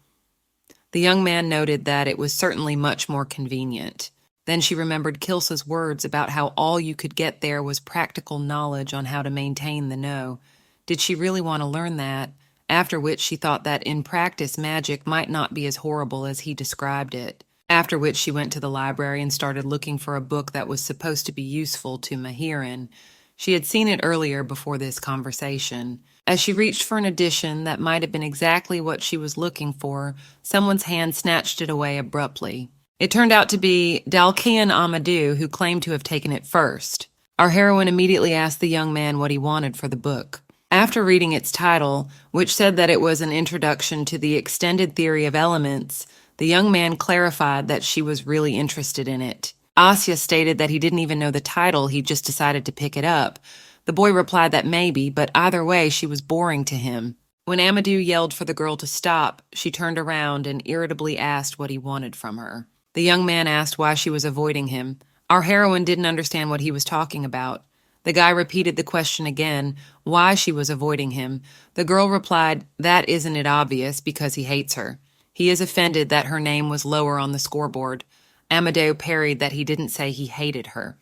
The young man noted that it was certainly much more convenient. Then she remembered Kilsa's words about how all you could get there was practical knowledge on how to maintain the know. Did she really want to learn that? After which she thought that in practice magic might not be as horrible as he described it. After which she went to the library and started looking for a book that was supposed to be useful to Mahiran. She had seen it earlier before this conversation. As she reached for an edition that might have been exactly what she was looking for, someone's hand snatched it away abruptly. It turned out to be Dalkian Amadou, who claimed to have taken it first. Our heroine immediately asked the young man what he wanted for the book. After reading its title, which said that it was an introduction to the extended theory of elements, the young man clarified that she was really interested in it. Asya stated that he didn't even know the title, he just decided to pick it up. The boy replied that maybe, but either way she was boring to him. When Amadou yelled for the girl to stop, she turned around and irritably asked what he wanted from her. The young man asked why she was avoiding him. Our heroine didn't understand what he was talking about. The guy repeated the question again, why she was avoiding him. The girl replied, that isn't it obvious, because he hates her. He is offended that her name was lower on the scoreboard. Amadeo parried that he didn't say he hated her.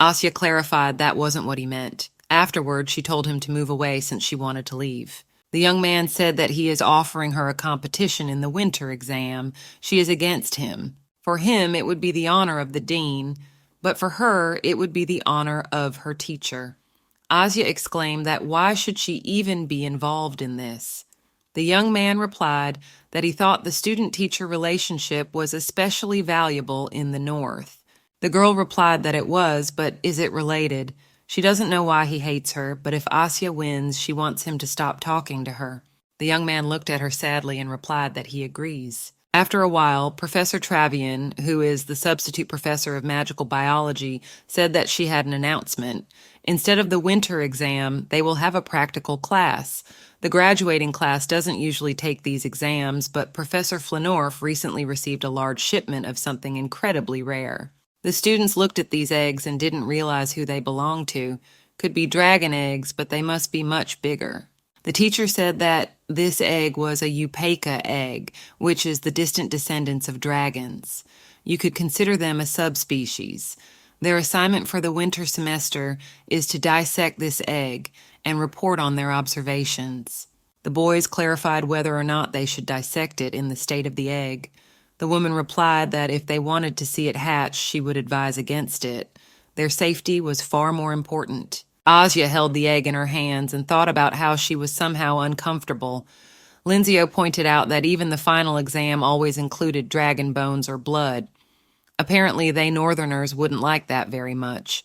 Asya clarified that wasn't what he meant. Afterward, she told him to move away since she wanted to leave. The young man said that he is offering her a competition in the winter exam. She is against him. For him, it would be the honor of the dean, but for her, it would be the honor of her teacher. Asya exclaimed that why should she even be involved in this? The young man replied that he thought the student-teacher relationship was especially valuable in the North. The girl replied that it was, but is it related? She doesn't know why he hates her, but if Asya wins, she wants him to stop talking to her. The young man looked at her sadly and replied that he agrees. After a while, Professor Travian, who is the substitute professor of magical biology, said that she had an announcement. Instead of the winter exam, they will have a practical class. The graduating class doesn't usually take these exams, but Professor Flanorf recently received a large shipment of something incredibly rare. The students looked at these eggs and didn't realize who they belonged to. Could be dragon eggs, but they must be much bigger. The teacher said that this egg was a Upeka egg, which is the distant descendants of dragons. You could consider them a subspecies. Their assignment for the winter semester is to dissect this egg and report on their observations. The boys clarified whether or not they should dissect it in the state of the egg. The woman replied that if they wanted to see it hatch, she would advise against it. Their safety was far more important. Asya held the egg in her hands and thought about how she was somehow uncomfortable. Linzio pointed out that even the final exam always included dragon bones or blood. Apparently, they Northerners wouldn't like that very much.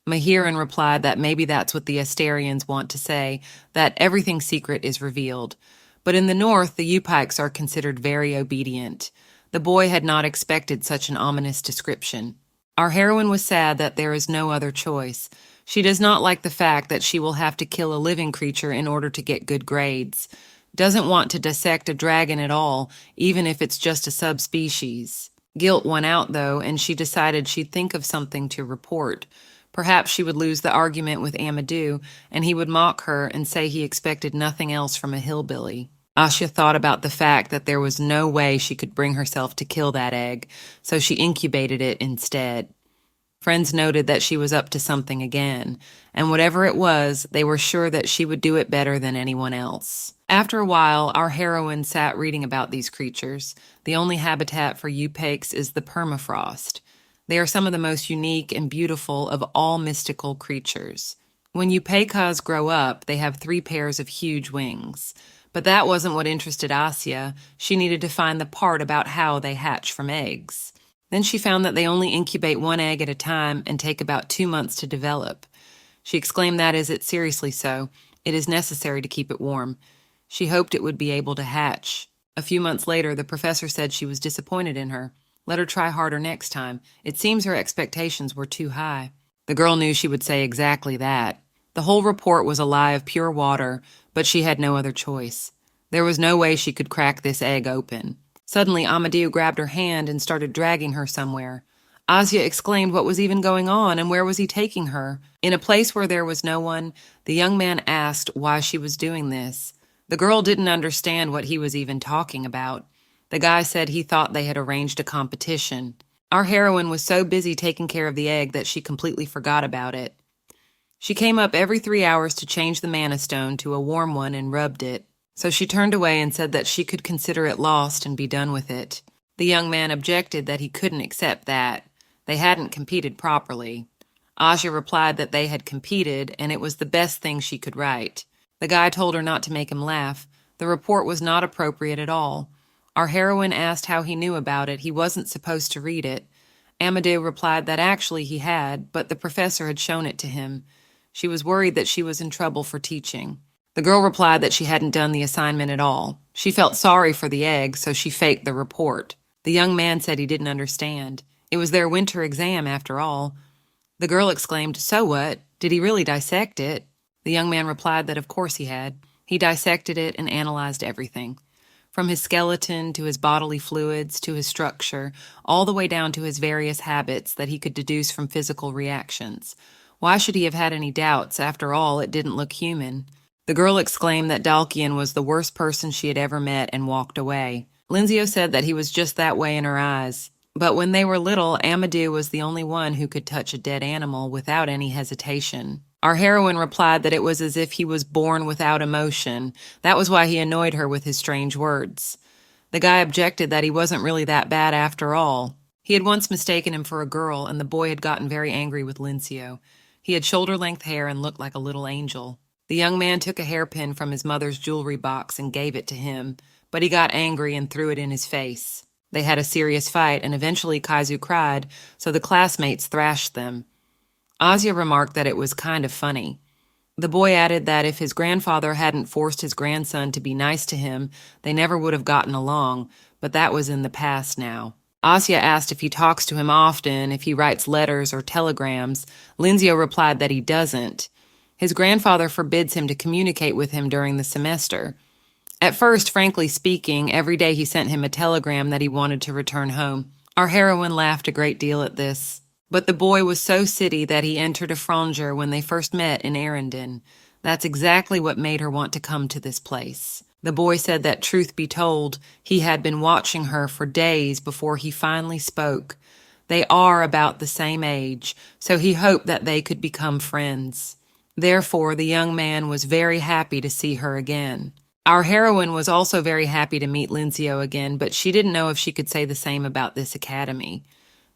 Mahiran replied that maybe that's what the Asterians want to say, that everything secret is revealed. But in the North, the Upikes are considered very obedient. The boy had not expected such an ominous description. Our heroine was sad that there is no other choice. She does not like the fact that she will have to kill a living creature in order to get good grades. Doesn't want to dissect a dragon at all, even if it's just a subspecies. Guilt won out, though, and she decided she'd think of something to report. Perhaps she would lose the argument with Amadou, and he would mock her and say he expected nothing else from a hillbilly. Asya thought about the fact that there was no way she could bring herself to kill that egg, so she incubated it instead. Friends noted that she was up to something again, and whatever it was, they were sure that she would do it better than anyone else. After a while, our heroine sat reading about these creatures. The only habitat for Upakes is the permafrost. They are some of the most unique and beautiful of all mystical creatures. When Upakas grow up, they have 3 pairs of huge wings. But that wasn't what interested Asya. She needed to find the part about how they hatch from eggs. Then she found that they only incubate 1 egg at a time and take about 2 months to develop. She exclaimed that is it seriously so. It is necessary to keep it warm. She hoped it would be able to hatch. A few months later, the professor said she was disappointed in her. Let her try harder next time. It seems her expectations were too high. The girl knew she would say exactly that. The whole report was a lie of pure water, but she had no other choice. There was no way she could crack this egg open. Suddenly, Amadou grabbed her hand and started dragging her somewhere. Asya exclaimed what was even going on and where was he taking her. In a place where there was no one, the young man asked why she was doing this. The girl didn't understand what he was even talking about. The guy said he thought they had arranged a competition. Our heroine was so busy taking care of the egg that she completely forgot about it. She came up every 3 hours to change the mana stone to a warm one and rubbed it. So she turned away and said that she could consider it lost and be done with it. The young man objected that he couldn't accept that. They hadn't competed properly. Asya replied that they had competed and it was the best thing she could write. The guy told her not to make him laugh. The report was not appropriate at all. Our heroine asked how he knew about it. He wasn't supposed to read it. Amadou replied that actually he had, but the professor had shown it to him. She was worried that she was in trouble for teaching. The girl replied that she hadn't done the assignment at all. She felt sorry for the egg, so she faked the report. The young man said he didn't understand. It was their winter exam, after all. The girl exclaimed, "So what? Did he really dissect it?" The young man replied that of course he had. He dissected it and analyzed everything. From his skeleton to his bodily fluids to his structure, all the way down to his various habits that he could deduce from physical reactions. Why should he have had any doubts? After all, it didn't look human. The girl exclaimed that Dalkian was the worst person she had ever met and walked away. Linzio said that he was just that way in her eyes. But when they were little, Amadou was the only one who could touch a dead animal without any hesitation. Our heroine replied that it was as if he was born without emotion. That was why he annoyed her with his strange words. The guy objected that he wasn't really that bad after all. He had once mistaken him for a girl, and the boy had gotten very angry with Linzio. He had shoulder-length hair and looked like a little angel. The young man took a hairpin from his mother's jewelry box and gave it to him, but he got angry and threw it in his face. They had a serious fight, and eventually Kaizu cried, so the classmates thrashed them. Asya remarked that it was kind of funny. The boy added that if his grandfather hadn't forced his grandson to be nice to him, they never would have gotten along, but that was in the past now. Asya asked if he talks to him often, if he writes letters or telegrams. Linzio replied that he doesn't. His grandfather forbids him to communicate with him during the semester. At first, frankly speaking, every day he sent him a telegram that he wanted to return home. Our heroine laughed a great deal at this. But the boy was so city that he entered a fronger when they first met in Arendon. That's exactly what made her want to come to this place. The boy said that, truth be told, he had been watching her for days before he finally spoke. They are about the same age, so he hoped that they could become friends. Therefore, the young man was very happy to see her again. Our heroine was also very happy to meet Linzio again, but she didn't know if she could say the same about this academy.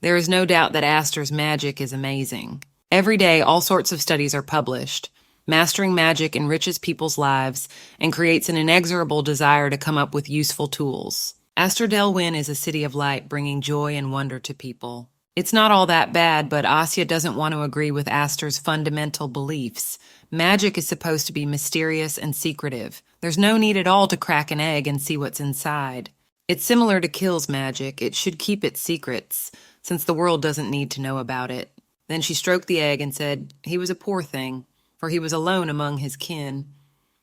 There is no doubt that Aster's magic is amazing. Every day, all sorts of studies are published. Mastering magic enriches people's lives and creates an inexorable desire to come up with useful tools. Aster Del Wynn is a city of light, bringing joy and wonder to people. It's not all that bad, but Asya doesn't want to agree with Aster's fundamental beliefs. Magic is supposed to be mysterious and secretive. There's no need at all to crack an egg and see what's inside. It's similar to Kill's magic. It should keep its secrets, since the world doesn't need to know about it. Then she stroked the egg and said he was a poor thing, for he was alone among his kin.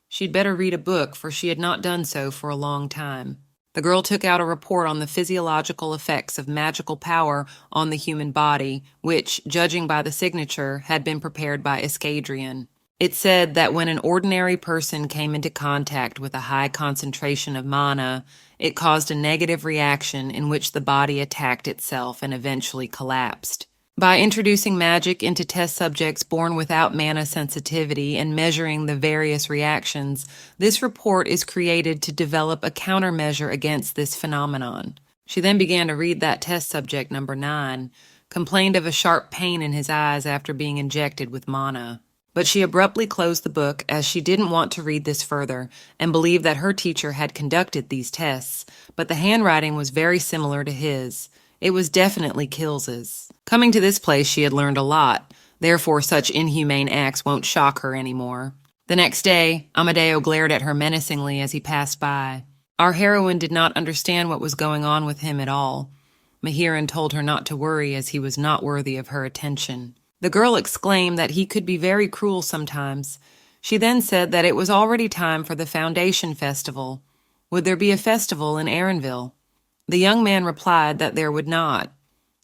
She'd better read a book, for she had not done so for a long time. The girl took out a report on the physiological effects of magical power on the human body, which, judging by the signature, had been prepared by Escadrian. It said that when an ordinary person came into contact with a high concentration of mana, it caused a negative reaction in which the body attacked itself and eventually collapsed. By introducing magic into test subjects born without mana sensitivity and measuring the various reactions, this report is created to develop a countermeasure against this phenomenon. She then began to read that test subject number 9, complained of a sharp pain in his eyes after being injected with mana. But she abruptly closed the book as she didn't want to read this further and believed that her teacher had conducted these tests, but the handwriting was very similar to his. It was definitely Kills's. Coming to this place, she had learned a lot. Therefore, such inhumane acts won't shock her anymore. The next day, Amadeo glared at her menacingly as he passed by. Our heroine did not understand what was going on with him at all. Mahiran told her not to worry as he was not worthy of her attention. The girl exclaimed that he could be very cruel sometimes. She then said that it was already time for the Foundation Festival. Would there be a festival in Erenville? The young man replied that there would not.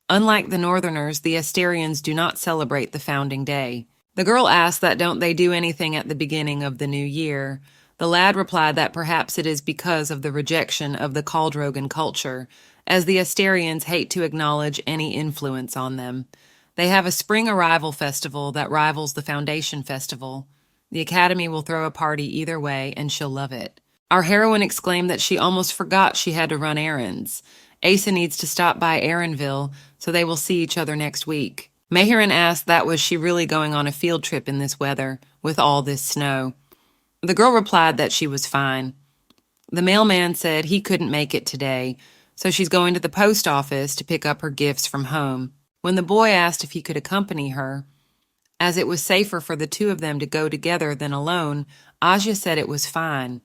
Unlike the Northerners, the Asterians do not celebrate the founding day. The girl asked that don't they do anything at the beginning of the new year. The lad replied that perhaps it is because of the rejection of the Caldrogan culture, as the Asterians hate to acknowledge any influence on them. They have a spring arrival festival that rivals the Foundation Festival. The Academy will throw a party either way, and she'll love it. Our heroine exclaimed that she almost forgot she had to run errands. Asa needs to stop by Erenville, so they will see each other next week. Mahiran asked that was she really going on a field trip in this weather, with all this snow. The girl replied that she was fine. The mailman said he couldn't make it today, so she's going to the post office to pick up her gifts from home. When the boy asked if he could accompany her, as it was safer for the two of them to go together than alone, Aja said it was fine.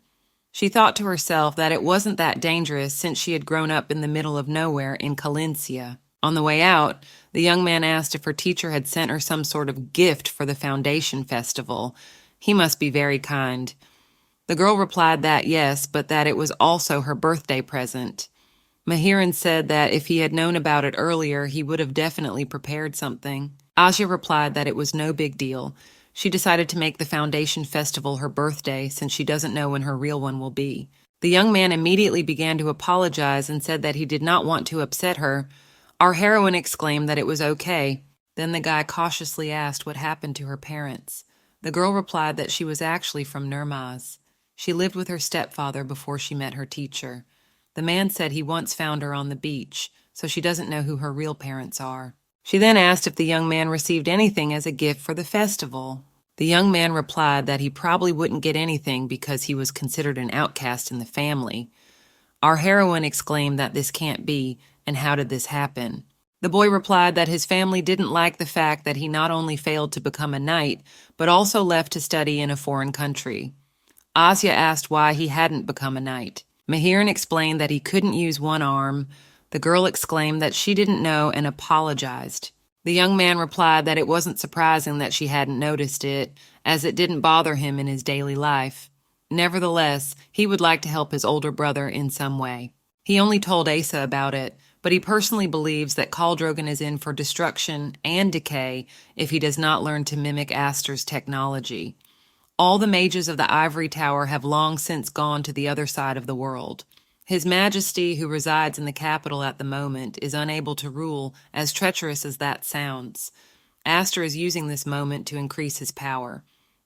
She thought to herself that it wasn't that dangerous since she had grown up in the middle of nowhere in Calencia. On the way out, the young man asked if her teacher had sent her some sort of gift for the Foundation Festival. He must be very kind. The girl replied that yes, but that it was also her birthday present. Mahiran said that if he had known about it earlier, he would have definitely prepared something. Aja replied that it was no big deal. She decided to make the Foundation Festival her birthday since she doesn't know when her real one will be. The young man immediately began to apologize and said that he did not want to upset her. Our heroine exclaimed that it was okay. Then the guy cautiously asked what happened to her parents. The girl replied that she was actually from Nurmaz. She lived with her stepfather before she met her teacher. The man said he once found her on the beach, so she doesn't know who her real parents are. She then asked if the young man received anything as a gift for the festival. The young man replied that he probably wouldn't get anything because he was considered an outcast in the family. Our heroine exclaimed that this can't be, and how did this happen? The boy replied that his family didn't like the fact that he not only failed to become a knight, but also left to study in a foreign country. Asya asked why he hadn't become a knight. Mahiran explained that he couldn't use one arm. The girl exclaimed that she didn't know and apologized. The young man replied that it wasn't surprising that she hadn't noticed it, as it didn't bother him in his daily life. Nevertheless, he would like to help his older brother in some way. He only told Asa about it, but he personally believes that Caldrogan is in for destruction and decay if he does not learn to mimic Aster's technology. All the mages of the Ivory Tower have long since gone to the other side of the world. His Majesty, who resides in the capital at the moment, is unable to rule, as treacherous as that sounds. Aster is using this moment to increase his power.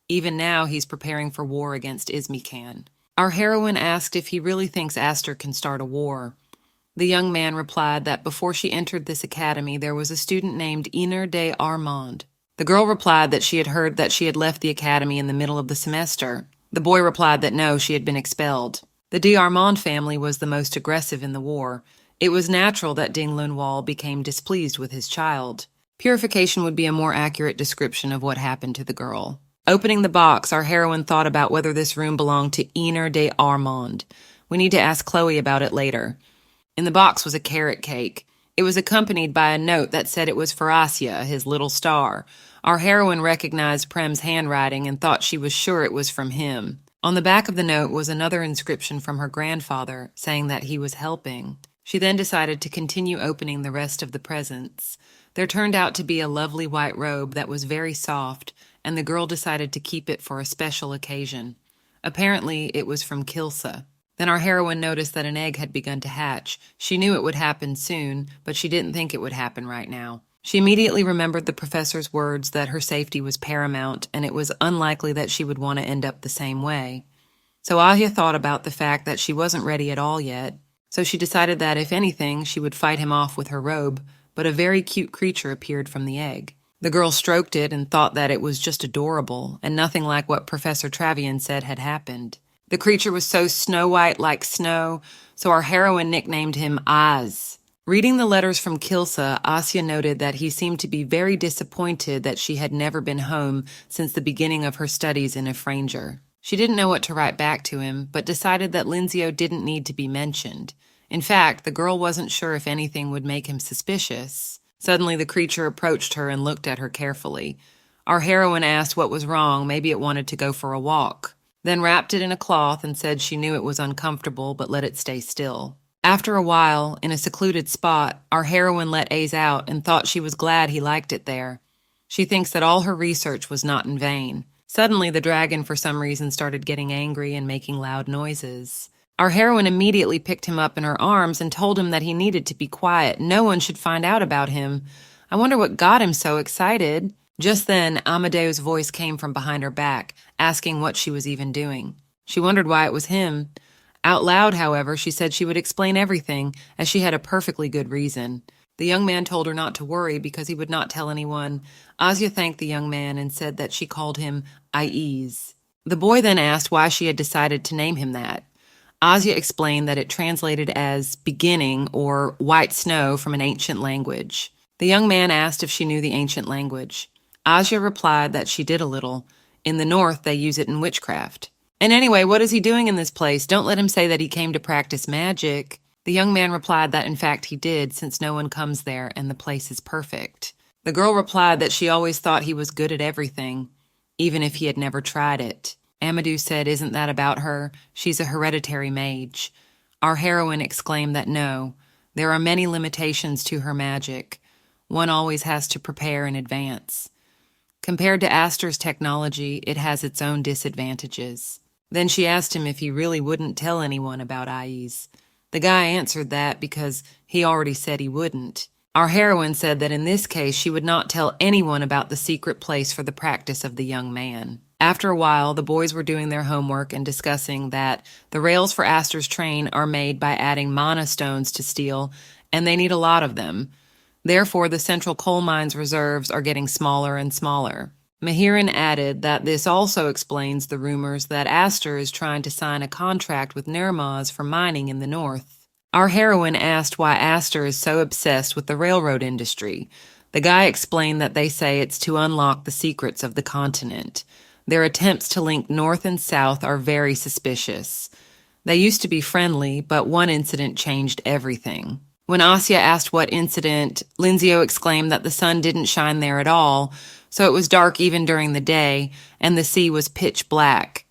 Even now, he's preparing for war against Izmikan. Our heroine asked if he really thinks Aster can start a war. The young man replied that before she entered this academy, there was a student named Iner de Armand. The girl replied that she had heard that she had left the academy in the middle of the semester. The boy replied that no, she had been expelled. The de Armand family was the most aggressive in the war. It was natural that Ding Lunwal became displeased with his child. Purification would be a more accurate description of what happened to the girl. Opening the box, our heroine thought about whether this room belonged to Iner de Armand. We need to ask Chloe about it later. In the box was a carrot cake. It was accompanied by a note that said it was for Asya, his little star. Our heroine recognized Prem's handwriting and thought she was sure it was from him. On the back of the note was another inscription from her grandfather, saying that he was helping. She then decided to continue opening the rest of the presents. There turned out to be a lovely white robe that was very soft, and the girl decided to keep it for a special occasion. Apparently, it was from Kilsa. Then our heroine noticed that an egg had begun to hatch. She knew it would happen soon, but she didn't think it would happen right now. She immediately remembered the professor's words that her safety was paramount, and it was unlikely that she would want to end up the same way. So Ahya thought about the fact that she wasn't ready at all yet, so she decided that, if anything, she would fight him off with her robe, but a very cute creature appeared from the egg. The girl stroked it and thought that it was just adorable, and nothing like what Professor Travian said had happened. The creature was so snow-white like snow, so our heroine nicknamed him Az. Reading the letters from Kilsa, Asya noted that he seemed to be very disappointed that she had never been home since the beginning of her studies in Efranger. She didn't know what to write back to him, but decided that Linzio didn't need to be mentioned. In fact, the girl wasn't sure if anything would make him suspicious. Suddenly, the creature approached her and looked at her carefully. Our heroine asked what was wrong, maybe it wanted to go for a walk, then wrapped it in a cloth and said she knew it was uncomfortable but let it stay still. After a while, in a secluded spot, our heroine let Az out and thought she was glad he liked it there. She thinks that all her research was not in vain. Suddenly, the dragon for some reason started getting angry and making loud noises. Our heroine immediately picked him up in her arms and told him that he needed to be quiet. No one should find out about him. I wonder what got him so excited. Just then, Amadeo's voice came from behind her back, asking what she was even doing. She wondered why it was him. Out loud, however, she said she would explain everything, as she had a perfectly good reason. The young man told her not to worry because he would not tell anyone. Asya thanked the young man and said that she called him Aiz. The boy then asked why she had decided to name him that. Asya explained that it translated as beginning or white snow from an ancient language. The young man asked if she knew the ancient language. Asya replied that she did a little. In the north, they use it in witchcraft. And anyway, what is he doing in this place? Don't let him say that he came to practice magic. The young man replied that in fact he did, since no one comes there and the place is perfect. The girl replied that she always thought he was good at everything, even if he had never tried it. Amadou said, "Isn't that about her? She's a hereditary mage." Our heroine exclaimed that no, there are many limitations to her magic. One always has to prepare in advance. Compared to Aster's technology, it has its own disadvantages. Then she asked him if he really wouldn't tell anyone about Aiz. The guy answered that because he already said he wouldn't. Our heroine said that in this case she would not tell anyone about the secret place for the practice of the young man. After a while, the boys were doing their homework and discussing that the rails for Aster's train are made by adding mana stones to steel, and they need a lot of them. Therefore, the central coal mine's reserves are getting smaller and smaller. Mahiran added that this also explains the rumors that Aster is trying to sign a contract with Nirmaz for mining in the north. Our heroine asked why Aster is so obsessed with the railroad industry. The guy explained that they say it's to unlock the secrets of the continent. Their attempts to link north and south are very suspicious. They used to be friendly, but one incident changed everything. When Asya asked what incident, Linzio exclaimed that the sun didn't shine there at all, so it was dark even during the day, and the sea was pitch black.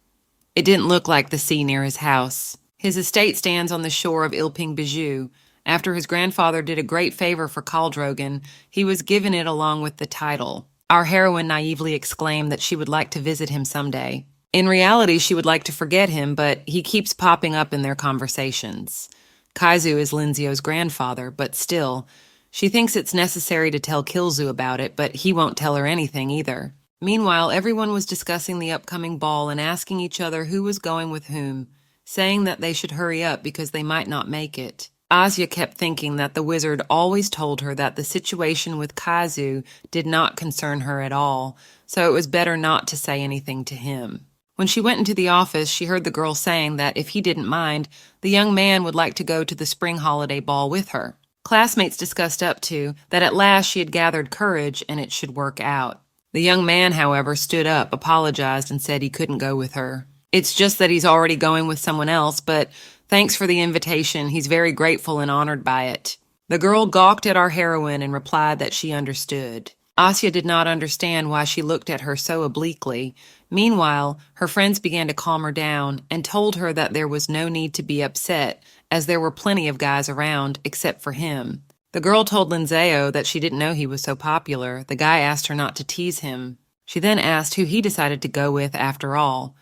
It didn't look like the sea near his house. His estate stands on the shore of Ilping Bijou. After his grandfather did a great favor for Caldrogan, he was given it along with the title. Our heroine naively exclaimed that she would like to visit him someday. In reality, she would like to forget him, but he keeps popping up in their conversations. Kaizu is Linzio's grandfather, but still, she thinks it's necessary to tell Kilzu about it, but he won't tell her anything either. Meanwhile, everyone was discussing the upcoming ball and asking each other who was going with whom, saying that they should hurry up because they might not make it. Asya kept thinking that the wizard always told her that the situation with Kaizu did not concern her at all, so it was better not to say anything to him. When she went into the office, she heard the girl saying that if he didn't mind, the young man would like to go to the spring holiday ball with her. Classmates discussed up to that at last she had gathered courage and it should work out. The young man, however, stood up, apologized, and said he couldn't go with her. It's just that he's already going with someone else, but Thanks for the invitation. He's very grateful and honored by it. The girl gawked at our heroine and replied that she understood. Asya did not understand why she looked at her so obliquely. Meanwhile, her friends began to calm her down and told her that there was no need to be upset, as there were plenty of guys around, except for him. The girl told Linzeo that she didn't know he was so popular. The guy asked her not to tease him. She then asked who he decided to go with after all.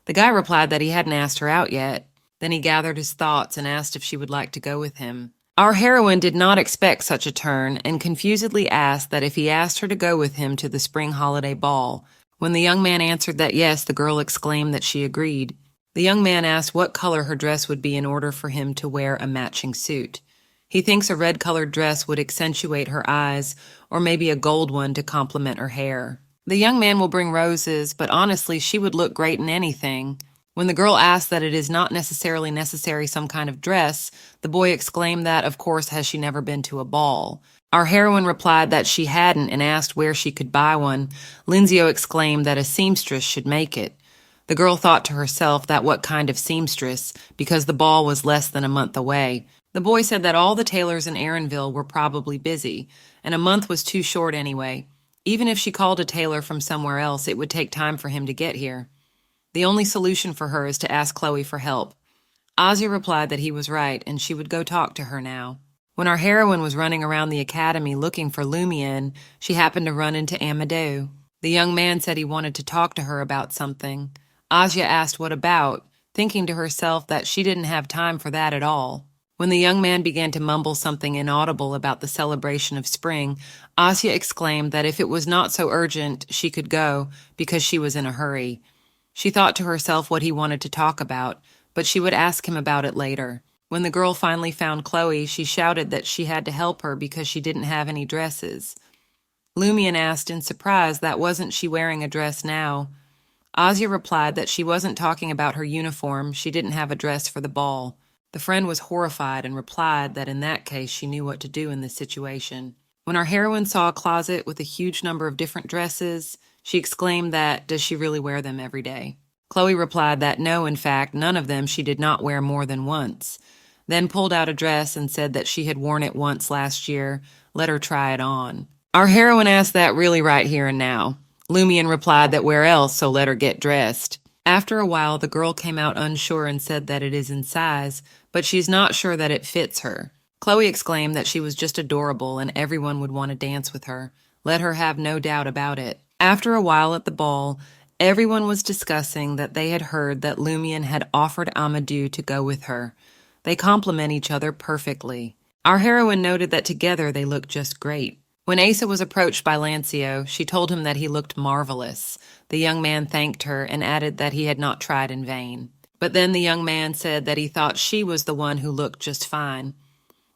The guy replied that he hadn't asked her out yet. Then he gathered his thoughts and asked if she would like to go with him. Our heroine did not expect such a turn and confusedly asked that if he asked her to go with him to the spring holiday ball. When the young man answered that yes, the girl exclaimed that she agreed. The young man asked what color her dress would be in order for him to wear a matching suit. He thinks a red-colored dress would accentuate her eyes, or maybe a gold one to complement her hair. The young man will bring roses, but honestly, she would look great in anything. When the girl asked that it is not necessarily necessary some kind of dress, the boy exclaimed that, of course, has she never been to a ball. Our heroine replied that she hadn't and asked where she could buy one. Linzeo exclaimed that a seamstress should make it. The girl thought to herself that what kind of seamstress, because the ball was less than a month away. The boy said that all the tailors in Aaronville were probably busy, and a month was too short anyway. Even if she called a tailor from somewhere else, it would take time for him to get here. The only solution for her is to ask Chloe for help. Asya replied that he was right, and she would go talk to her now. When our heroine was running around the academy looking for Lumion, she happened to run into Amadou. The young man said he wanted to talk to her about something. Asya asked what about, thinking to herself that she didn't have time for that at all. When the young man began to mumble something inaudible about the celebration of spring, Asya exclaimed that if it was not so urgent, she could go, because she was in a hurry. She thought to herself what he wanted to talk about, but she would ask him about it later. When the girl finally found Chloe, she shouted that she had to help her because she didn't have any dresses. Lumion asked in surprise that wasn't she wearing a dress now. Asya replied that she wasn't talking about her uniform, she didn't have a dress for the ball. The friend was horrified and replied that in that case she knew what to do in this situation. When our heroine saw a closet with a huge number of different dresses, she exclaimed that, does she really wear them every day? Chloe replied that no, in fact, none of them she did not wear more than once. Then pulled out a dress and said that she had worn it once last year, let her try it on. Our heroine asked that really right here and now. Lumion replied that where else, so let her get dressed. After a while, the girl came out unsure and said that it is in size, but she's not sure that it fits her. Chloe exclaimed that she was just adorable and everyone would want to dance with her. Let her have no doubt about it. After a while at the ball, everyone was discussing that they had heard that Lumion had offered Amadou to go with her. They complement each other perfectly. Our heroine noted that together they looked just great. When Asa was approached by Lancio, she told him that he looked marvelous. The young man thanked her and added that he had not tried in vain. But then the young man said that he thought she was the one who looked just fine.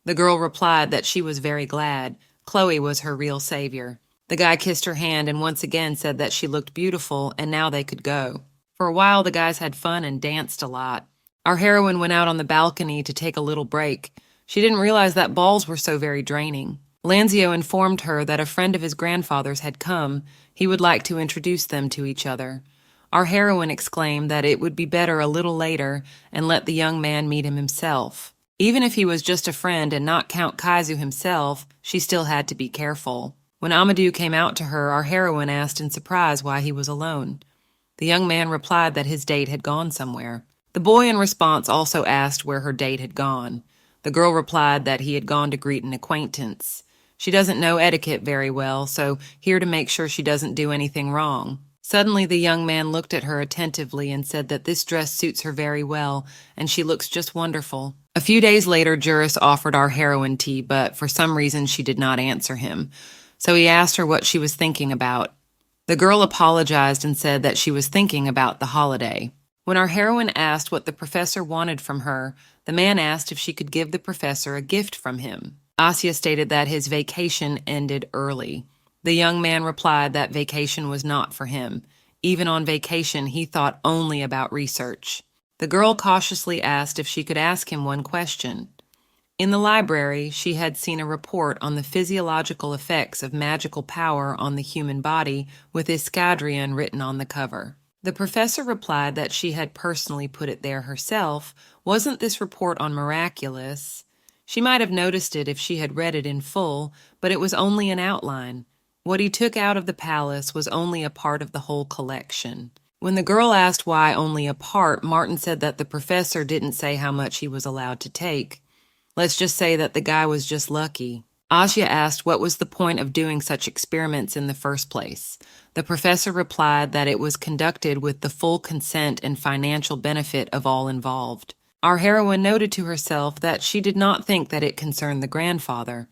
The girl replied that she was very glad. Chloe was her real savior. The guy kissed her hand and once again said that she looked beautiful and now they could go. For a while the guys had fun and danced a lot. Our heroine went out on the balcony to take a little break. She didn't realize that balls were so very draining. Lanzio informed her that a friend of his grandfather's had come. He would like to introduce them to each other. Our heroine exclaimed that it would be better a little later and let the young man meet him himself. Even if he was just a friend and not Count Kaizu himself, she still had to be careful. When Amadou came out to her, our heroine asked in surprise why he was alone. The young man replied that his date had gone somewhere. The boy in response also asked where her date had gone. The girl replied that he had gone to greet an acquaintance. She doesn't know etiquette very well, so here to make sure she doesn't do anything wrong. Suddenly the young man looked at her attentively and said that this dress suits her very well, and she looks just wonderful. A few days later, Juris offered our heroine tea, but for some reason she did not answer him. So he asked her what she was thinking about. The girl apologized and said that she was thinking about the holiday. When our heroine asked what the professor wanted from her, the man asked if she could give the professor a gift from him. Asya stated that his vacation ended early. The young man replied that vacation was not for him. Even on vacation, he thought only about research. The girl cautiously asked if she could ask him one question. In the library, she had seen a report on the physiological effects of magical power on the human body with Iskadrian written on the cover. The professor replied that she had personally put it there herself. Wasn't this report on miraculous? She might have noticed it if she had read it in full, but it was only an outline. What he took out of the palace was only a part of the whole collection. When the girl asked why only a part, Martin said that the professor didn't say how much he was allowed to take. Let's just say that the guy was just lucky. Asya asked what was the point of doing such experiments in the first place. The professor replied that it was conducted with the full consent and financial benefit of all involved. Our heroine noted to herself that she did not think that it concerned the grandfather.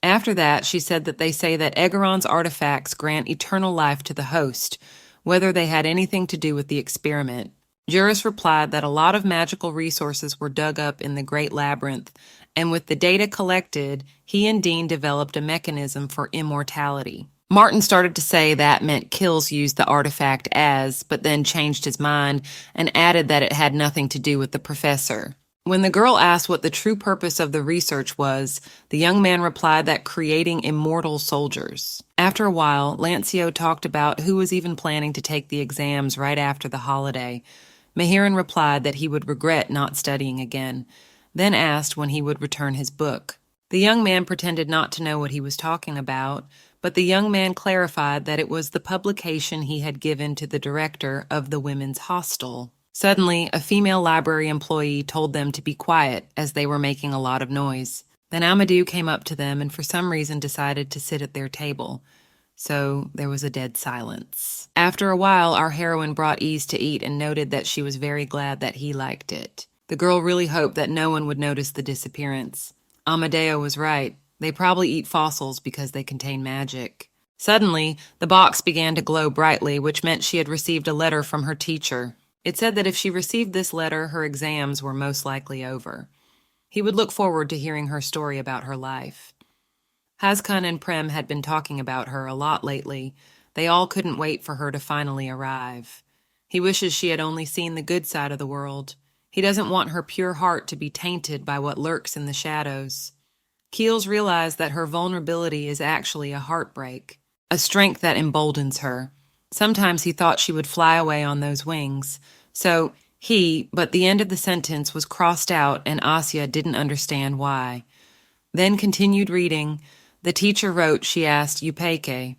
After that, she said that they say that Egeron's artifacts grant eternal life to the host, whether they had anything to do with the experiment. Juris replied that a lot of magical resources were dug up in the Great Labyrinth, and with the data collected, he and Dean developed a mechanism for immortality. Martin started to say that meant Kills used the artifact as, but then changed his mind and added that it had nothing to do with the professor. When the girl asked what the true purpose of the research was, the young man replied that creating immortal soldiers. After a while, Lancio talked about who was even planning to take the exams right after the holiday. Mahiran replied that he would regret not studying again, then asked when he would return his book. The young man pretended not to know what he was talking about, but the young man clarified that it was the publication he had given to the director of the women's hostel. Suddenly, a female library employee told them to be quiet as they were making a lot of noise. Then Amadou came up to them and for some reason decided to sit at their table. So there was a dead silence. After a while, our heroine brought Ease to eat and noted that she was very glad that he liked it. The girl really hoped that no one would notice the disappearance. Amadeo was right. They probably eat fossils because they contain magic. Suddenly, the box began to glow brightly, which meant she had received a letter from her teacher. It said that if she received this letter, her exams were most likely over. He would look forward to hearing her story about her life. Hazkan and Prem had been talking about her a lot lately. They all couldn't wait for her to finally arrive. He wishes she had only seen the good side of the world. He doesn't want her pure heart to be tainted by what lurks in the shadows. Keels realized that her vulnerability is actually a heartbreak, a strength that emboldens her. Sometimes he thought she would fly away on those wings. But the end of the sentence was crossed out and Asya didn't understand why. Then continued reading. The teacher wrote she asked Yupeke,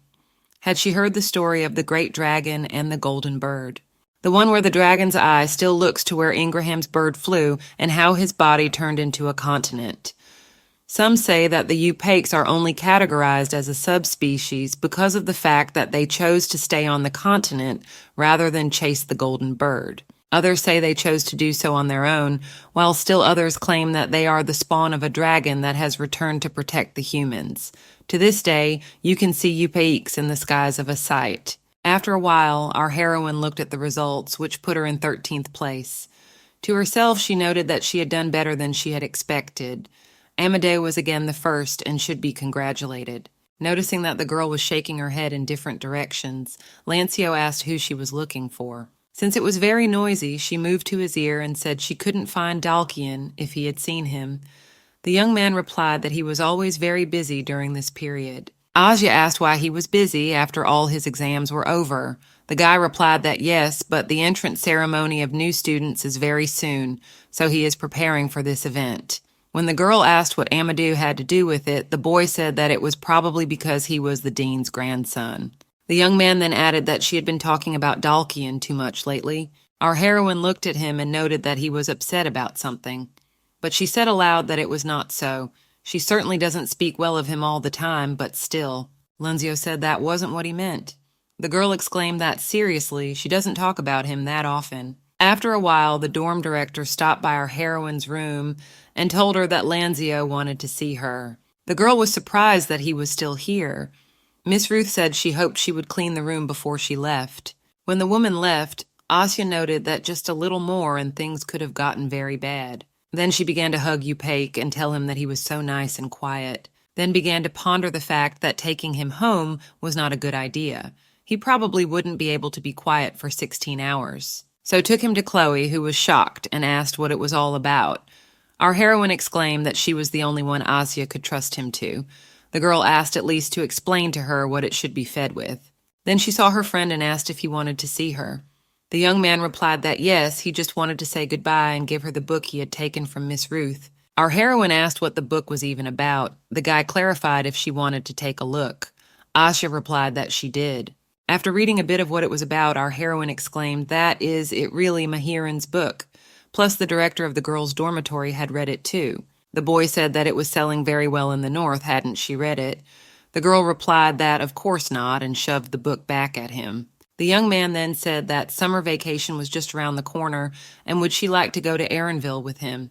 had she heard the story of the great dragon and the golden bird? The one where the dragon's eye still looks to where Ingraham's bird flew and how his body turned into a continent. Some say that the Upakes are only categorized as a subspecies because of the fact that they chose to stay on the continent rather than chase the golden bird. Others say they chose to do so on their own, while still others claim that they are the spawn of a dragon that has returned to protect the humans. To this day, you can see Upakes in the skies of a site. After a while, our heroine looked at the results, which put her in 13th place. To herself, she noted that she had done better than she had expected. Amadeo was again the first and should be congratulated. Noticing that the girl was shaking her head in different directions, Lancio asked who she was looking for. Since it was very noisy, she moved to his ear and said she couldn't find Dalkian if he had seen him. The young man replied that he was always very busy during this period. Asya asked why he was busy after all his exams were over. The guy replied that yes, but the entrance ceremony of new students is very soon, so he is preparing for this event. When the girl asked what Amadou had to do with it, the boy said that it was probably because he was the dean's grandson. The young man then added that she had been talking about Dalkian too much lately. Our heroine looked at him and noted that he was upset about something. But she said aloud that it was not so. She certainly doesn't speak well of him all the time, but still. Lunzio said that wasn't what he meant. The girl exclaimed that seriously, she doesn't talk about him that often. After a while, the dorm director stopped by our heroine's room and told her that Lanzio wanted to see her. The girl was surprised that he was still here. Miss Ruth said she hoped she would clean the room before she left. When the woman left, Asya noted that just a little more and things could have gotten very bad. Then she began to hug Upake and tell him that he was so nice and quiet. Then began to ponder the fact that taking him home was not a good idea. He probably wouldn't be able to be quiet for 16 hours. So took him to Chloe, who was shocked and asked what it was all about. Our heroine exclaimed that she was the only one Asya could trust him to. The girl asked at least to explain to her what it should be fed with. Then she saw her friend and asked if he wanted to see her. The young man replied that yes, he just wanted to say goodbye and give her the book he had taken from Miss Ruth. Our heroine asked what the book was even about. The guy clarified if she wanted to take a look. Asya replied that she did. After reading a bit of what it was about, our heroine exclaimed, "That is it really Mahiran's book." Plus, the director of the girls' dormitory had read it too. The boy said that it was selling very well in the north, hadn't she read it? The girl replied that of course not, and shoved the book back at him. The young man then said that summer vacation was just around the corner, and would she like to go to Erinville with him?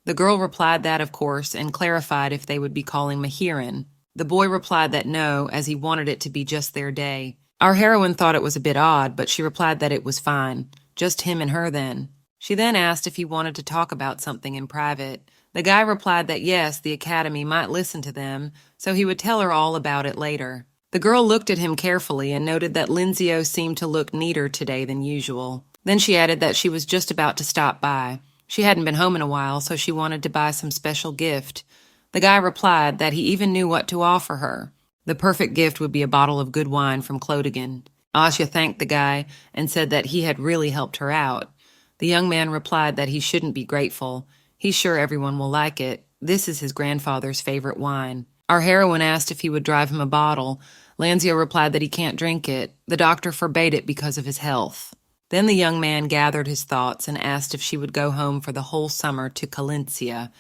The girl replied that of course, and clarified if they would be calling Mahiran. The boy replied that no, as he wanted it to be just their day. Our heroine thought it was a bit odd, but she replied that it was fine. Just him and her then. She then asked if he wanted to talk about something in private. The guy replied that yes, the academy might listen to them, so he would tell her all about it later. The girl looked at him carefully and noted that Linzio seemed to look neater today than usual. Then she added that she was just about to stop by. She hadn't been home in a while, so she wanted to buy some special gift. The guy replied that he even knew what to offer her. The perfect gift would be a bottle of good wine from Clodigan. Asya thanked the guy and said that he had really helped her out. The young man replied that he shouldn't be grateful. He's sure everyone will like it. This is his grandfather's favorite wine. Our heroine asked if he would drive him a bottle. Lanzio replied that he can't drink it. The doctor forbade it because of his health. Then the young man gathered his thoughts and asked if she would go home for the whole summer to Calencia.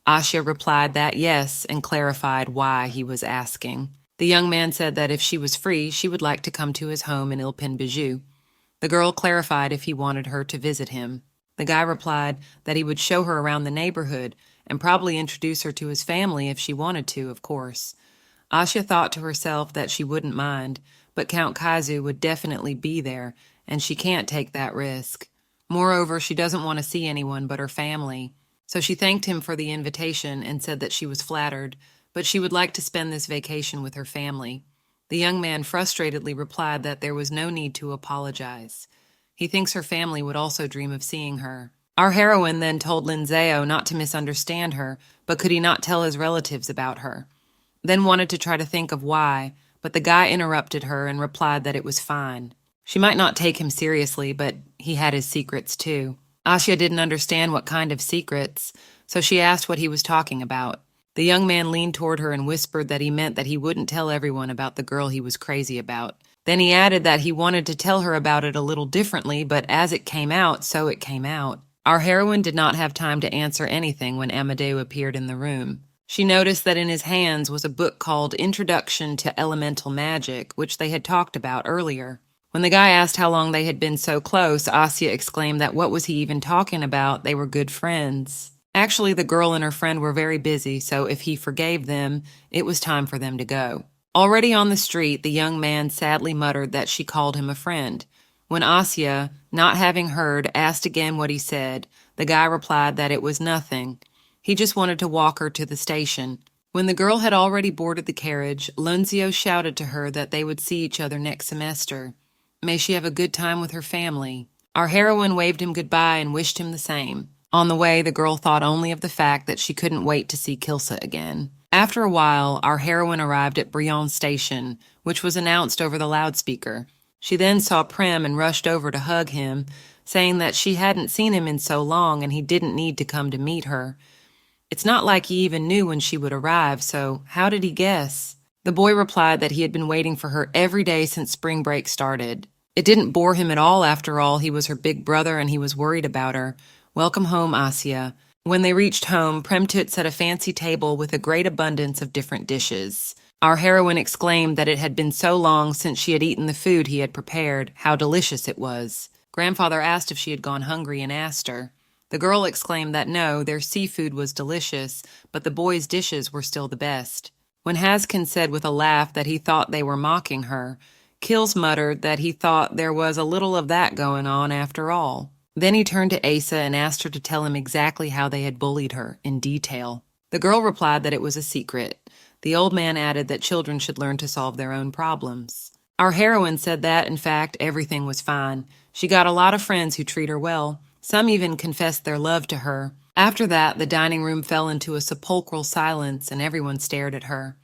Asya replied that yes, and clarified why he was asking. The young man said that if she was free, she would like to come to his home in Ilpin-Bijou. The girl clarified if he wanted her to visit him. The guy replied that he would show her around the neighborhood and probably introduce her to his family if she wanted to, of course. Asya thought to herself that she wouldn't mind, but Count Kaizu would definitely be there, and she can't take that risk. Moreover, she doesn't want to see anyone but her family. So she thanked him for the invitation and said that she was flattered, but she would like to spend this vacation with her family. The young man frustratedly replied that there was no need to apologize. He thinks her family would also dream of seeing her. Our heroine then told Linzeo not to misunderstand her, but could he not tell his relatives about her? Then wanted to try to think of why, but the guy interrupted her and replied that it was fine. She might not take him seriously, but he had his secrets too. Asya didn't understand what kind of secrets, so she asked what he was talking about. The young man leaned toward her and whispered that he meant that he wouldn't tell everyone about the girl he was crazy about. Then he added that he wanted to tell her about it a little differently, but as it came out, so it came out. Our heroine did not have time to answer anything when Amadeu appeared in the room. She noticed that in his hands was a book called Introduction to Elemental Magic, which they had talked about earlier. When the guy asked how long they had been so close, Asya exclaimed that what was he even talking about? They were good friends. Actually, the girl and her friend were very busy, so if he forgave them, it was time for them to go. Already on the street, the young man sadly muttered that she called him a friend. When Asya, not having heard, asked again what he said, the guy replied that it was nothing. He just wanted to walk her to the station. When the girl had already boarded the carriage, Lunzio shouted to her that they would see each other next semester. May she have a good time with her family. Our heroine waved him goodbye and wished him the same. On the way, the girl thought only of the fact that she couldn't wait to see Kilsa again. After a while, our heroine arrived at Brion Station, which was announced over the loudspeaker. She then saw Prem and rushed over to hug him, saying that she hadn't seen him in so long and he didn't need to come to meet her. It's not like he even knew when she would arrive, so how did he guess? The boy replied that he had been waiting for her every day since spring break started. It didn't bore him at all, after all. He was her big brother and he was worried about her. Welcome home, Asya. When they reached home, Premtut set a fancy table with a great abundance of different dishes. Our heroine exclaimed that it had been so long since she had eaten the food he had prepared, how delicious it was. Grandfather asked if she had gone hungry and asked her. The girl exclaimed that no, their seafood was delicious, but the boys' dishes were still the best. When Haskin said with a laugh that he thought they were mocking her, Kills muttered that he thought there was a little of that going on after all. Then he turned to Asa and asked her to tell him exactly how they had bullied her, in detail. The girl replied that it was a secret. The old man added that children should learn to solve their own problems. Our heroine said that, in fact, everything was fine. She got a lot of friends who treat her well. Some even confessed their love to her. After that, the dining room fell into a sepulchral silence and everyone stared at her.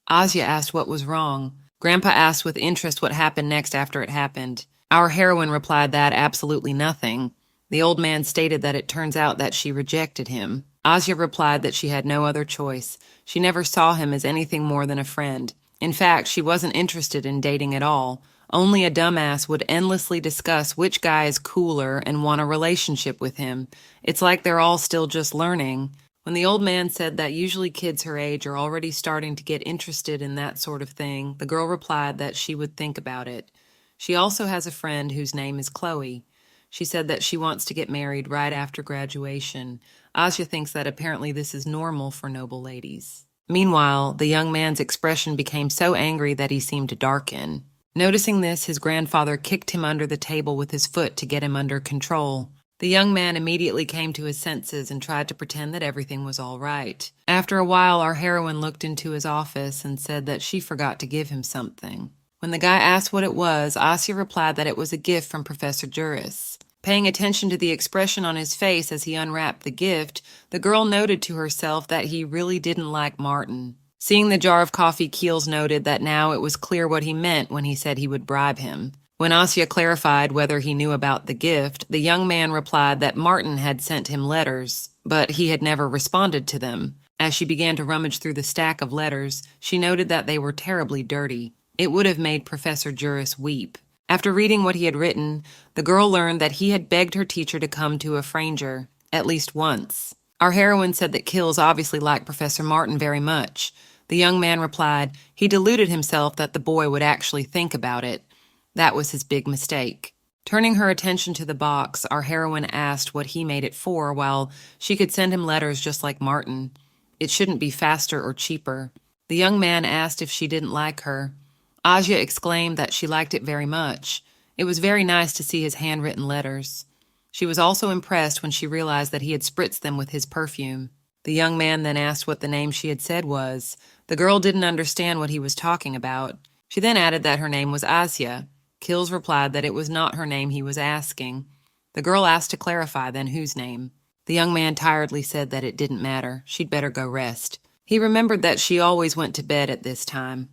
Asya asked what was wrong. Grandpa asked with interest what happened next after it happened. Our heroine replied that absolutely nothing. The old man stated that it turns out that she rejected him. Asya replied that she had no other choice. She never saw him as anything more than a friend. In fact, she wasn't interested in dating at all. Only a dumbass would endlessly discuss which guy is cooler and want a relationship with him. It's like they're all still just learning. When the old man said that usually kids her age are already starting to get interested in that sort of thing, the girl replied that she would think about it. She also has a friend whose name is Chloe. She said that she wants to get married right after graduation. Asya thinks that apparently this is normal for noble ladies. Meanwhile, the young man's expression became so angry that he seemed to darken. Noticing this, his grandfather kicked him under the table with his foot to get him under control. The young man immediately came to his senses and tried to pretend that everything was all right. After a while, our heroine looked into his office and said that she forgot to give him something. When the guy asked what it was, Asya replied that it was a gift from Professor Juris. Paying attention to the expression on his face as he unwrapped the gift, the girl noted to herself that he really didn't like Martin. Seeing the jar of coffee, Keels noted that now it was clear what he meant when he said he would bribe him. When Asya clarified whether he knew about the gift, the young man replied that Martin had sent him letters, but he had never responded to them. As she began to rummage through the stack of letters, she noted that they were terribly dirty. It would have made Professor Juris weep. After reading what he had written, the girl learned that he had begged her teacher to come to a Franger, at least once. Our heroine said that Kills obviously liked Professor Martin very much. The young man replied he deluded himself that the boy would actually think about it. That was his big mistake. Turning her attention to the box, our heroine asked what he made it for while she could send him letters just like Martin. It shouldn't be faster or cheaper. The young man asked if she didn't like her. Asya exclaimed that she liked it very much. It was very nice to see his handwritten letters. She was also impressed when she realized that he had spritzed them with his perfume. The young man then asked what the name she had said was. The girl didn't understand what he was talking about. She then added that her name was Asya. Kills replied that it was not her name he was asking. The girl asked to clarify then whose name. The young man tiredly said that it didn't matter. She'd better go rest. He remembered that she always went to bed at this time.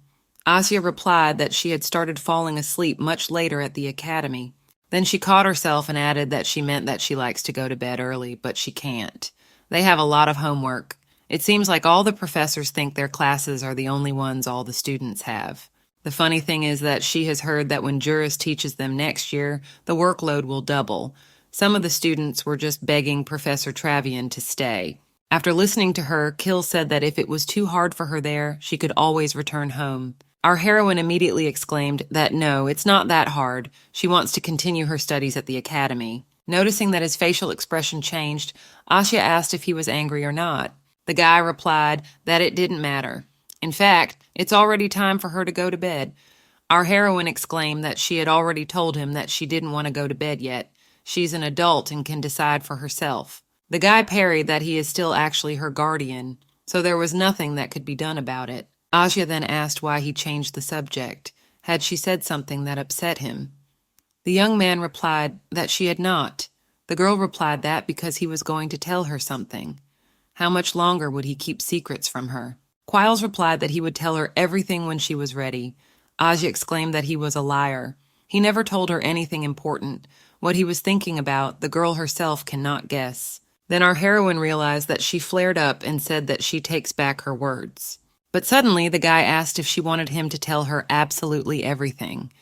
Asya replied that she had started falling asleep much later at the academy. Then she caught herself and added that she meant that she likes to go to bed early, but she can't. They have a lot of homework. It seems like all the professors think their classes are the only ones all the students have. The funny thing is that she has heard that when Juris teaches them next year, the workload will double. Some of the students were just begging Professor Travian to stay. After listening to her, Kill said that if it was too hard for her there, she could always return home. Our heroine immediately exclaimed that no, it's not that hard. She wants to continue her studies at the academy. Noticing that his facial expression changed, Asya asked if he was angry or not. The guy replied that it didn't matter. In fact, it's already time for her to go to bed. Our heroine exclaimed that she had already told him that she didn't want to go to bed yet. She's an adult and can decide for herself. The guy parried that he is still actually her guardian, so there was nothing that could be done about it. Asya then asked why he changed the subject. Had she said something that upset him? The young man replied that she had not. The girl replied that because he was going to tell her something. How much longer would he keep secrets from her? Quiles replied that he would tell her everything when she was ready. Asya exclaimed that he was a liar. He never told her anything important. What he was thinking about, the girl herself cannot guess. Then our heroine realized that she flared up and said that she takes back her words. But suddenly the guy asked if she wanted him to tell her absolutely everything.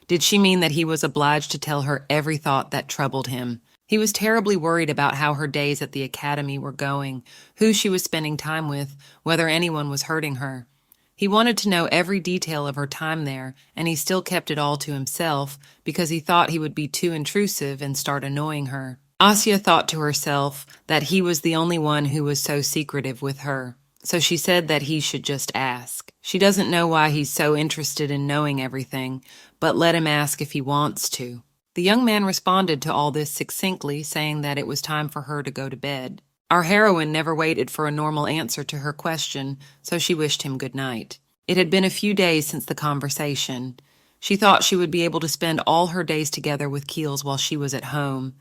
Did she mean that he was obliged to tell her every thought that troubled him? He was terribly worried about how her days at the academy were going, who she was spending time with, whether anyone was hurting her. He wanted to know every detail of her time there, and he still kept it all to himself because he thought he would be too intrusive and start annoying her. Asya thought to herself that he was the only one who was so secretive with her. So she said that he should just ask. She doesn't know why he's so interested in knowing everything, but let him ask if he wants to. The young man responded to all this succinctly, saying that it was time for her to go to bed. Our heroine never waited for a normal answer to her question, so she wished him good night. It had been a few days since the conversation. She thought she would be able to spend all her days together with Keels while she was at home.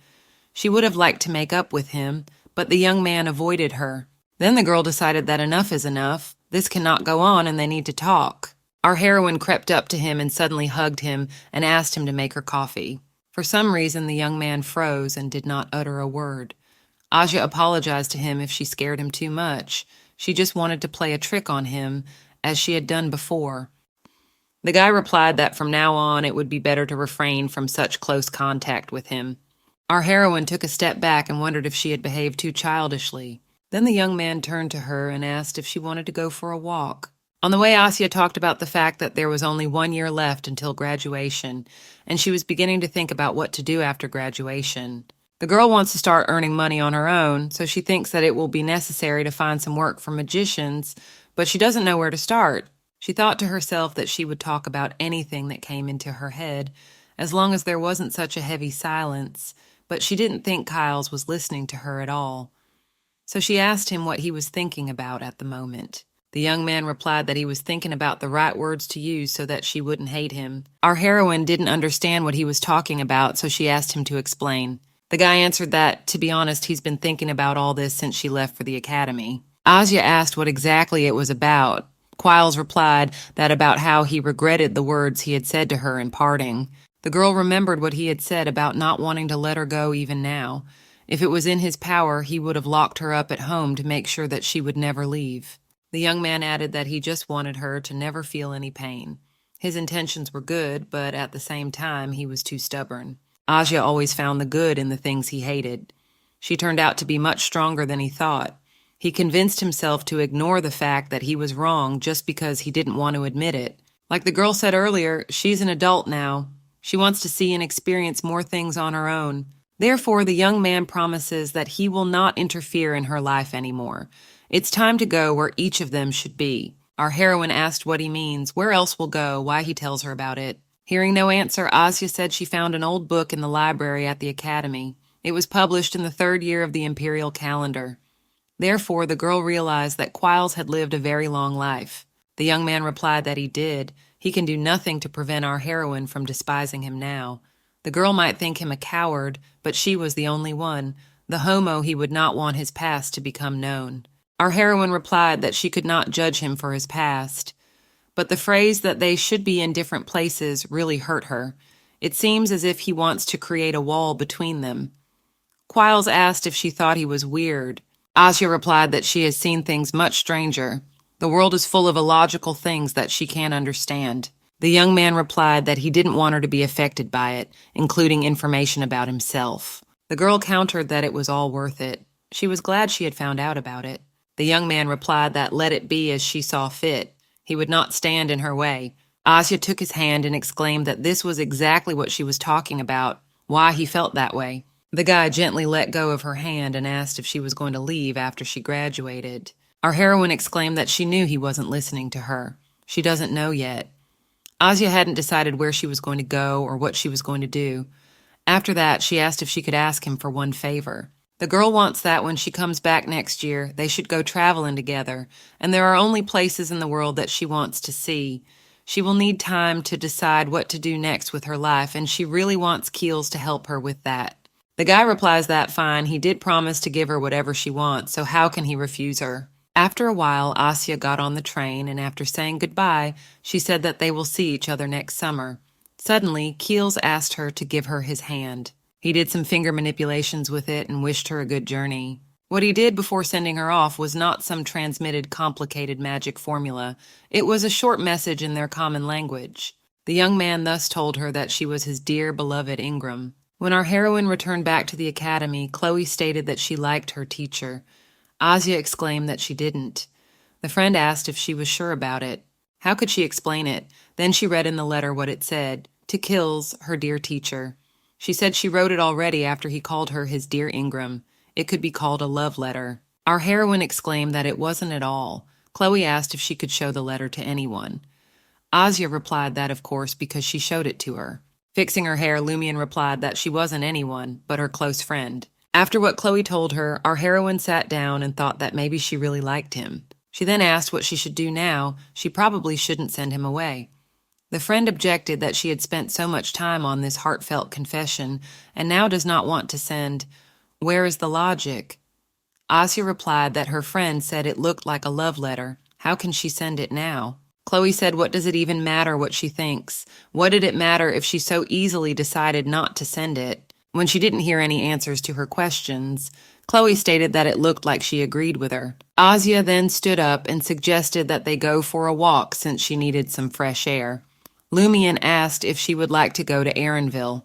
She would have liked to make up with him, but the young man avoided her. Then the girl decided that enough is enough. This cannot go on and they need to talk. Our heroine crept up to him and suddenly hugged him and asked him to make her coffee. For some reason, the young man froze and did not utter a word. Aja apologized to him if she scared him too much. She just wanted to play a trick on him, as she had done before. The guy replied that from now on it would be better to refrain from such close contact with him. Our heroine took a step back and wondered if she had behaved too childishly. Then the young man turned to her and asked if she wanted to go for a walk. On the way, Asya talked about the fact that there was only 1 year left until graduation, and she was beginning to think about what to do after graduation. The girl wants to start earning money on her own, so she thinks that it will be necessary to find some work for magicians, but she doesn't know where to start. She thought to herself that she would talk about anything that came into her head, as long as there wasn't such a heavy silence, but she didn't think Kyles was listening to her at all. So she asked him what he was thinking about at the moment. The young man replied that he was thinking about the right words to use so that she wouldn't hate him. Our heroine didn't understand what he was talking about, so she asked him to explain. The guy answered that, to be honest, he's been thinking about all this since she left for the academy. Asya asked what exactly it was about. Quiles replied that about how he regretted the words he had said to her in parting. The girl remembered what he had said about not wanting to let her go even now. If it was in his power, he would have locked her up at home to make sure that she would never leave. The young man added that he just wanted her to never feel any pain. His intentions were good, but at the same time, he was too stubborn. Aja always found the good in the things he hated. She turned out to be much stronger than he thought. He convinced himself to ignore the fact that he was wrong just because he didn't want to admit it. Like the girl said earlier, she's an adult now. She wants to see and experience more things on her own. Therefore, the young man promises that he will not interfere in her life anymore. It's time to go where each of them should be. Our heroine asked what he means, where else we'll go, why he tells her about it. Hearing no answer, Asya said she found an old book in the library at the academy. It was published in the 3rd year of the imperial calendar. Therefore, the girl realized that Quiles had lived a very long life. The young man replied that he did. He can do nothing to prevent our heroine from despising him now. The girl might think him a coward, but she was the only one, the homo he would not want his past to become known. Our heroine replied that she could not judge him for his past. But the phrase that they should be in different places really hurt her. It seems as if he wants to create a wall between them. Quiles asked if she thought he was weird. Asya replied that she has seen things much stranger. The world is full of illogical things that she can't understand. The young man replied that he didn't want her to be affected by it, including information about himself. The girl countered that it was all worth it. She was glad she had found out about it. The young man replied that let it be as she saw fit. He would not stand in her way. Asya took his hand and exclaimed that this was exactly what she was talking about, why he felt that way. The guy gently let go of her hand and asked if she was going to leave after she graduated. Our heroine exclaimed that she knew he wasn't listening to her. She doesn't know yet. Asya hadn't decided where she was going to go or what she was going to do. After that, she asked if she could ask him for one favor. The girl wants that when she comes back next year, they should go traveling together, and there are only places in the world that she wants to see. She will need time to decide what to do next with her life, and she really wants Keels to help her with that. The guy replies that fine, he did promise to give her whatever she wants, so how can he refuse her? After a while, Asya got on the train, and after saying goodbye, she said that they will see each other next summer. Suddenly, Keels asked her to give her his hand. He did some finger manipulations with it and wished her a good journey. What he did before sending her off was not some transmitted complicated magic formula. It was a short message in their common language. The young man thus told her that she was his dear, beloved Ingram. When our heroine returned back to the academy, Chloe stated that she liked her teacher. Asya exclaimed that she didn't. The friend asked if she was sure about it. How could she explain it? Then she read in the letter what it said, to Kills, her dear teacher. She said she wrote it already after he called her his dear Ingram. It could be called a love letter. Our heroine exclaimed that it wasn't at all. Chloe asked if she could show the letter to anyone. Asya replied that, of course, because she showed it to her. Fixing her hair, Lumion replied that she wasn't anyone, but her close friend. After what Chloe told her, our heroine sat down and thought that maybe she really liked him. She then asked what she should do now. She probably shouldn't send him away. The friend objected that she had spent so much time on this heartfelt confession and now does not want to send. Where is the logic? Asya replied that her friend said it looked like a love letter. How can she send it now? Chloe said, what does it even matter what she thinks? What did it matter if she so easily decided not to send it? When she didn't hear any answers to her questions, Chloe stated that it looked like she agreed with her. Asya then stood up and suggested that they go for a walk since she needed some fresh air. Lumian asked if she would like to go to Erinville.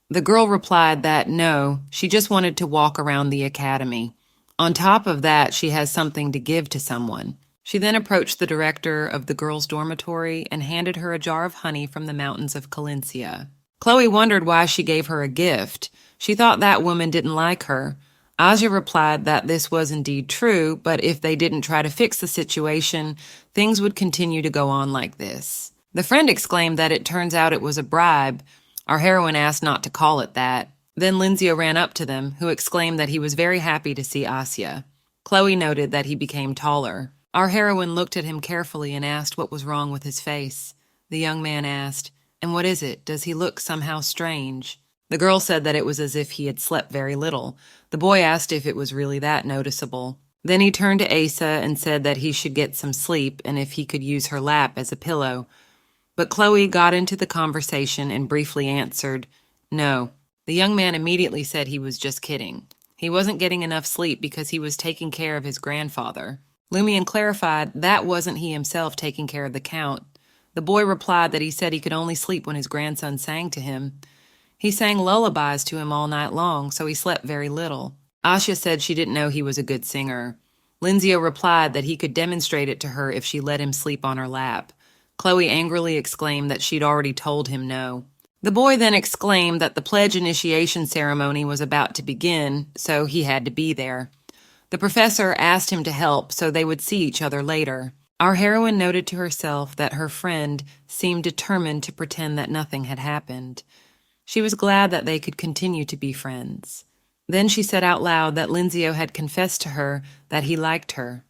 The girl replied that no, she just wanted to walk around the academy. On top of that, she has something to give to someone. She then approached the director of the girls' dormitory and handed her a jar of honey from the mountains of Calencia. Chloe wondered why she gave her a gift. She thought that woman didn't like her. Asya replied that this was indeed true, but if they didn't try to fix the situation, things would continue to go on like this. The friend exclaimed that it turns out it was a bribe. Our heroine asked not to call it that. Then Lenzio ran up to them, who exclaimed that he was very happy to see Asya. Chloe noted that he became taller. Our heroine looked at him carefully and asked what was wrong with his face. The young man asked, "And what is it? Does he look somehow strange?" The girl said that it was as if he had slept very little. The boy asked if it was really that noticeable. Then he turned to Asa and said that he should get some sleep and if he could use her lap as a pillow. But Chloe got into the conversation and briefly answered, "No." The young man immediately said he was just kidding. He wasn't getting enough sleep because he was taking care of his grandfather. Lumian clarified that wasn't he himself taking care of the Count. The boy replied that he said he could only sleep when his grandson sang to him. He sang lullabies to him all night long, so he slept very little. Asya said she didn't know he was a good singer. Lenzio replied that he could demonstrate it to her if she let him sleep on her lap. Chloe angrily exclaimed that she'd already told him no. The boy then exclaimed that the pledge initiation ceremony was about to begin, so he had to be there. The professor asked him to help so they would see each other later. Our heroine noted to herself that her friend seemed determined to pretend that nothing had happened. She was glad that they could continue to be friends. Then she said out loud that Lenzio had confessed to her that he liked her.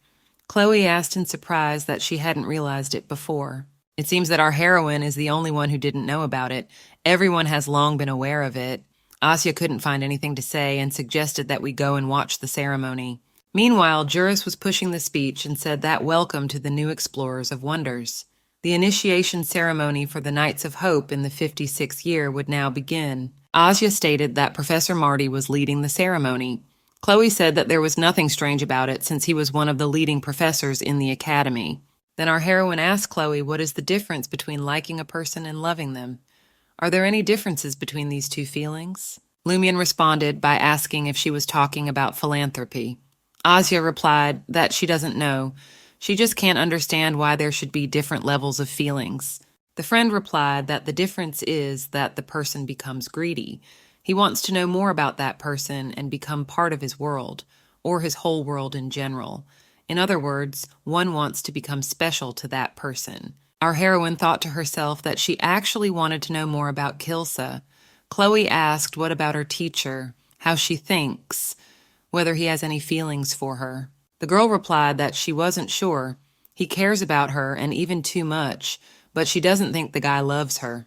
Chloe asked in surprise that she hadn't realized it before. It seems that our heroine is the only one who didn't know about it. Everyone has long been aware of it. Asya couldn't find anything to say and suggested that we go and watch the ceremony. Meanwhile, Juris was pushing the speech and said that welcome to the new explorers of wonders. The initiation ceremony for the Knights of Hope in the 56th year would now begin. Asya stated that Professor Marty was leading the ceremony. Chloe said that there was nothing strange about it since he was one of the leading professors in the academy. Then our heroine asked Chloe what is the difference between liking a person and loving them. Are there any differences between these two feelings? Lumian responded by asking if she was talking about philanthropy. Asya replied that she doesn't know. She just can't understand why there should be different levels of feelings. The friend replied that the difference is that the person becomes greedy. He wants to know more about that person and become part of his world, or his whole world in general. In other words, one wants to become special to that person. Our heroine thought to herself that she actually wanted to know more about Kilsa. Chloe asked what about her teacher, how she thinks, whether he has any feelings for her. The girl replied that she wasn't sure. He cares about her and even too much, but she doesn't think the guy loves her.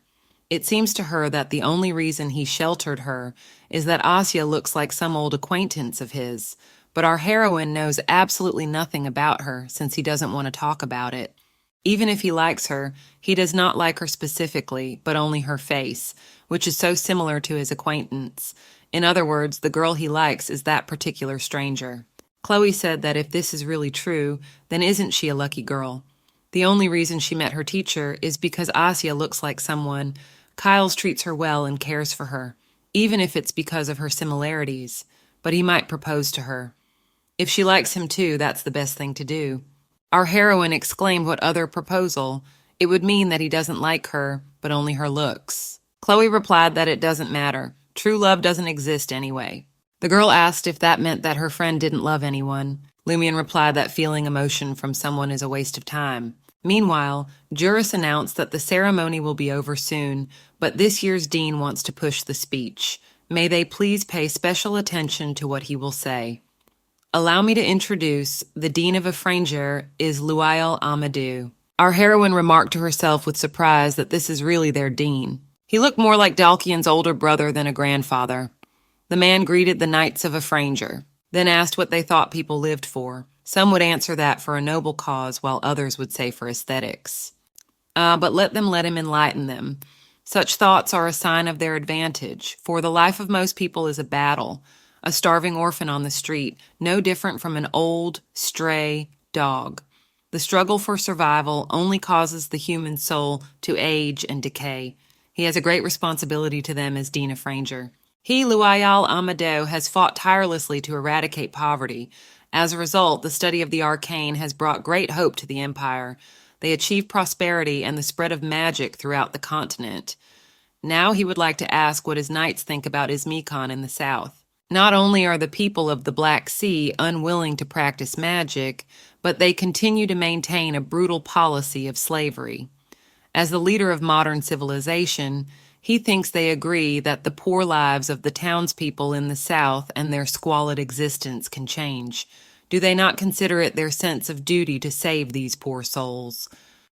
It seems to her that the only reason he sheltered her is that Asya looks like some old acquaintance of his, but our heroine knows absolutely nothing about her since he doesn't want to talk about it. Even if he likes her, he does not like her specifically, but only her face, which is so similar to his acquaintance. In other words, the girl he likes is that particular stranger. Chloe said that if this is really true, then isn't she a lucky girl? The only reason she met her teacher is because Asya looks like someone. Kyles treats her well and cares for her, even if it's because of her similarities, but he might propose to her. If she likes him too, that's the best thing to do. Our heroine exclaimed what other proposal? It would mean that he doesn't like her, but only her looks. Chloe replied that it doesn't matter. True love doesn't exist anyway. The girl asked if that meant that her friend didn't love anyone. Lumian replied that feeling emotion from someone is a waste of time. Meanwhile, Juris announced that the ceremony will be over soon, but this year's dean wants to push the speech. May they please pay special attention to what he will say. Allow me to introduce the Dean of Efranger is Luail Amadou. Our heroine remarked to herself with surprise that this is really their dean. He looked more like Dalkian's older brother than a grandfather. The man greeted the Knights of Efranger, then asked what they thought people lived for. Some would answer that for a noble cause, while others would say for aesthetics. but let him enlighten them. Such thoughts are a sign of their advantage, for the life of most people is a battle, a starving orphan on the street, no different from an old, stray dog. The struggle for survival only causes the human soul to age and decay. He has a great responsibility to them as Dean of Franger. He, Luayal Amadeo, has fought tirelessly to eradicate poverty. As a result, the study of the arcane has brought great hope to the empire. They achieved prosperity and the spread of magic throughout the continent. Now he would like to ask what his knights think about Izmikon in the south. Not only are the people of the Black Sea unwilling to practice magic, but they continue to maintain a brutal policy of slavery. As the leader of modern civilization, he thinks they agree that the poor lives of the townspeople in the South and their squalid existence can change. Do they not consider it their sense of duty to save these poor souls?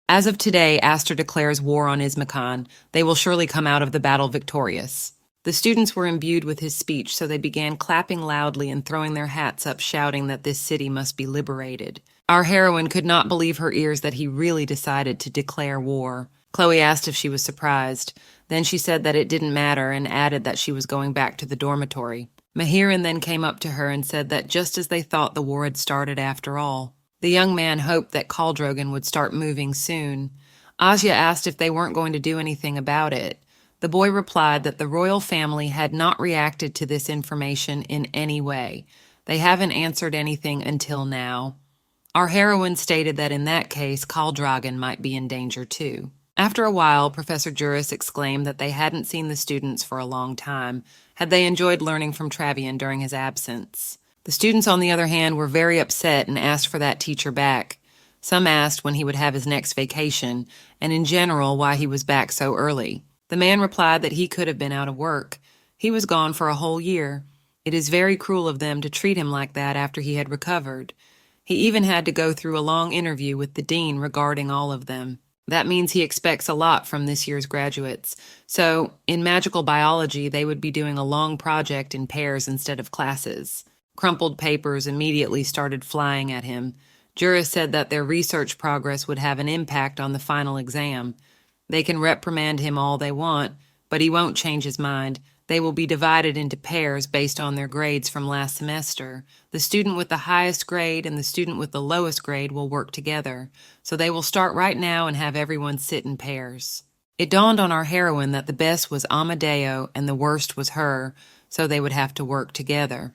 As of today, Aster declares war on Izmikon. They will surely come out of the battle victorious. The students were imbued with his speech, so they began clapping loudly and throwing their hats up, shouting that this city must be liberated. Our heroine could not believe her ears that he really decided to declare war. Chloe asked if she was surprised. Then she said that it didn't matter and added that she was going back to the dormitory. Mahiran then came up to her and said that just as they thought the war had started after all. The young man hoped that Caldrogan would start moving soon. Asya asked if they weren't going to do anything about it. The boy replied that the royal family had not reacted to this information in any way. They haven't answered anything until now. Our heroine stated that in that case, Caldrogan might be in danger too. After a while, Professor Juris exclaimed that they hadn't seen the students for a long time. Had they enjoyed learning from Travian during his absence? The students, on the other hand, were very upset and asked for that teacher back. Some asked when he would have his next vacation, and in general why he was back so early. The man replied that he could have been out of work. He was gone for a whole year. It is very cruel of them to treat him like that after he had recovered. He even had to go through a long interview with the dean regarding all of them. That means he expects a lot from this year's graduates. So, in magical biology, they would be doing a long project in pairs instead of classes. Crumpled papers immediately started flying at him. Juris said that their research progress would have an impact on the final exam. They can reprimand him all they want, but he won't change his mind. They will be divided into pairs based on their grades from last semester. The student with the highest grade and the student with the lowest grade will work together. So they will start right now and have everyone sit in pairs. It dawned on our heroine that the best was Amadeo and the worst was her, so they would have to work together.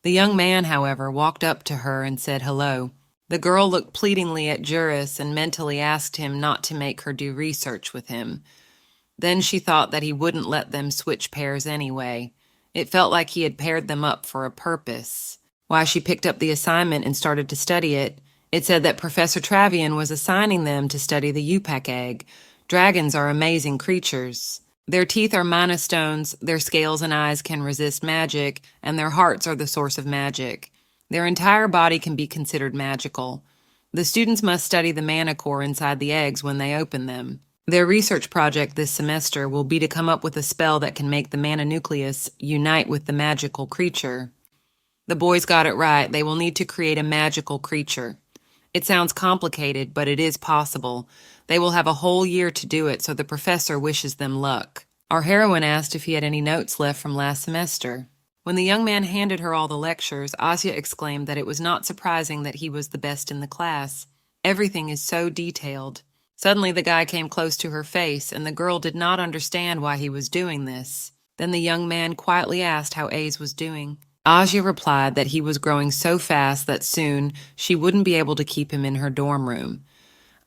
The young man, however, walked up to her and said hello. The girl looked pleadingly at Juris and mentally asked him not to make her do research with him. Then she thought that he wouldn't let them switch pairs anyway. It felt like he had paired them up for a purpose. Why, she picked up the assignment and started to study it. It said that Professor Travian was assigning them to study the Upac egg. Dragons are amazing creatures. Their teeth are mana stones, their scales and eyes can resist magic, and their hearts are the source of magic. Their entire body can be considered magical. The students must study the mana core inside the eggs when they open them. Their research project this semester will be to come up with a spell that can make the mana nucleus unite with the magical creature. The boys got it right. They will need to create a magical creature. It sounds complicated, but it is possible. They will have a whole year to do it, so the professor wishes them luck. Our heroine asked if he had any notes left from last semester. When the young man handed her all the lectures, Asya exclaimed that it was not surprising that he was the best in the class. Everything is so detailed. Suddenly the guy came close to her face, and the girl did not understand why he was doing this. Then the young man quietly asked how Ace was doing. Asya replied that he was growing so fast that soon she wouldn't be able to keep him in her dorm room.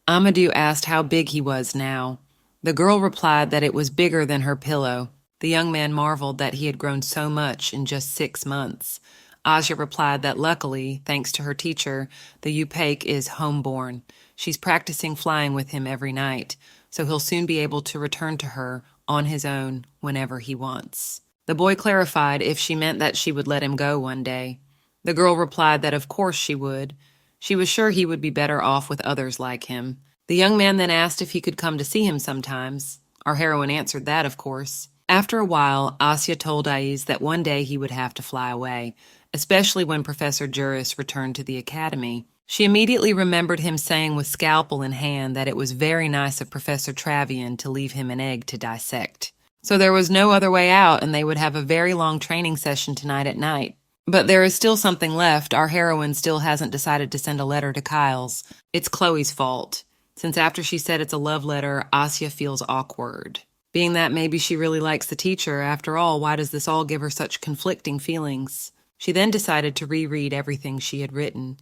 Amadou asked how big he was now. The girl replied that it was bigger than her pillow. The young man marveled that he had grown so much in just 6 months. Asya replied that luckily, thanks to her teacher, the Upac is homeborn. She's practicing flying with him every night, so he'll soon be able to return to her on his own whenever he wants. The boy clarified if she meant that she would let him go one day. The girl replied that of course she would. She was sure he would be better off with others like him. The young man then asked if he could come to see him sometimes. Our heroine answered that, of course. After a while, Asya told Aiz that one day he would have to fly away, especially when Professor Juris returned to the academy. She immediately remembered him saying with scalpel in hand that it was very nice of Professor Travian to leave him an egg to dissect. So there was no other way out, and they would have a very long training session tonight at night. But there is still something left. Our heroine still hasn't decided to send a letter to Kyle's. It's Chloe's fault, since after she said it's a love letter, Asya feels awkward. Being that maybe she really likes the teacher, after all, why does this all give her such conflicting feelings? She then decided to reread everything she had written.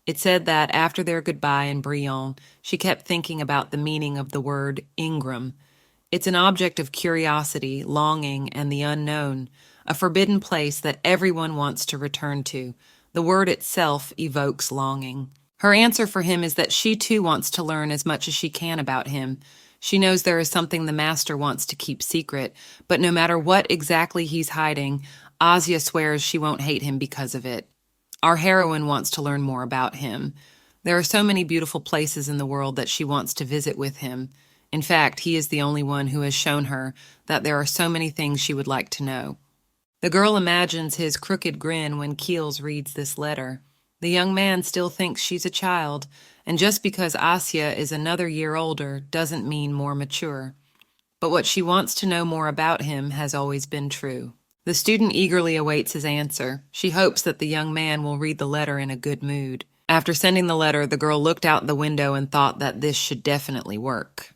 It said that after their goodbye in Brion, she kept thinking about the meaning of the word Ingram. It's an object of curiosity, longing, and the unknown, a forbidden place that everyone wants to return to. The word itself evokes longing. Her answer for him is that she too wants to learn as much as she can about him. She knows there is something the master wants to keep secret, but no matter what exactly he's hiding, Asya swears she won't hate him because of it. Our heroine wants to learn more about him. There are so many beautiful places in the world that she wants to visit with him. In fact, he is the only one who has shown her that there are so many things she would like to know. The girl imagines his crooked grin when Keels reads this letter. The young man still thinks she's a child, and just because Asya is another year older doesn't mean more mature. But what she wants to know more about him has always been true. The student eagerly awaits his answer. She hopes that the young man will read the letter in a good mood. After sending the letter, the girl looked out the window and thought that this should definitely work.